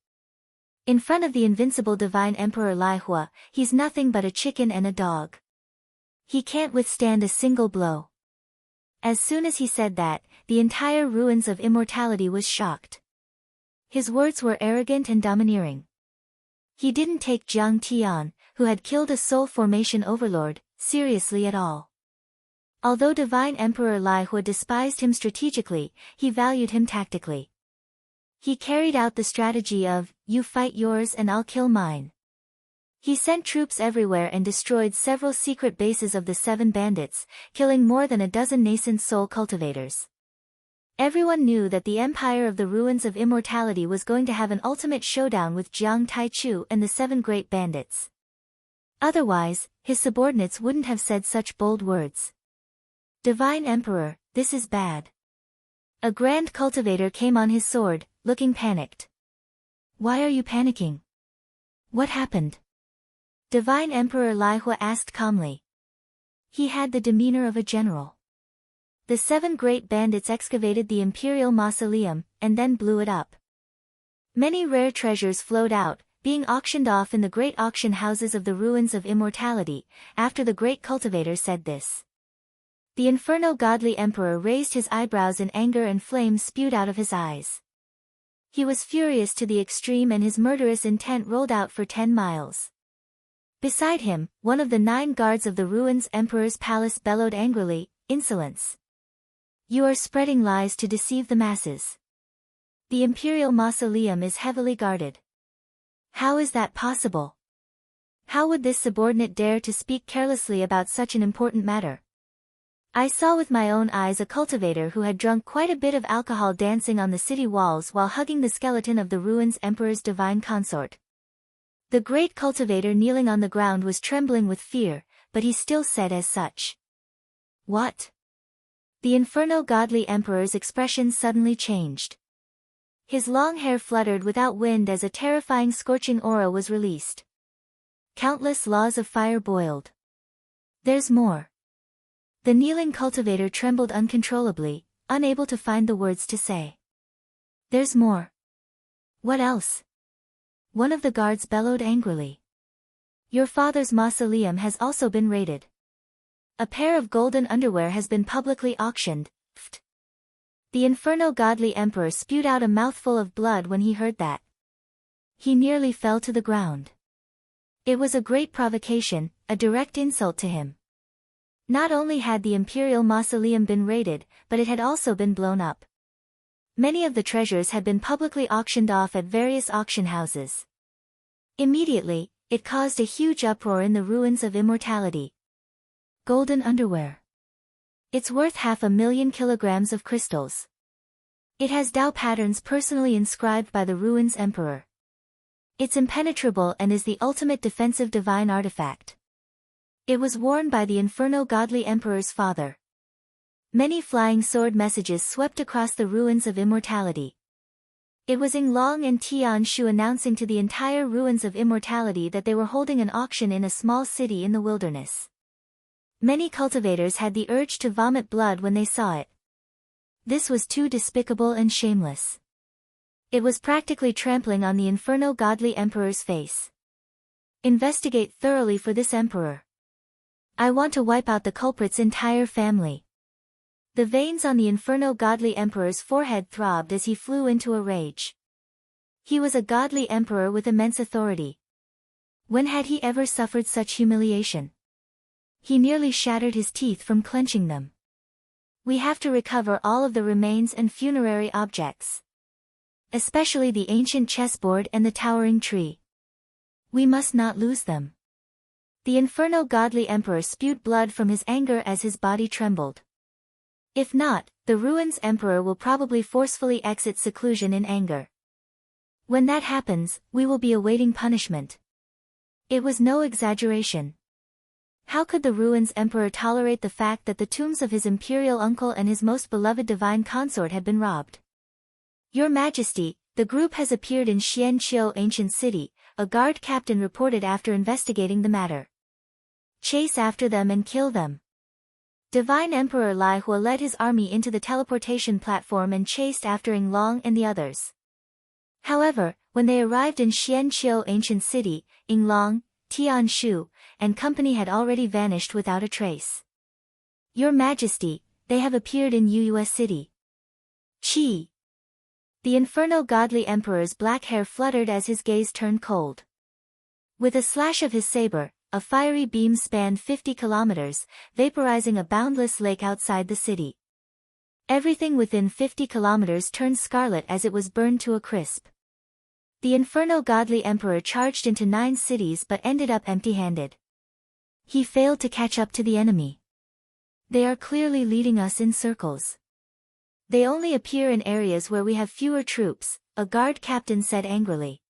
In front of the invincible Divine Emperor Lai Hua, he's nothing but a chicken and a dog. He can't withstand a single blow. As soon as he said that, the entire ruins of immortality was shocked. His words were arrogant and domineering. He didn't take Jiang Tian, who had killed a soul formation overlord, seriously at all. Although Divine Emperor Lai Hua despised him strategically, he valued him tactically. He carried out the strategy of, you fight yours and I'll kill mine. He sent troops everywhere and destroyed several secret bases of the 7 bandits, killing more than a dozen nascent soul cultivators. Everyone knew that the Empire of the Ruins of Immortality was going to have an ultimate showdown with Jiang Taichu and the 7 great bandits. Otherwise, his subordinates wouldn't have said such bold words. Divine Emperor, this is bad. A grand cultivator came on his sword, looking panicked. Why are you panicking? What happened? Divine Emperor Lai Hua asked calmly. He had the demeanor of a general. The 7 great bandits excavated the imperial mausoleum, and then blew it up. Many rare treasures flowed out, being auctioned off in the great auction houses of the ruins of immortality, after the great cultivator said this. The inferno godly emperor raised his eyebrows in anger and flames spewed out of his eyes. He was furious to the extreme and his murderous intent rolled out for 10 miles. Beside him, one of the 9 guards of the ruins emperor's palace bellowed angrily, insolence. You are spreading lies to deceive the masses. The imperial mausoleum is heavily guarded. How is that possible? How would this subordinate dare to speak carelessly about such an important matter? I saw with my own eyes a cultivator who had drunk quite a bit of alcohol dancing on the city walls while hugging the skeleton of the ruins' emperor's divine consort. The great cultivator kneeling on the ground was trembling with fear, but he still said as such. What? The inferno godly emperor's expression suddenly changed. His long hair fluttered without wind as a terrifying scorching aura was released. Countless laws of fire boiled. There's more. The kneeling cultivator trembled uncontrollably, unable to find the words to say. There's more. What else? One of the guards bellowed angrily. Your father's mausoleum has also been raided. A pair of golden underwear has been publicly auctioned. Pfft. The inferno godly emperor spewed out a mouthful of blood when he heard that. He nearly fell to the ground. It was a great provocation, a direct insult to him. Not only had the imperial mausoleum been raided, but it had also been blown up. Many of the treasures had been publicly auctioned off at various auction houses. Immediately, it caused a huge uproar in the ruins of immortality. Golden underwear. It's worth 500,000 kilograms of crystals. It has Tao patterns personally inscribed by the ruins' emperor. It's impenetrable and is the ultimate defensive divine artifact. It was worn by the inferno godly emperor's father. Many flying sword messages swept across the ruins of immortality. It was Yinglong and Tian Shu announcing to the entire ruins of immortality that they were holding an auction in a small city in the wilderness. Many cultivators had the urge to vomit blood when they saw it. This was too despicable and shameless. It was practically trampling on the inferno godly emperor's face. Investigate thoroughly for this emperor. I want to wipe out the culprit's entire family. The veins on the inferno godly emperor's forehead throbbed as he flew into a rage. He was a godly emperor with immense authority. When had he ever suffered such humiliation? He nearly shattered his teeth from clenching them. We have to recover all of the remains and funerary objects. Especially the ancient chessboard and the towering tree. We must not lose them. The inferno godly emperor spewed blood from his anger as his body trembled. If not, the ruins emperor will probably forcefully exit seclusion in anger. When that happens, we will be awaiting punishment. It was no exaggeration. How could the ruins emperor tolerate the fact that the tombs of his imperial uncle and his most beloved divine consort had been robbed? Your Majesty, the group has appeared in Xianqiu ancient city, a guard captain reported after investigating the matter. Chase after them and kill them. Divine Emperor Lai Hua led his army into the teleportation platform and chased after Yinglong and the others. However, when they arrived in Xianqiu ancient city, Yinglong, Tian Shu, and company had already vanished without a trace. Your Majesty, they have appeared in Yueyue city. Qi. The inferno godly emperor's black hair fluttered as his gaze turned cold. With a slash of his saber, a fiery beam spanned 50 kilometers, vaporizing a boundless lake outside the city. Everything within 50 kilometers turned scarlet as it was burned to a crisp. The inferno godly emperor charged into 9 cities but ended up empty-handed. He failed to catch up to the enemy. They are clearly leading us in circles. They only appear in areas where we have fewer troops, a guard captain said angrily.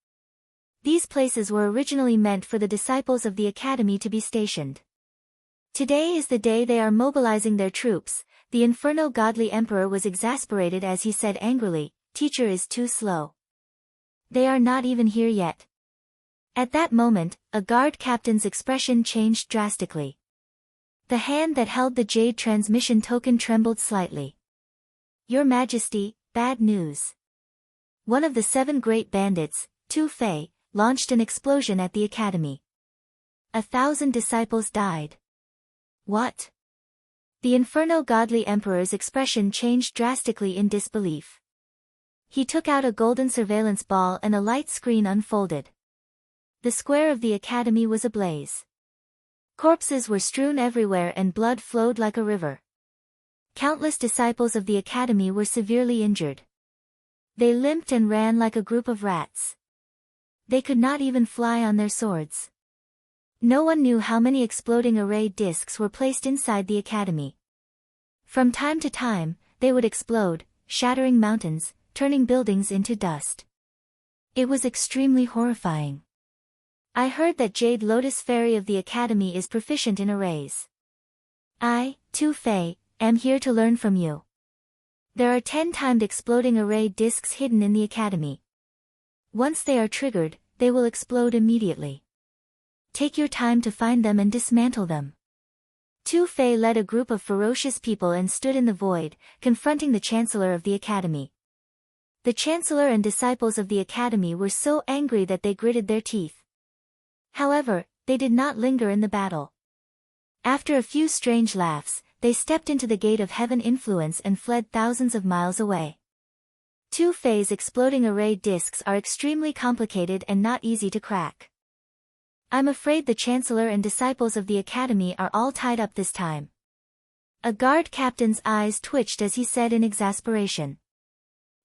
These places were originally meant for the disciples of the academy to be stationed. Today is the day they are mobilizing their troops. The inferno godly emperor was exasperated as he said angrily, "Teacher is too slow. They are not even here yet." At that moment, a guard captain's expression changed drastically. The hand that held the jade transmission token trembled slightly. Your Majesty, bad news. One of the 7 great bandits, Tu Fei, launched an explosion at the academy. 1,000 disciples died. What? The inferno godly emperor's expression changed drastically in disbelief. He took out a golden surveillance ball and a light screen unfolded. The square of the academy was ablaze. Corpses were strewn everywhere and blood flowed like a river. Countless disciples of the academy were severely injured. They limped and ran like a group of rats. They could not even fly on their swords. No one knew how many exploding array discs were placed inside the academy. From time to time, they would explode, shattering mountains, turning buildings into dust. It was extremely horrifying. I heard that Jade Lotus Fairy of the Academy is proficient in arrays. I, Tu Fei, am here to learn from you. There are 10-timed exploding array discs hidden in the Academy. Once they are triggered, they will explode immediately. Take your time to find them and dismantle them. Tu Fei led a group of ferocious people and stood in the void, confronting the Chancellor of the Academy. The Chancellor and disciples of the Academy were so angry that they gritted their teeth. However, they did not linger in the battle. After a few strange laughs, they stepped into the gate of heaven influence and fled thousands of miles away. Tu Fei's exploding array discs are extremely complicated and not easy to crack. I'm afraid the Chancellor and disciples of the Academy are all tied up this time. A guard captain's eyes twitched as he said in exasperation.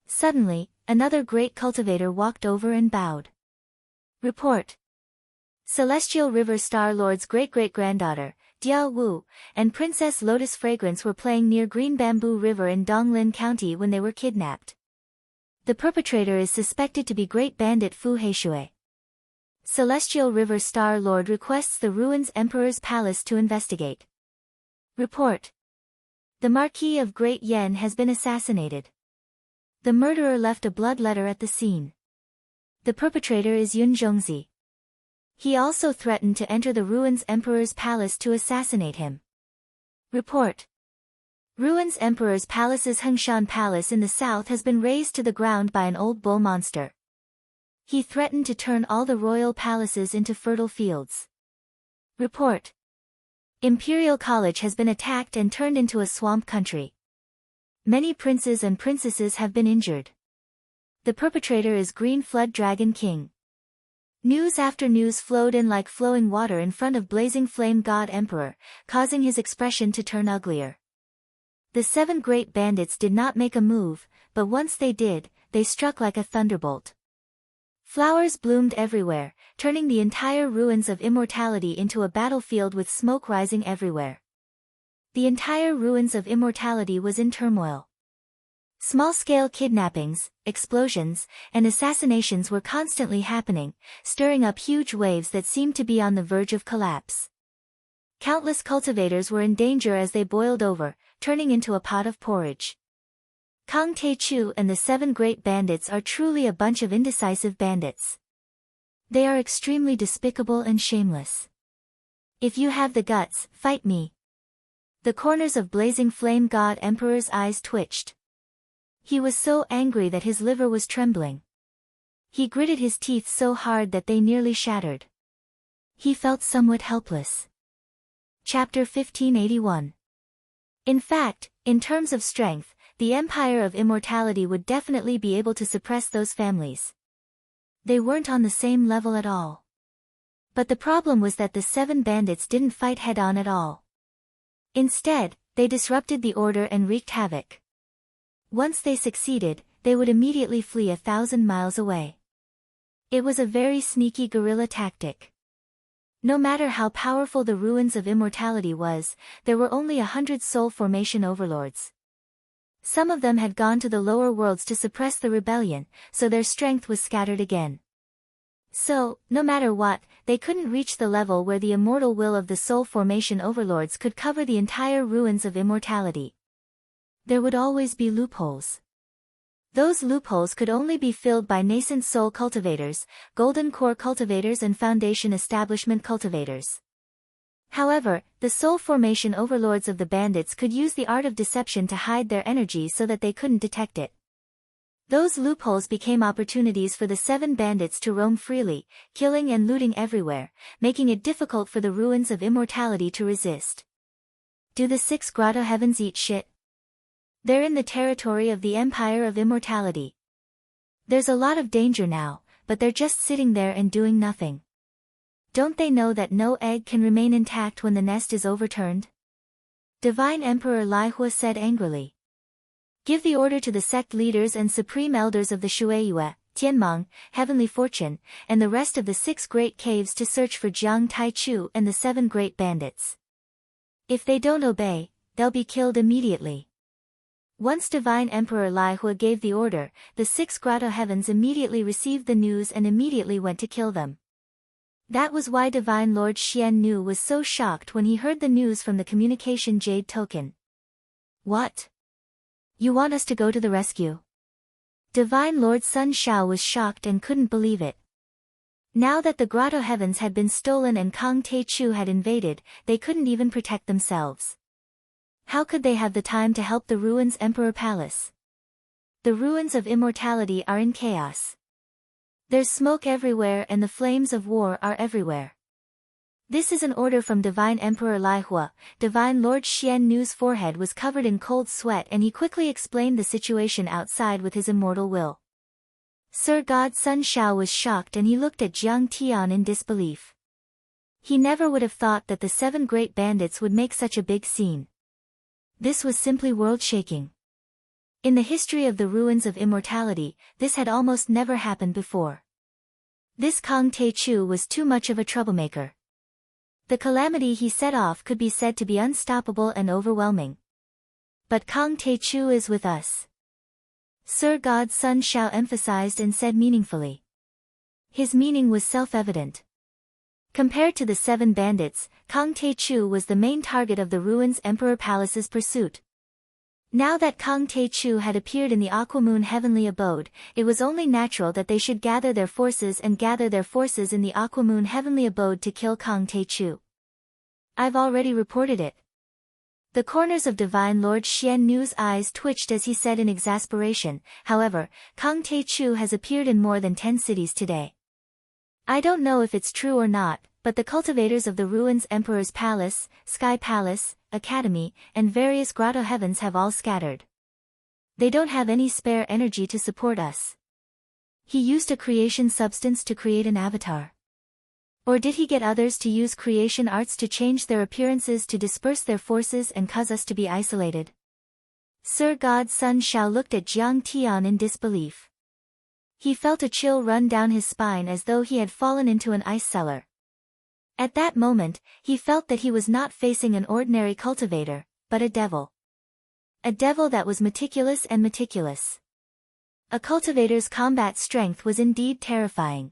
Suddenly, another great cultivator walked over and bowed. Report. Celestial River Star Lord's great-great-granddaughter, Dia Wu, and Princess Lotus Fragrance were playing near Green Bamboo River in Donglin County when they were kidnapped. The perpetrator is suspected to be Great Bandit Fu Heishui. Celestial River Star Lord requests the Ruins Emperor's Palace to investigate. Report. The Marquis of Great Yen has been assassinated. The murderer left a blood letter at the scene. The perpetrator is Yun Zhongzi. He also threatened to enter the Ruins Emperor's Palace to assassinate him. Report. Ruins Emperor's Palace's Hengshan Palace in the south has been razed to the ground by an old bull monster. He threatened to turn all the royal palaces into fertile fields. Report. Imperial College has been attacked and turned into a swamp country. Many princes and princesses have been injured. The perpetrator is Green Flood Dragon King. News after news flowed in like flowing water in front of Blazing Flame God Emperor, causing his expression to turn uglier. The 7 great bandits did not make a move, but once they did, they struck like a thunderbolt. Flowers bloomed everywhere, turning the entire Ruins of Immortality into a battlefield with smoke rising everywhere. The entire Ruins of Immortality was in turmoil. Small-scale kidnappings, explosions, and assassinations were constantly happening, stirring up huge waves that seemed to be on the verge of collapse. Countless cultivators were in danger as they boiled over, turning into a pot of porridge. Kang Tae-chu and the 7 great bandits are truly a bunch of indecisive bandits. They are extremely despicable and shameless. If you have the guts, fight me. The corners of Blazing Flame God Emperor's eyes twitched. He was so angry that his liver was trembling. He gritted his teeth so hard that they nearly shattered. He felt somewhat helpless. Chapter 1581. In fact, in terms of strength, the Empire of Immortality would definitely be able to suppress those families. They weren't on the same level at all. But the problem was that the 7 bandits didn't fight head-on at all. Instead, they disrupted the order and wreaked havoc. Once they succeeded, they would immediately flee 1,000 miles away. It was a very sneaky guerrilla tactic. No matter how powerful the Ruins of Immortality was, there were only 100 soul formation overlords. Some of them had gone to the lower worlds to suppress the rebellion, so their strength was scattered again. So, no matter what, they couldn't reach the level where the immortal will of the soul formation overlords could cover the entire Ruins of Immortality. There would always be loopholes. Those loopholes could only be filled by nascent soul cultivators, golden core cultivators and foundation establishment cultivators. However, the soul formation overlords of the bandits could use the art of deception to hide their energy so that they couldn't detect it. Those loopholes became opportunities for the 7 bandits to roam freely, killing and looting everywhere, making it difficult for the Ruins of Immortality to resist. Do the 6 grotto heavens eat shit? They're in the territory of the Empire of Immortality. There's a lot of danger now, but they're just sitting there and doing nothing. Don't they know that no egg can remain intact when the nest is overturned? Divine Emperor Lai Hua said angrily. Give the order to the sect leaders and supreme elders of the Shueiyue, Tianmeng, Heavenly Fortune, and the rest of the 6 great caves to search for Jiang Taichu and the 7 great bandits. If they don't obey, they'll be killed immediately. Once Divine Emperor Lai Hua gave the order, the 6 Grotto Heavens immediately received the news and immediately went to kill them. That was why Divine Lord Xian Nu was so shocked when he heard the news from the communication jade token. What? You want us to go to the rescue? Divine Lord Sun Shao was shocked and couldn't believe it. Now that the Grotto Heavens had been stolen and Kang Taichu had invaded, they couldn't even protect themselves. How could they have the time to help the ruins Emperor Palace? The ruins of immortality are in chaos. There's smoke everywhere and the flames of war are everywhere. This is an order from Divine Emperor Lai Hua. Divine Lord Xian Nu's forehead was covered in cold sweat and he quickly explained the situation outside with his immortal will. Sir God Sun Shao was shocked and he looked at Jiang Tian in disbelief. He never would have thought that the 7 great bandits would make such a big scene. This was simply world-shaking. In the history of the ruins of immortality, this had almost never happened before. This Kang Taichu was too much of a troublemaker. The calamity he set off could be said to be unstoppable and overwhelming. But Kang Taichu is with us. Sir God Sun Shao emphasized and said meaningfully. His meaning was self-evident. Compared to the 7 bandits, Kang Taichu was the main target of the ruins Emperor Palace's pursuit. Now that Kang Taichu had appeared in the Aquamoon heavenly abode, it was only natural that they should gather their forces in the Aquamoon heavenly abode to kill Kang Taichu. I've already reported it. The corners of Divine Lord Xian Nu's eyes twitched as he said in exasperation. However, Kang Taichu has appeared in more than 10 cities today. I don't know if it's true or not, but the cultivators of the ruins Emperor's Palace, Sky Palace, Academy, and various Grotto Heavens have all scattered. They don't have any spare energy to support us. He used a creation substance to create an avatar. Or did he get others to use creation arts to change their appearances to disperse their forces and cause us to be isolated? Sir God Sun Shao looked at Jiang Tian in disbelief. He felt a chill run down his spine as though he had fallen into an ice cellar. At that moment, he felt that he was not facing an ordinary cultivator, but a devil. A devil that was meticulous and meticulous. A cultivator's combat strength was indeed terrifying.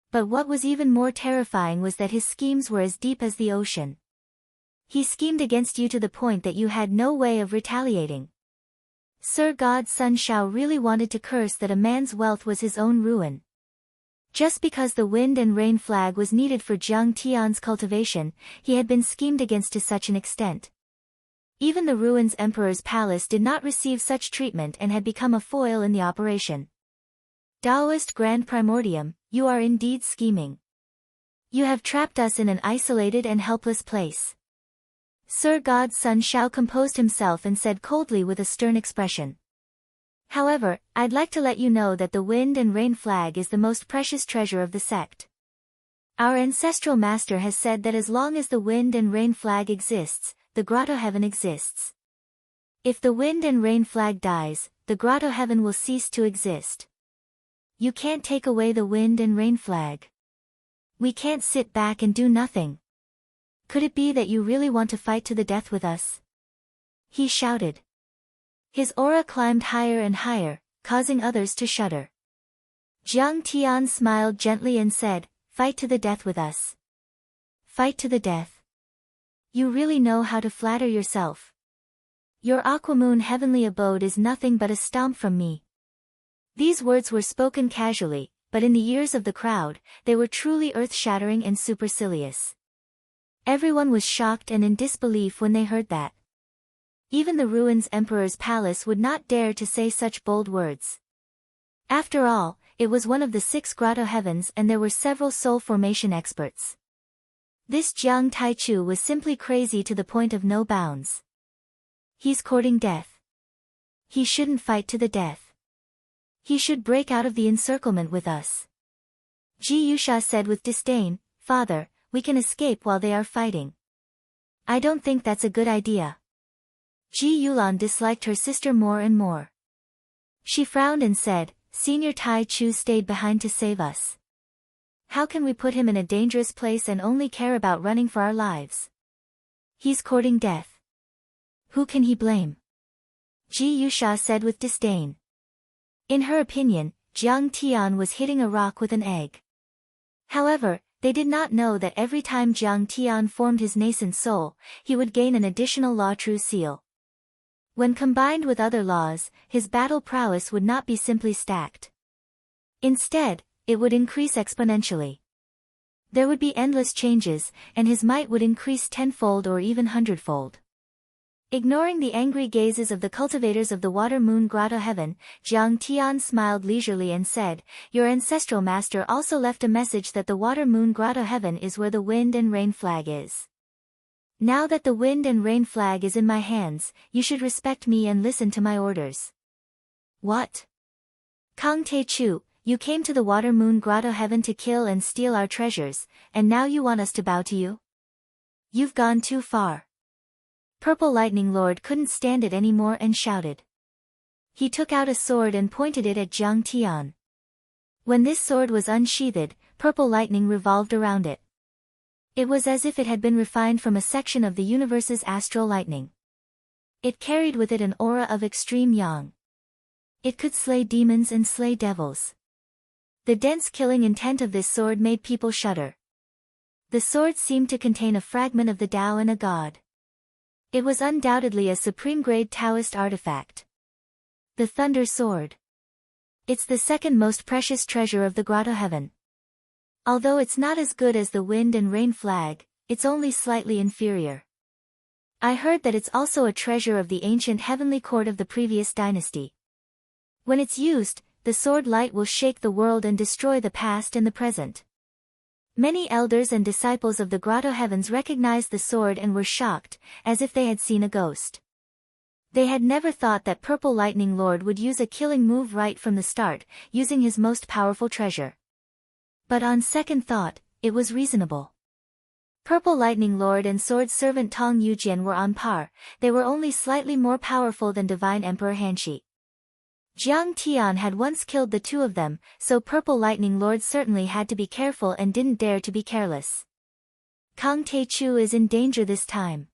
But what was even more terrifying was that his schemes were as deep as the ocean. He schemed against you to the point that you had no way of retaliating. Sir God Sun Shao really wanted to curse that a man's wealth was his own ruin. Just because the wind and rain flag was needed for Jiang Tian's cultivation, he had been schemed against to such an extent. Even the ruins Emperor's Palace did not receive such treatment and had become a foil in the operation. Taoist Grand Primordium, you are indeed scheming. You have trapped us in an isolated and helpless place. Sir God Sun Shao composed himself and said coldly with a stern expression. However, I'd like to let you know that the wind and rain flag is the most precious treasure of the sect. Our ancestral master has said that as long as the wind and rain flag exists, the Grotto Heaven exists. If the wind and rain flag dies, the Grotto Heaven will cease to exist. You can't take away the wind and rain flag. We can't sit back and do nothing. Could it be that you really want to fight to the death with us? He shouted. His aura climbed higher and higher, causing others to shudder. Jiang Tian smiled gently and said, "Fight to the death with us." Fight to the death. You really know how to flatter yourself. Your Aquamoon heavenly abode is nothing but a stomp from me. These words were spoken casually, but in the ears of the crowd, they were truly earth-shattering and supercilious. Everyone was shocked and in disbelief when they heard that. Even the ruins Emperor's Palace would not dare to say such bold words. After all, it was one of the 6 Grotto Heavens and there were several soul formation experts. This Jiang Taichu was simply crazy to the point of no bounds. He's courting death. He shouldn't fight to the death. He should break out of the encirclement with us. Ji Yusha said with disdain, "Father, we can escape while they are fighting." I don't think that's a good idea. Ji Yulan disliked her sister more and more. She frowned and said, Senior Tai Chu stayed behind to save us. How can we put him in a dangerous place and only care about running for our lives? He's courting death. Who can he blame? Ji Yusha said with disdain. In her opinion, Jiang Tian was hitting a rock with an egg. However, they did not know that every time Jiang Tian formed his nascent soul, he would gain an additional law true seal. When combined with other laws, his battle prowess would not be simply stacked. Instead, it would increase exponentially. There would be endless changes, and his might would increase tenfold or even hundredfold. Ignoring the angry gazes of the cultivators of the Water Moon Grotto Heaven, Jiang Tian smiled leisurely and said, Your ancestral master also left a message that the Water Moon Grotto Heaven is where the wind and rain flag is. Now that the wind and rain flag is in my hands, you should respect me and listen to my orders. What? Kang Te Chu, you came to the Water Moon Grotto Heaven to kill and steal our treasures, and now you want us to bow to you? You've gone too far. Purple Lightning Lord couldn't stand it anymore and shouted. He took out a sword and pointed it at Jiang Tian. When this sword was unsheathed, purple lightning revolved around it. It was as if it had been refined from a section of the universe's astral lightning. It carried with it an aura of extreme yang. It could slay demons and slay devils. The dense killing intent of this sword made people shudder. The sword seemed to contain a fragment of the Tao and a god. It was undoubtedly a supreme-grade Taoist artifact. The Thunder Sword. It's the second most precious treasure of the Grotto Heaven. Although it's not as good as the Wind and Rain flag, it's only slightly inferior. I heard that it's also a treasure of the ancient heavenly court of the previous dynasty. When it's used, the sword light will shake the world and destroy the past and the present. Many elders and disciples of the Grotto Heavens recognized the sword and were shocked, as if they had seen a ghost. They had never thought that Purple Lightning Lord would use a killing move right from the start, using his most powerful treasure. But on second thought, it was reasonable. Purple Lightning Lord and Sword Servant Tong Yujian were on par, they were only slightly more powerful than Divine Emperor Hanshi. Jiang Tian had once killed the two of them, so Purple Lightning Lord certainly had to be careful and didn't dare to be careless. Kang Te Chu is in danger this time.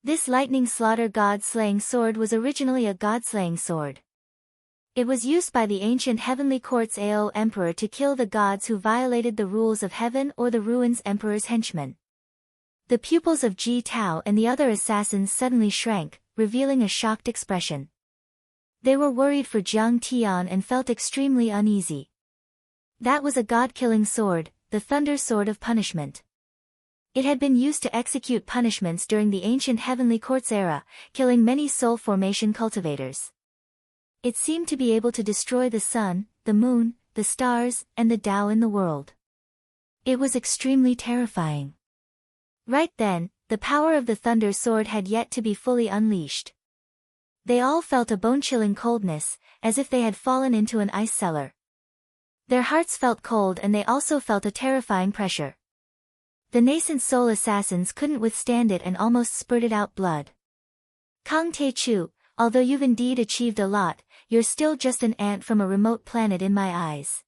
This lightning slaughter god-slaying sword was originally a god-slaying sword. It was used by the ancient heavenly court's Ao Emperor to kill the gods who violated the rules of heaven or the ruins Emperor's henchmen. The pupils of Ji Tao and the other assassins suddenly shrank, revealing a shocked expression. They were worried for Jiang Tian and felt extremely uneasy. That was a god-killing sword, the Thunder Sword of Punishment. It had been used to execute punishments during the ancient heavenly court's era, killing many soul formation cultivators. It seemed to be able to destroy the sun, the moon, the stars, and the Tao in the world. It was extremely terrifying. Right then, the power of the Thunder Sword had yet to be fully unleashed. They all felt a bone-chilling coldness, as if they had fallen into an ice cellar. Their hearts felt cold and they also felt a terrifying pressure. The nascent soul assassins couldn't withstand it and almost spurted out blood. Kang Te Chu, although you've indeed achieved a lot, you're still just an ant from a remote planet in my eyes.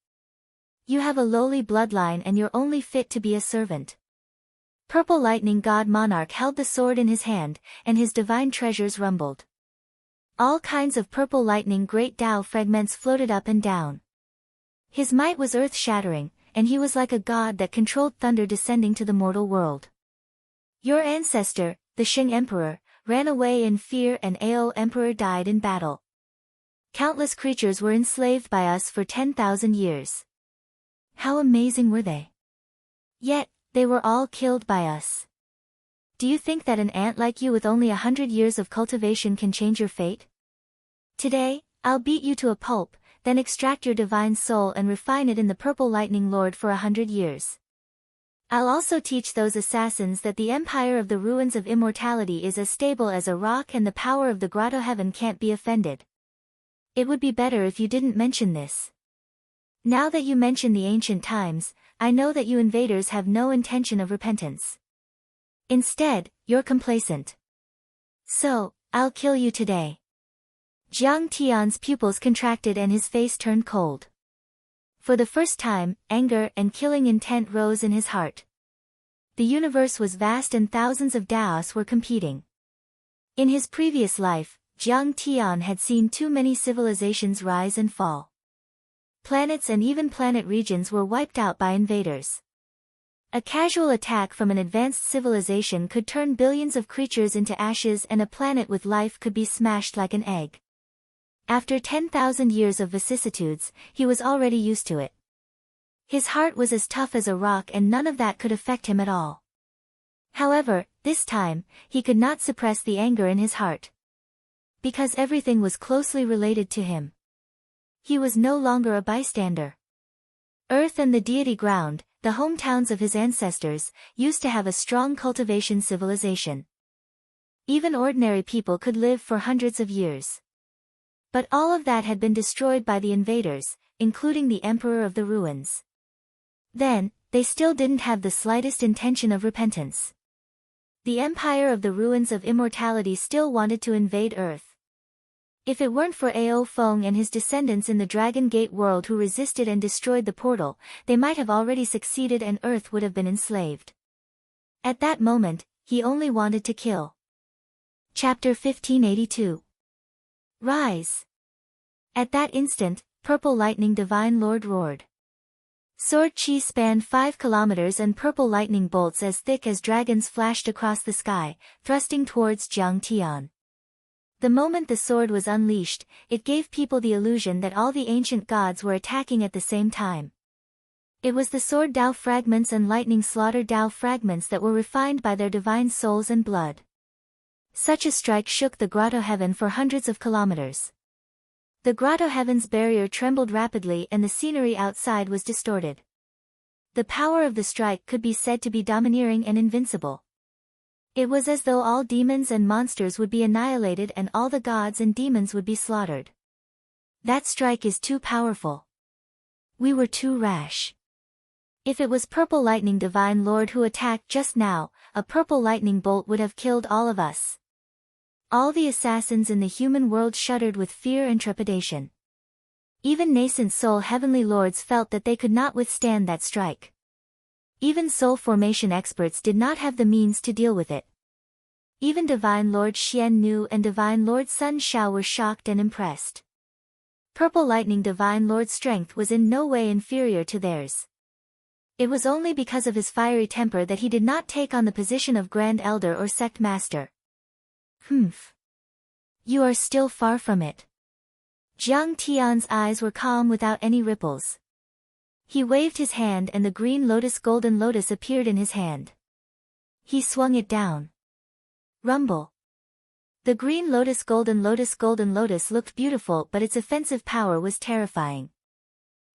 You have a lowly bloodline and you're only fit to be a servant. Purple Lightning God Monarch held the sword in his hand, and his divine treasures rumbled. All kinds of purple lightning great Tao fragments floated up and down. His might was earth-shattering, and he was like a god that controlled thunder descending to the mortal world. Your ancestor, the Sheng Emperor, ran away in fear and Ao Emperor died in battle. Countless creatures were enslaved by us for 10,000 years. How amazing were they? Yet, they were all killed by us. Do you think that an ant like you with only 100 years of cultivation can change your fate? Today, I'll beat you to a pulp, then extract your divine soul and refine it in the Purple Lightning Lord for 100 years. I'll also teach those assassins that the empire of the ruins of immortality is as stable as a rock and the power of the Grotto Heaven can't be offended. It would be better if you didn't mention this. Now that you mention the ancient times, I know that you invaders have no intention of repentance. Instead, you're complacent. So, I'll kill you today. Jiang Tian's pupils contracted and his face turned cold. For the first time, anger and killing intent rose in his heart. The universe was vast and thousands of Daos were competing. In his previous life, Jiang Tian had seen too many civilizations rise and fall. Planets and even planet regions were wiped out by invaders. A casual attack from an advanced civilization could turn billions of creatures into ashes, and a planet with life could be smashed like an egg. After 10,000 years of vicissitudes, he was already used to it. His heart was as tough as a rock, and none of that could affect him at all. However, this time, he could not suppress the anger in his heart. Because everything was closely related to him. He was no longer a bystander. Earth and the deity ground, the hometowns of his ancestors, used to have a strong cultivation civilization. Even ordinary people could live for hundreds of years. But all of that had been destroyed by the invaders, including the Emperor of the Ruins. Then, they still didn't have the slightest intention of repentance. The Empire of the Ruins of Immortality still wanted to invade Earth. If it weren't for Ao Feng and his descendants in the Dragon Gate world who resisted and destroyed the portal, they might have already succeeded and Earth would have been enslaved. At that moment, he only wanted to kill. Chapter 1582. Rise! At that instant, purple lightning Divine Lord roared. Sword chi spanned 5 kilometers and purple lightning bolts as thick as dragons flashed across the sky, thrusting towards Jiang Tian. The moment the sword was unleashed, it gave people the illusion that all the ancient gods were attacking at the same time. It was the sword Dao fragments and lightning slaughtered Dao fragments that were refined by their divine souls and blood. Such a strike shook the grotto heaven for hundreds of kilometers. The grotto heaven's barrier trembled rapidly and the scenery outside was distorted. The power of the strike could be said to be domineering and invincible. It was as though all demons and monsters would be annihilated and all the gods and demons would be slaughtered. That strike is too powerful. We were too rash. If it was Purple Lightning Divine Lord who attacked just now, a purple lightning bolt would have killed all of us. All the assassins in the human world shuddered with fear and trepidation. Even nascent soul heavenly lords felt that they could not withstand that strike. Even soul formation experts did not have the means to deal with it. Even Divine Lord Xian Nu and Divine Lord Sun Xiao were shocked and impressed. Purple Lightning Divine Lord's strength was in no way inferior to theirs. It was only because of his fiery temper that he did not take on the position of Grand Elder or Sect Master. Humph. You are still far from it. Jiang Tian's eyes were calm without any ripples. He waved his hand and the green lotus golden lotus appeared in his hand. He swung it down. Rumble. The green lotus golden lotus looked beautiful, but its offensive power was terrifying.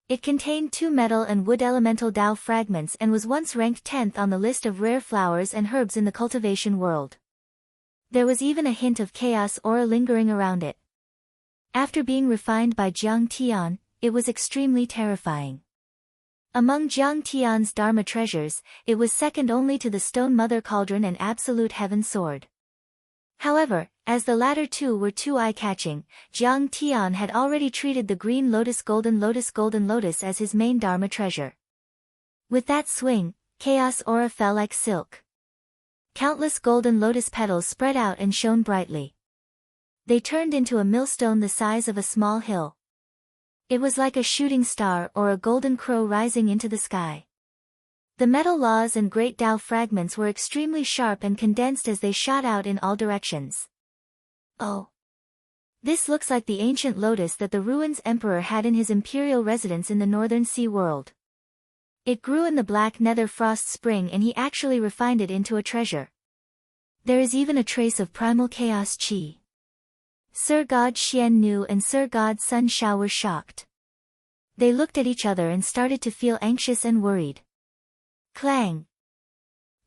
It contained 2 metal and wood elemental Dao fragments and was once ranked 10th on the list of rare flowers and herbs in the cultivation world. There was even a hint of chaos aura lingering around it. After being refined by Jiang Tian, it was extremely terrifying. Among Jiang Tian's Dharma treasures, it was second only to the Stone Mother Cauldron and Absolute Heaven Sword. However, as the latter two were too eye-catching, Jiang Tian had already treated the green golden lotus as his main Dharma treasure. With that swing, chaos aura fell like silk. Countless golden lotus petals spread out and shone brightly. They turned into a millstone the size of a small hill. It was like a shooting star or a golden crow rising into the sky. The metal laws and great Dao fragments were extremely sharp and condensed as they shot out in all directions. Oh! This looks like the ancient lotus that the Ruins Emperor had in his imperial residence in the northern sea world. It grew in the black nether frost spring and he actually refined it into a treasure. There is even a trace of primal chaos chi. Sir God Xian Nu and Sir God Sun Xiao were shocked. They looked at each other and started to feel anxious and worried. Clang!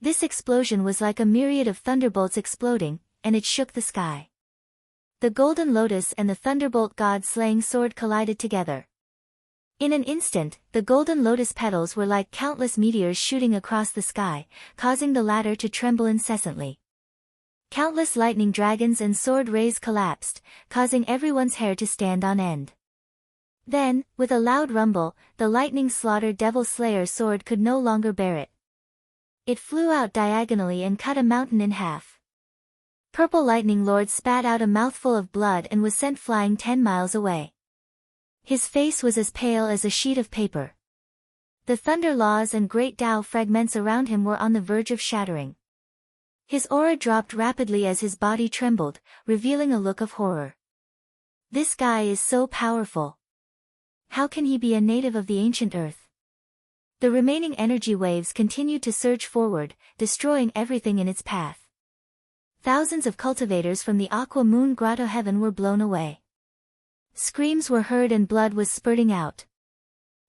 This explosion was like a myriad of thunderbolts exploding, and it shook the sky. The golden lotus and the thunderbolt god-slaying sword collided together. In an instant, the golden lotus petals were like countless meteors shooting across the sky, causing the latter to tremble incessantly. Countless lightning dragons and sword rays collapsed, causing everyone's hair to stand on end. Then, with a loud rumble, the lightning slaughtered Devil Slayer's sword could no longer bear it. It flew out diagonally and cut a mountain in half. Purple Lightning Lord spat out a mouthful of blood and was sent flying 10 miles away. His face was as pale as a sheet of paper. The thunder laws and great Tao fragments around him were on the verge of shattering. His aura dropped rapidly as his body trembled, revealing a look of horror. This guy is so powerful. How can he be a native of the ancient earth? The remaining energy waves continued to surge forward, destroying everything in its path. Thousands of cultivators from the Aqua Moon Grotto heaven were blown away. Screams were heard and blood was spurting out.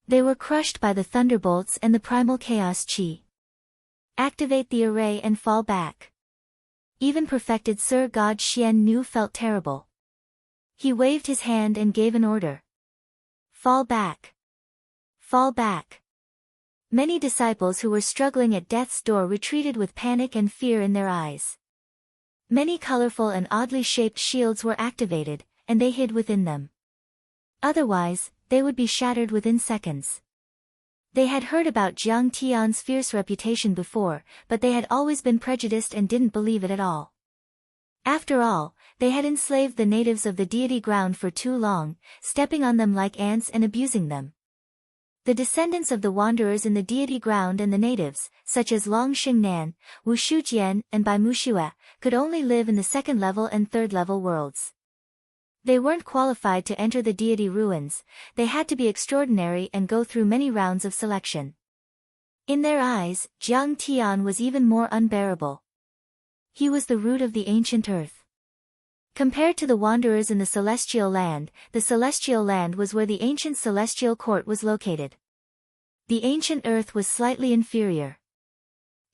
They were crushed by the thunderbolts and the primal chaos chi. Activate the array and fall back. Even perfected Sir God Xian Nu felt terrible. He waved his hand and gave an order. Fall back. Fall back. Many disciples who were struggling at death's door retreated with panic and fear in their eyes. Many colorful and oddly shaped shields were activated, and they hid within them. Otherwise, they would be shattered within seconds. They had heard about Jiang Tian's fierce reputation before, but they had always been prejudiced and didn't believe it at all. After all, they had enslaved the natives of the deity ground for too long, stepping on them like ants and abusing them. The descendants of the wanderers in the deity ground and the natives, such as Long Xingnan, Wu Shujian, and Bai Muxue, could only live in the second-level and third-level worlds. They weren't qualified to enter the deity ruins, they had to be extraordinary and go through many rounds of selection. In their eyes, Jiang Tian was even more unbearable. He was the root of the ancient earth. Compared to the wanderers in the celestial land was where the ancient celestial court was located. The ancient earth was slightly inferior.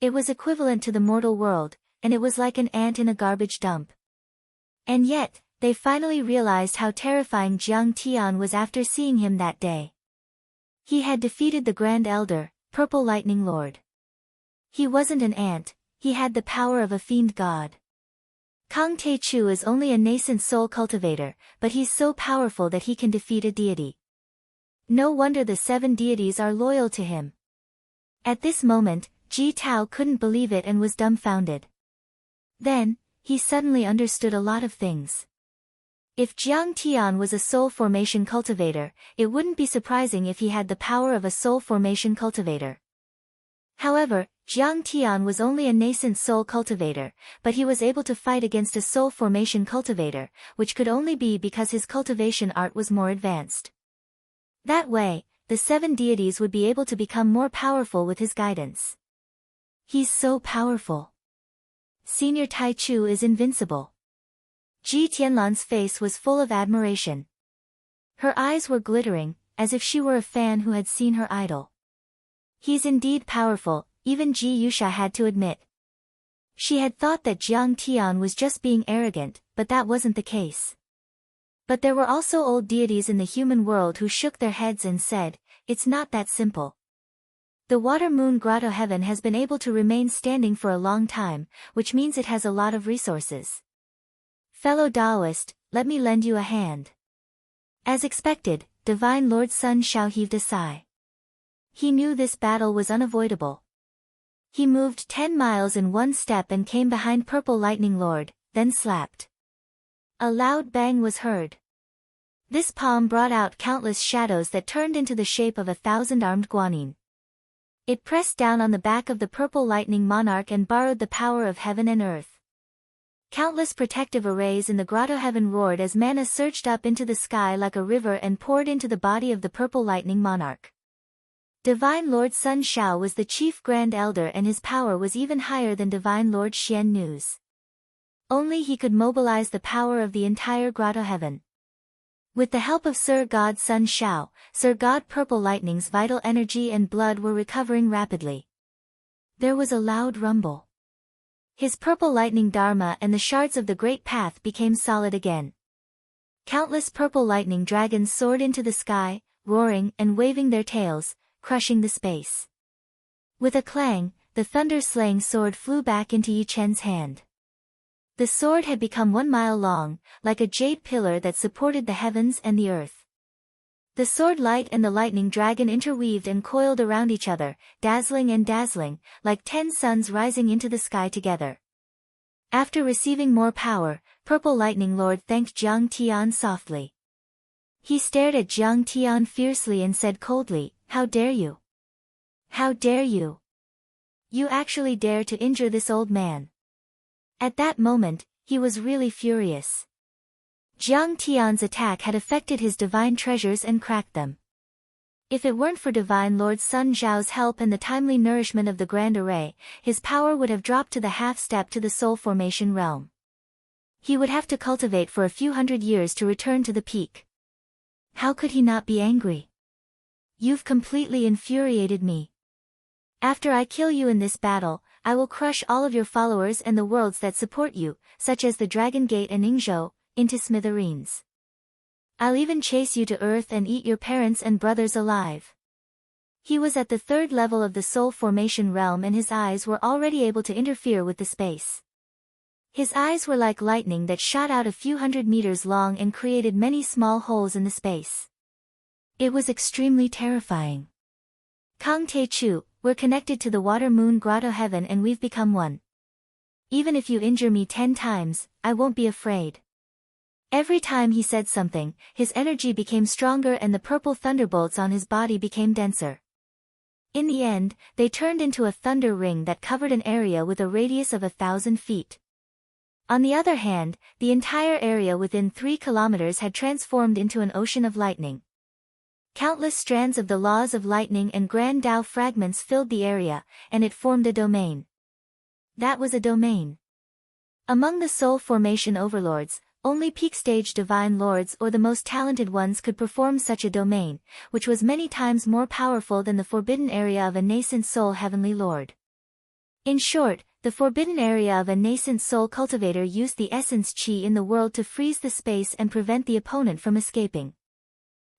It was equivalent to the mortal world, and it was like an ant in a garbage dump. And yet, they finally realized how terrifying Jiang Tian was after seeing him that day. He had defeated the Grand Elder, Purple Lightning Lord. He wasn't an ant, he had the power of a fiend god. Kang Te-Chu is only a nascent soul cultivator, but he's so powerful that he can defeat a deity. No wonder the 7 deities are loyal to him. At this moment, Ji Tao couldn't believe it and was dumbfounded. Then, he suddenly understood a lot of things. If Jiang Tian was a soul formation cultivator, it wouldn't be surprising if he had the power of a soul formation cultivator. However, Jiang Tian was only a nascent soul cultivator, but he was able to fight against a soul formation cultivator, which could only be because his cultivation art was more advanced. That way, the 7 deities would be able to become more powerful with his guidance. He's so powerful. Senior Tai Chu is invincible. Ji Tianlan's face was full of admiration. Her eyes were glittering, as if she were a fan who had seen her idol. He's indeed powerful, even Ji Yusha had to admit. She had thought that Jiang Tian was just being arrogant, but that wasn't the case. But there were also old deities in the human world who shook their heads and said, "It's not that simple." The Water Moon Grotto Heaven has been able to remain standing for a long time, which means it has a lot of resources. Fellow Taoist, let me lend you a hand. As expected, Divine Lord Sun Shao heaved a sigh. He knew this battle was unavoidable. He moved 10 miles in one step and came behind Purple Lightning Lord, then slapped. A loud bang was heard. This palm brought out countless shadows that turned into the shape of 1,000 armed guanyin. It pressed down on the back of the Purple Lightning Monarch and borrowed the power of heaven and earth. Countless protective arrays in the grotto heaven roared as mana surged up into the sky like a river and poured into the body of the Purple Lightning Monarch. Divine Lord Sun Shao was the chief Grand Elder and his power was even higher than Divine Lord Xian Nu's. Only he could mobilize the power of the entire grotto heaven. With the help of Sir God Sun Shao, Sir God Purple Lightning's vital energy and blood were recovering rapidly. There was a loud rumble. His Purple Lightning Dharma and the shards of the Great Path became solid again. Countless purple lightning dragons soared into the sky, roaring and waving their tails, crushing the space. With a clang, the thunder-slaying sword flew back into Yi Chen's hand. The sword had become 1 mile long, like a jade pillar that supported the heavens and the earth. The sword light and the lightning dragon interweaved and coiled around each other, dazzling and dazzling, like 10 suns rising into the sky together. After receiving more power, Purple Lightning Lord thanked Jiang Tian softly. He stared at Jiang Tian fiercely and said coldly, "How dare you? How dare you? You actually dare to injure this old man." At that moment, he was really furious. Jiang Tian's attack had affected his divine treasures and cracked them. If it weren't for Divine Lord Sun Zhao's help and the timely nourishment of the Grand Array, his power would have dropped to the half-step to the soul formation realm. He would have to cultivate for a few hundred years to return to the peak. How could he not be angry? "You've completely infuriated me. After I kill you in this battle, I will crush all of your followers and the worlds that support you, such as the Dragon Gate and Ningzhou, into smithereens. I'll even chase you to earth and eat your parents and brothers alive." He was at the 3rd level of the soul formation realm and his eyes were already able to interfere with the space. His eyes were like lightning that shot out a few hundred meters long and created many small holes in the space. It was extremely terrifying. "Kang Te Chu, we're connected to the Water Moon Grotto Heaven and we've become one. Even if you injure me 10 times, I won't be afraid." Every time he said something, his energy became stronger and the purple thunderbolts on his body became denser. In the end, they turned into a thunder ring that covered an area with a radius of 1,000 feet. On the other hand, the entire area within 3 kilometers had transformed into an ocean of lightning. Countless strands of the laws of lightning and Grand Tao fragments filled the area, and it formed a domain. That was a domain. Among the soul formation overlords, only peak-stage divine lords or the most talented ones could perform such a domain, which was many times more powerful than the forbidden area of a nascent soul heavenly lord. In short, the forbidden area of a nascent soul cultivator used the essence qi in the world to freeze the space and prevent the opponent from escaping.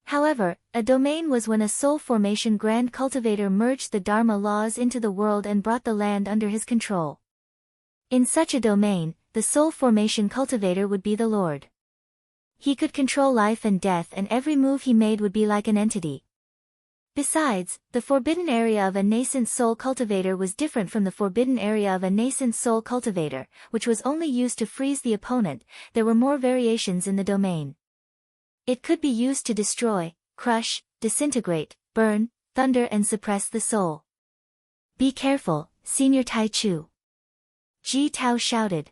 However, a domain was when a soul formation grand cultivator merged the Dharma laws into the world and brought the land under his control. In such a domain, the soul formation cultivator would be the lord. He could control life and death and every move he made would be like an entity. Besides, the forbidden area of a nascent soul cultivator was different from the forbidden area of a nascent soul cultivator, which was only used to freeze the opponent. There were more variations in the domain. It could be used to destroy, crush, disintegrate, burn, thunder and suppress the soul. "Be careful, Senior Tai Chu," Ji Tao shouted.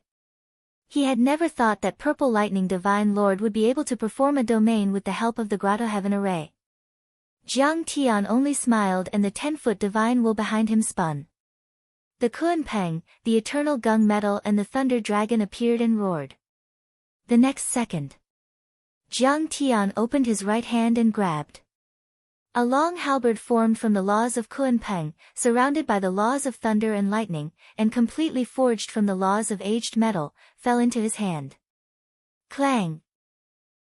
He had never thought that Purple Lightning Divine Lord would be able to perform a domain with the help of the Grotto Heaven Array. Jiang Tian only smiled and the 10-foot divine will behind him spun. The Kuan Peng, the eternal gung metal and the thunder dragon appeared and roared. The next second, Jiang Tian opened his right hand and grabbed. A long halberd formed from the laws of Kuan Peng, surrounded by the laws of thunder and lightning, and completely forged from the laws of aged metal, fell into his hand. Clang!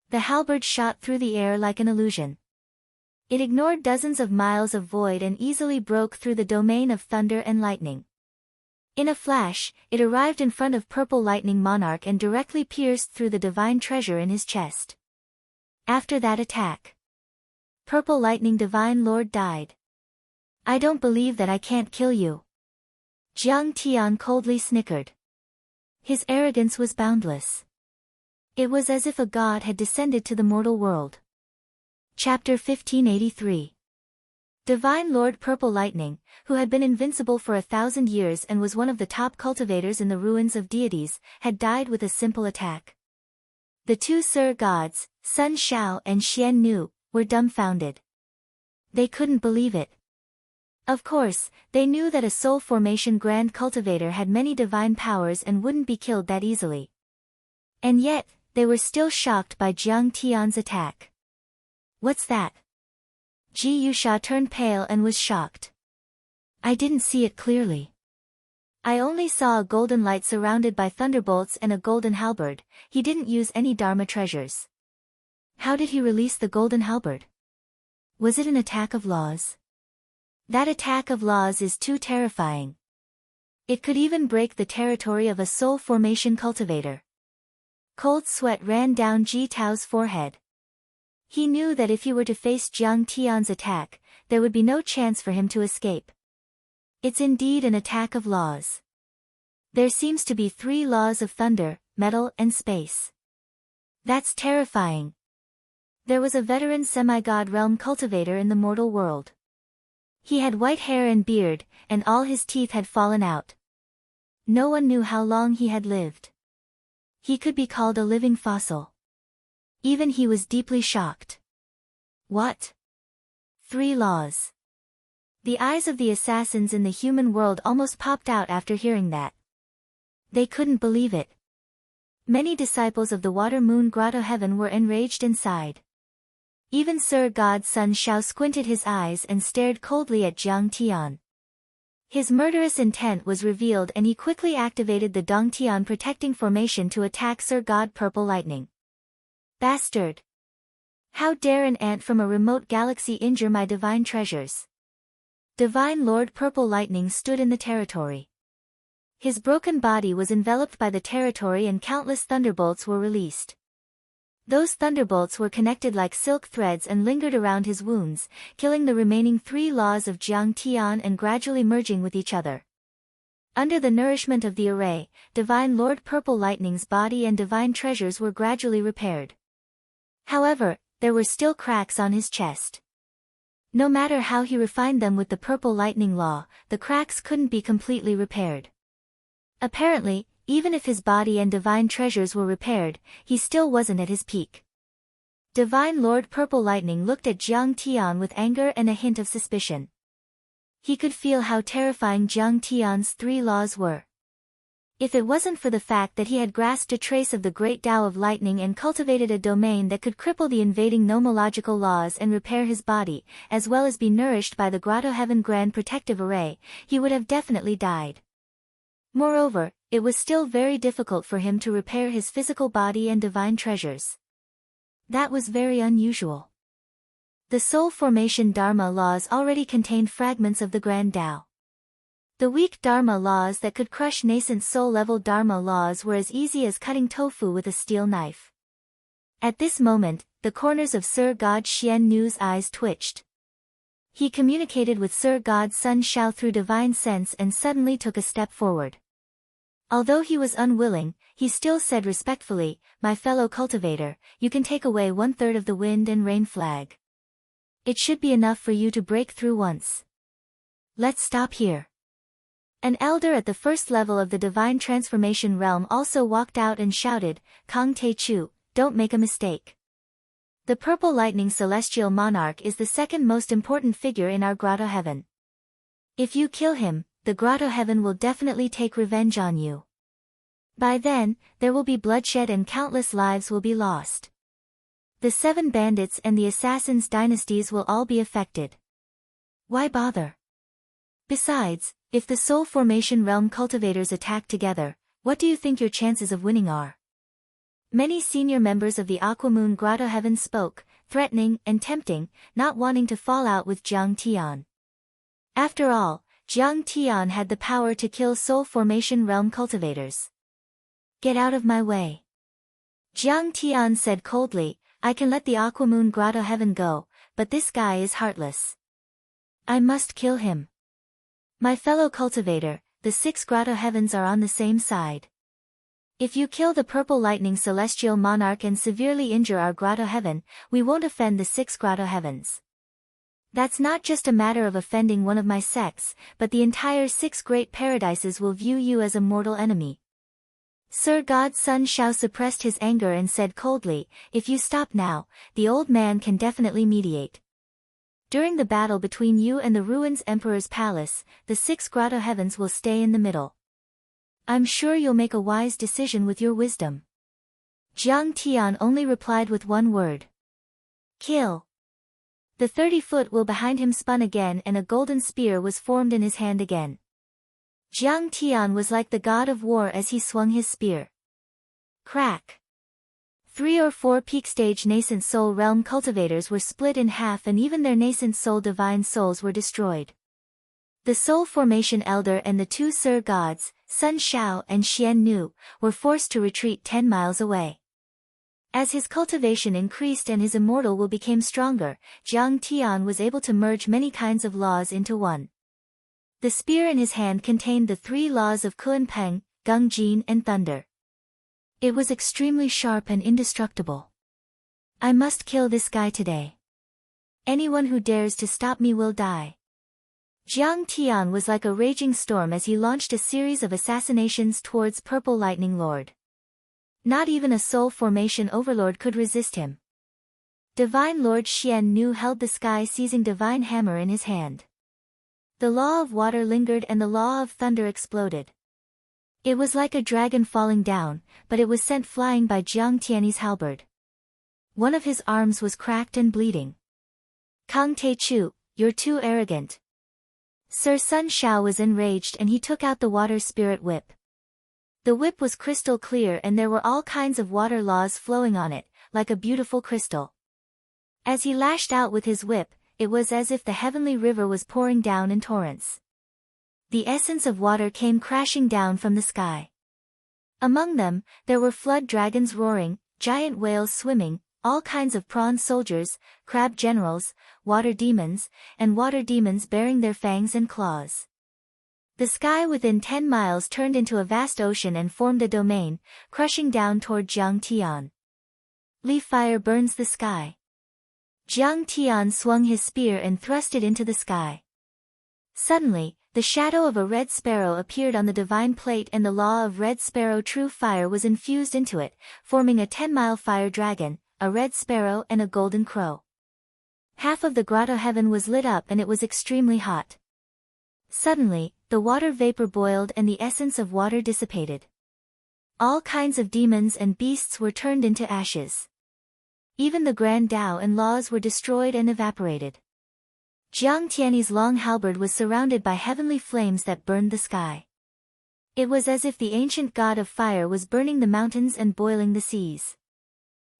The halberd shot through the air like an illusion. It ignored dozens of miles of void and easily broke through the domain of thunder and lightning. In a flash, it arrived in front of Purple Lightning Monarch and directly pierced through the divine treasure in his chest. After that attack, Purple Lightning Divine Lord died. "I don't believe that I can't kill you," Jiang Tian coldly snickered. His arrogance was boundless. It was as if a god had descended to the mortal world. Chapter 1583. Divine Lord Purple Lightning, who had been invincible for 1,000 years and was one of the top cultivators in the ruins of deities, had died with a simple attack. The 2 Sir gods, Sun Shao and Xian Nu, were dumbfounded. They couldn't believe it. Of course, they knew that a soul formation grand cultivator had many divine powers and wouldn't be killed that easily. And yet, they were still shocked by Jiang Tian's attack. "What's that?" Ji Yusha turned pale and was shocked. "I didn't see it clearly. I only saw a golden light surrounded by thunderbolts and a golden halberd. He didn't use any Dharma treasures." "How did he release the golden halberd? Was it an attack of laws?" "That attack of laws is too terrifying. It could even break the territory of a soul formation cultivator. Cold sweat ran down Ji Tao's forehead. He knew that if he were to face Jiang Tian's attack, there would be no chance for him to escape. It's indeed an attack of laws. There seems to be 3 laws of thunder, metal and space. That's terrifying. There was a veteran semi-god realm cultivator in the mortal world. He had white hair and beard, and all his teeth had fallen out. No one knew how long he had lived. He could be called a living fossil. Even he was deeply shocked. What? 3 laws. The eyes of the assassins in the human world almost popped out after hearing that. They couldn't believe it. Many disciples of the Water Moon Grotto Heaven were enraged and sighed. Even Sir God's son Shao squinted his eyes and stared coldly at Jiang Tian. His murderous intent was revealed and he quickly activated the Dongtian protecting formation to attack Sir God Purple Lightning. Bastard! How dare an ant from a remote galaxy injure my divine treasures? Divine Lord Purple Lightning stood in the territory. His broken body was enveloped by the territory and countless thunderbolts were released. Those thunderbolts were connected like silk threads and lingered around his wounds, killing the remaining 3 laws of Jiang Tian and gradually merging with each other. Under the nourishment of the array, Divine Lord Purple Lightning's body and divine treasures were gradually repaired. However, there were still cracks on his chest. No matter how he refined them with the Purple Lightning Law, the cracks couldn't be completely repaired. Apparently, even if his body and divine treasures were repaired, he still wasn't at his peak. Divine Lord Purple Lightning looked at Jiang Tian with anger and a hint of suspicion. He could feel how terrifying Jiang Tian's 3 laws were. If it wasn't for the fact that he had grasped a trace of the great Tao of lightning and cultivated a domain that could cripple the invading nomological laws and repair his body, as well as be nourished by the Grotto Heaven Grand Protective Array, he would have definitely died. Moreover, it was still very difficult for him to repair his physical body and divine treasures. That was very unusual. The soul formation Dharma laws already contained fragments of the Grand Tao. The weak Dharma laws that could crush nascent soul-level Dharma laws were as easy as cutting tofu with a steel knife. At this moment, the corners of Sir God Xian Nu's eyes twitched. He communicated with Sir God's son Shao through divine sense and suddenly took a step forward. Although he was unwilling, he still said respectfully, "My fellow cultivator, you can take away 1/3 of the wind and rain flag. It should be enough for you to break through once. Let's stop here." An elder at the first level of the divine transformation realm also walked out and shouted, "Kang Te Chu, don't make a mistake. The Purple Lightning Celestial Monarch is the second most important figure in our Grotto Heaven. If you kill him, the Grotto Heaven will definitely take revenge on you. By then, there will be bloodshed and countless lives will be lost. The 7 bandits and the assassins' dynasties will all be affected. Why bother? Besides, if the soul formation realm cultivators attack together, what do you think your chances of winning are?" Many senior members of the Aquamoon Grotto Heaven spoke, threatening and tempting, not wanting to fall out with Jiang Tian. After all, Jiang Tian had the power to kill soul formation realm cultivators. "Get out of my way." Jiang Tian said coldly, "I can let the Aquamoon Grotto Heaven go, but this guy is heartless. I must kill him. My fellow cultivator, the 6 Grotto Heavens are on the same side. If you kill the Purple Lightning Celestial Monarch and severely injure our Grotto Heaven, we won't offend the 6 Grotto Heavens. That's not just a matter of offending one of my sects, but the entire 6 great paradises will view you as a mortal enemy." Sir God's son Shao suppressed his anger and said coldly, "If you stop now, the old man can definitely mediate. During the battle between you and the Ruins Emperor's palace, the 6 Grotto Heavens will stay in the middle. I'm sure you'll make a wise decision with your wisdom." Jiang Tian only replied with one word. "Kill." The 30-foot wheel behind him spun again and a golden spear was formed in his hand again. Jiang Tian was like the god of war as he swung his spear. Crack! 3 or 4 peak stage nascent soul realm cultivators were split in half and even their nascent soul divine souls were destroyed. The Soul Formation Elder and the two Sir Gods, Sun Shao and Xian Nu, were forced to retreat 10 miles away. As his cultivation increased and his immortal will became stronger, Jiang Tian was able to merge many kinds of laws into one. The spear in his hand contained the 3 laws of Kun Peng, Gung Jin and Thunder. It was extremely sharp and indestructible. I must kill this guy today. Anyone who dares to stop me will die. Jiang Tian was like a raging storm as he launched a series of assassinations towards Purple Lightning Lord. Not even a Soul Formation Overlord could resist him. Divine Lord Xian Nu held the sky seizing Divine Hammer in his hand. The law of water lingered and the law of thunder exploded. It was like a dragon falling down, but it was sent flying by Jiang Tian's halberd. One of his arms was cracked and bleeding. Kang Te Chu, you're too arrogant. Sir Sun Shao was enraged and he took out the water spirit whip. The whip was crystal clear and there were all kinds of water laws flowing on it, like a beautiful crystal. As he lashed out with his whip, it was as if the heavenly river was pouring down in torrents. The essence of water came crashing down from the sky. Among them, there were flood dragons roaring, giant whales swimming, all kinds of prawn soldiers, crab generals, water demons, and water demons bearing their fangs and claws. The sky within 10 miles turned into a vast ocean and formed a domain, crushing down toward Jiang Tian. Leaf fire burns the sky. Jiang Tian swung his spear and thrust it into the sky. Suddenly, the shadow of a red sparrow appeared on the divine plate and the law of red sparrow true fire was infused into it, forming a 10-mile fire dragon, a red sparrow and a golden crow. Half of the grotto heaven was lit up and it was extremely hot. Suddenly, the water vapor boiled and the essence of water dissipated. All kinds of demons and beasts were turned into ashes. Even the grand Tao and laws were destroyed and evaporated. Jiang Tian's long halberd was surrounded by heavenly flames that burned the sky. It was as if the ancient god of fire was burning the mountains and boiling the seas.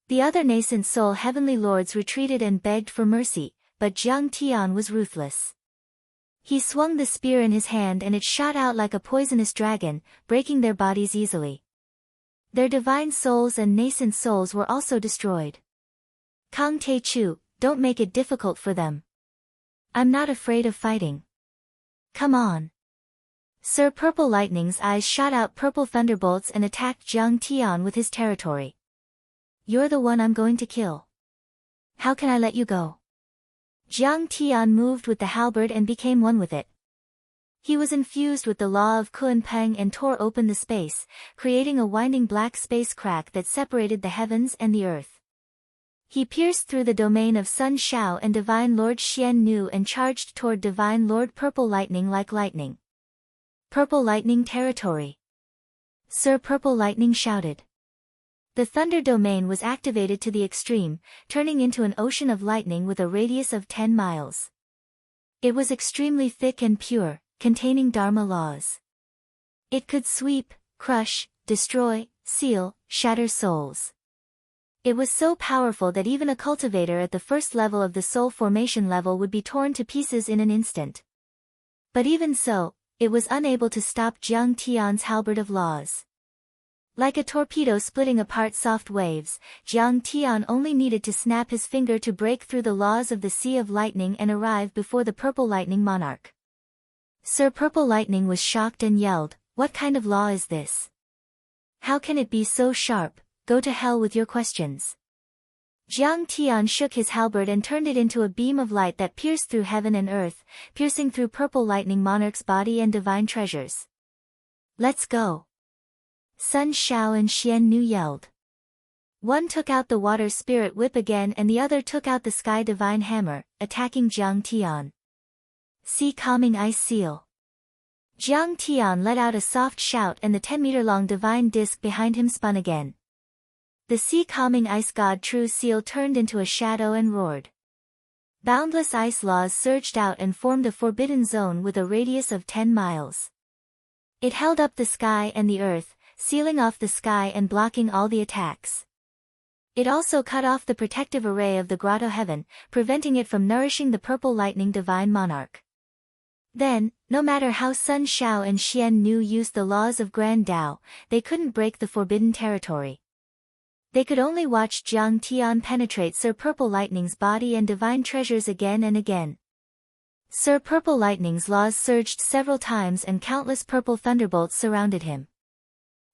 The other nascent soul heavenly lords retreated and begged for mercy, but Jiang Tian was ruthless. He swung the spear in his hand and it shot out like a poisonous dragon, breaking their bodies easily. Their divine souls and nascent souls were also destroyed. Kang Te Chu, don't make it difficult for them. I'm not afraid of fighting. Come on. Sir Purple Lightning's eyes shot out purple thunderbolts and attacked Jiang Tian with his territory. You're the one I'm going to kill. How can I let you go? Jiang Tian moved with the halberd and became one with it. He was infused with the law of Kun Peng and tore open the space, creating a winding black space crack that separated the heavens and the earth. He pierced through the domain of Sun Shao and Divine Lord Xian Nu and charged toward Divine Lord Purple Lightning like lightning. Purple Lightning territory. Sir Purple Lightning shouted. The thunder domain was activated to the extreme, turning into an ocean of lightning with a radius of 10 miles. It was extremely thick and pure, containing Dharma laws. It could sweep, crush, destroy, seal, shatter souls. It was so powerful that even a cultivator at the first level of the soul formation level would be torn to pieces in an instant. But even so, it was unable to stop Jiang Tian's halberd of laws. Like a torpedo splitting apart soft waves, Jiang Tian only needed to snap his finger to break through the laws of the Sea of Lightning and arrive before the Purple Lightning monarch. Sir Purple Lightning was shocked and yelled, "What kind of law is this? How can it be so sharp? Go to hell with your questions." Jiang Tian shook his halberd and turned it into a beam of light that pierced through heaven and earth, piercing through Purple Lightning monarch's body and divine treasures. "Let's go!" Sun Shao and Xian Nu yelled. One took out the water spirit whip again and the other took out the sky divine hammer, attacking Jiang Tian. Sea calming ice seal. Jiang Tian let out a soft shout and the 10-meter-long divine disc behind him spun again. The sea calming ice god true seal turned into a shadow and roared. Boundless ice laws surged out and formed a forbidden zone with a radius of 10 miles. It held up the sky and the earth, sealing off the sky and blocking all the attacks. It also cut off the protective array of the grotto heaven, preventing it from nourishing the Purple Lightning divine monarch. Then, No matter how Sun Xiao and Xian Nu used the laws of Grand Tao, they couldn't break the forbidden territory. They could only watch Jiang Tian penetrate Sir Purple Lightning's body and divine treasures again and again. Sir Purple Lightning's laws surged several times and countless purple thunderbolts surrounded him.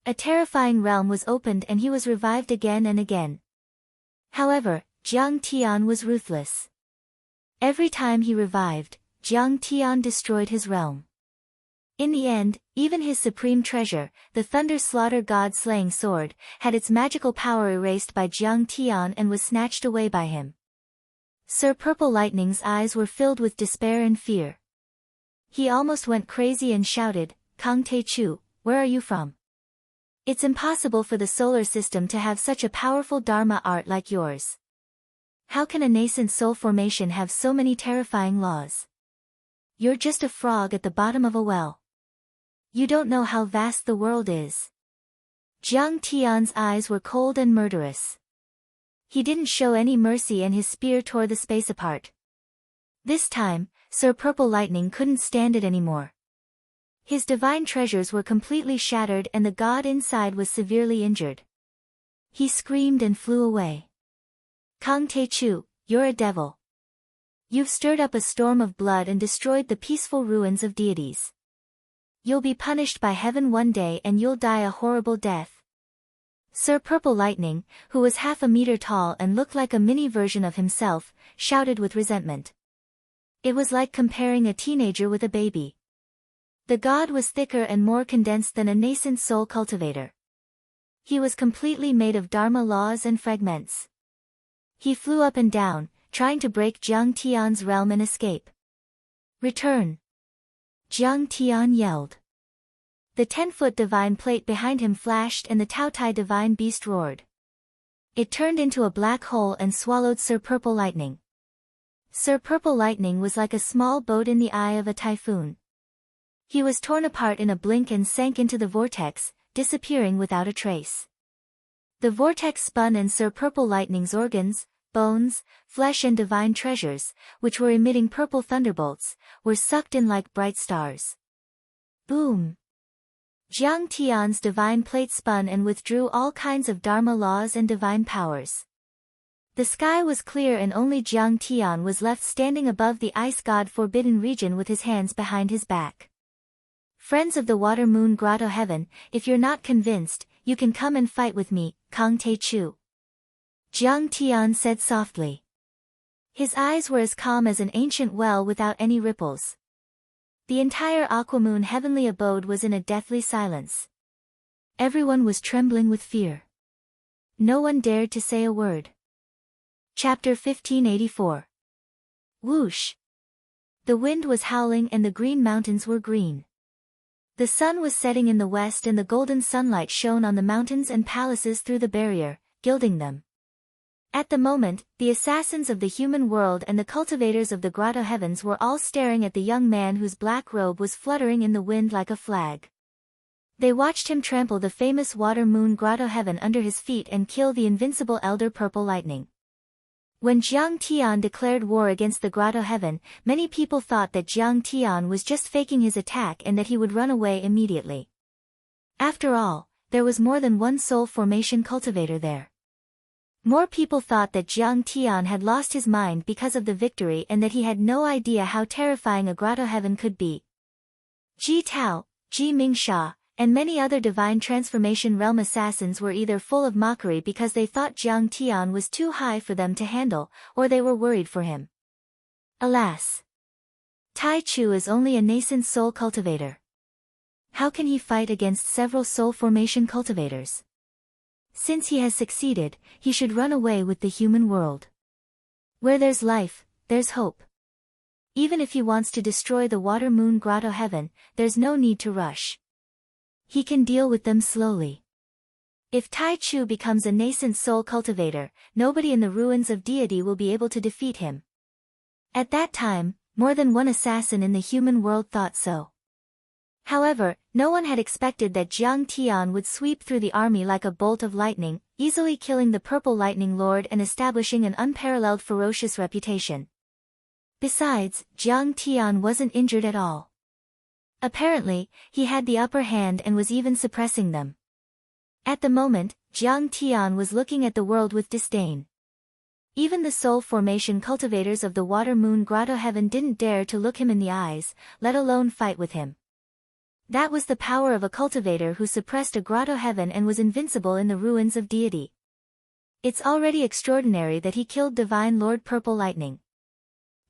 A terrifying realm was opened and he was revived again and again. However, Jiang Tian was ruthless. Every time he revived, Jiang Tian destroyed his realm. In the end, even his supreme treasure, the Thunder Slaughter God Slaying Sword, had its magical power erased by Jiang Tian and was snatched away by him. Sir Purple Lightning's eyes were filled with despair and fear. He almost went crazy and shouted, "Kang Te Chu, where are you from? It's impossible for the solar system to have such a powerful Dharma art like yours. How can a nascent soul formation have so many terrifying laws? You're just a frog at the bottom of a well. You don't know how vast the world is." Jiang Tian's eyes were cold and murderous. He didn't show any mercy and his spear tore the space apart. This time, Sir Purple Lightning couldn't stand it anymore. His divine treasures were completely shattered and the god inside was severely injured. He screamed and flew away. "Kang Te Chu, you're a devil. You've stirred up a storm of blood and destroyed the peaceful ruins of deities. You'll be punished by heaven one day and you'll die a horrible death." Sir Purple Lightning, who was half a meter tall and looked like a mini version of himself, shouted with resentment. It was like comparing a teenager with a baby. The god was thicker and more condensed than a nascent soul cultivator. He was completely made of Dharma laws and fragments. He flew up and down, trying to break Jiang Tian's realm and escape. "Return!" Jiang Tian yelled. The 10-foot divine plate behind him flashed and the Taotai divine beast roared. It turned into a black hole and swallowed Sir Purple Lightning. Sir Purple Lightning was like a small boat in the eye of a typhoon. He was torn apart in a blink and sank into the vortex, disappearing without a trace. The vortex spun and Sir Purple Lightning's organs, bones, flesh and divine treasures, which were emitting purple thunderbolts, were sucked in like bright stars. Boom! Jiang Tian's divine plate spun and withdrew all kinds of Dharma laws and divine powers. The sky was clear and only Jiang Tian was left standing above the ice god forbidden region with his hands behind his back. "Friends of the Water Moon Grotto Heaven, if you're not convinced, you can come and fight with me, Kang Te Chu," Jiang Tian said softly. His eyes were as calm as an ancient well without any ripples. The entire Aquamoon heavenly abode was in a deathly silence. Everyone was trembling with fear. No one dared to say a word. Chapter 1584. Whoosh! The wind was howling and the green mountains were green. The sun was setting in the west and the golden sunlight shone on the mountains and palaces through the barrier, gilding them. At the moment, the assassins of the human world and the cultivators of the grotto heavens were all staring at the young man whose black robe was fluttering in the wind like a flag. They watched him trample the famous Water Moon Grotto Heaven under his feet and kill the invincible Elder Purple Lightning. When Jiang Tian declared war against the Grotto Heaven, many people thought that Jiang Tian was just faking his attack and that he would run away immediately. After all, there was more than one soul formation cultivator there. More people thought that Jiang Tian had lost his mind because of the victory and that he had no idea how terrifying a Grotto Heaven could be. Ji Tao, Ji Mingsha, and many other divine transformation realm assassins were either full of mockery because they thought Jiang Tian was too high for them to handle, or they were worried for him. Alas! Tai Chu is only a nascent soul cultivator. How can he fight against several soul formation cultivators? Since he has succeeded, he should run away with the human world. Where there's life, there's hope. Even if he wants to destroy the Water Moon Grotto Heaven, there's no need to rush. He can deal with them slowly. If Tai Chu becomes a nascent soul cultivator, nobody in the ruins of deity will be able to defeat him. At that time, more than one assassin in the human world thought so. However, no one had expected that Jiang Tian would sweep through the army like a bolt of lightning, easily killing the Purple Lightning Lord and establishing an unparalleled ferocious reputation. Besides, Jiang Tian wasn't injured at all. Apparently, he had the upper hand and was even suppressing them. At the moment, Jiang Tian was looking at the world with disdain. Even the soul formation cultivators of the Water Moon Grotto Heaven didn't dare to look him in the eyes, let alone fight with him. That was the power of a cultivator who suppressed a Grotto Heaven and was invincible in the ruins of deity. It's already extraordinary that he killed Divine Lord Purple Lightning.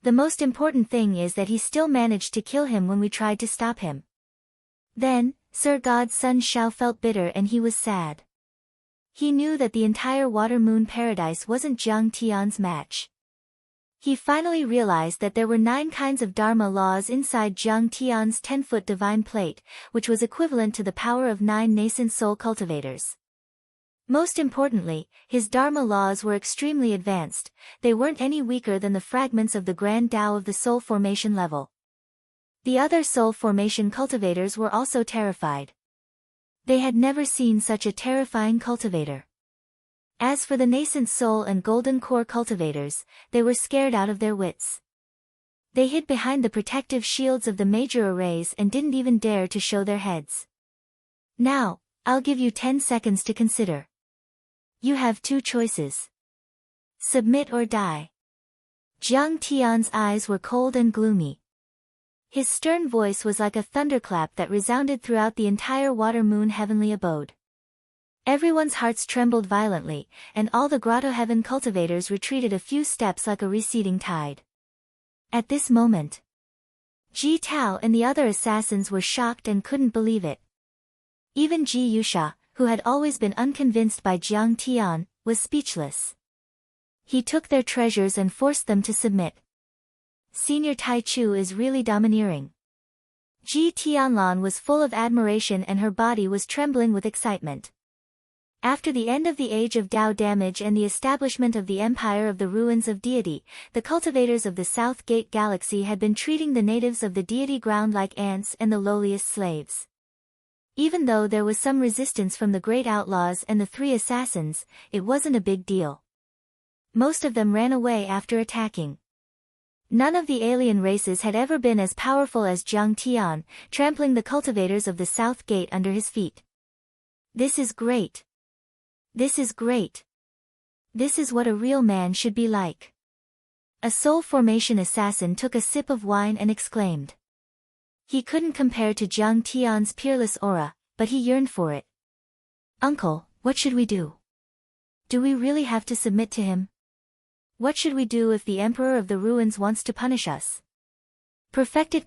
The most important thing is that he still managed to kill him when we tried to stop him. Then, Sir God's son Xiao felt bitter and he was sad. He knew that the entire Water Moon Paradise wasn't Jiang Tian's match. He finally realized that there were 9 kinds of Dharma laws inside Jiang Tian's 10-foot divine plate, which was equivalent to the power of 9 nascent soul cultivators. Most importantly, his Dharma laws were extremely advanced, they weren't any weaker than the fragments of the Grand Tao of the soul formation level. The other soul formation cultivators were also terrified. They had never seen such a terrifying cultivator. As for the nascent soul and golden core cultivators, they were scared out of their wits. They hid behind the protective shields of the major arrays and didn't even dare to show their heads. Now, I'll give you 10 seconds to consider. You have 2 choices. Submit or die. Jiang Tian's eyes were cold and gloomy. His stern voice was like a thunderclap that resounded throughout the entire Water Moon heavenly abode. Everyone's hearts trembled violently, and all the Grotto Heaven cultivators retreated a few steps like a receding tide. At this moment, Ji Tao and the other assassins were shocked and couldn't believe it. Even Ji Yusha, who had always been unconvinced by Jiang Tian, was speechless. He took their treasures and forced them to submit. Senior Tai Chu is really domineering. Ji Tianlan was full of admiration and her body was trembling with excitement. After the end of the Age of Tao damage and the establishment of the Empire of the Ruins of Deity, the cultivators of the South Gate Galaxy had been treating the natives of the deity ground like ants and the lowliest slaves. Even though there was some resistance from the great outlaws and the 3 assassins, it wasn't a big deal. Most of them ran away after attacking. None of the alien races had ever been as powerful as Jiang Tian, trampling the cultivators of the South Gate under his feet. This is great. This is great. This is what a real man should be like. A soul formation assassin took a sip of wine and exclaimed. He couldn't compare to Jiang Tian's peerless aura, but he yearned for it. Uncle, what should we do? Do we really have to submit to him? What should we do if the Emperor of the Ruins wants to punish us? Perfected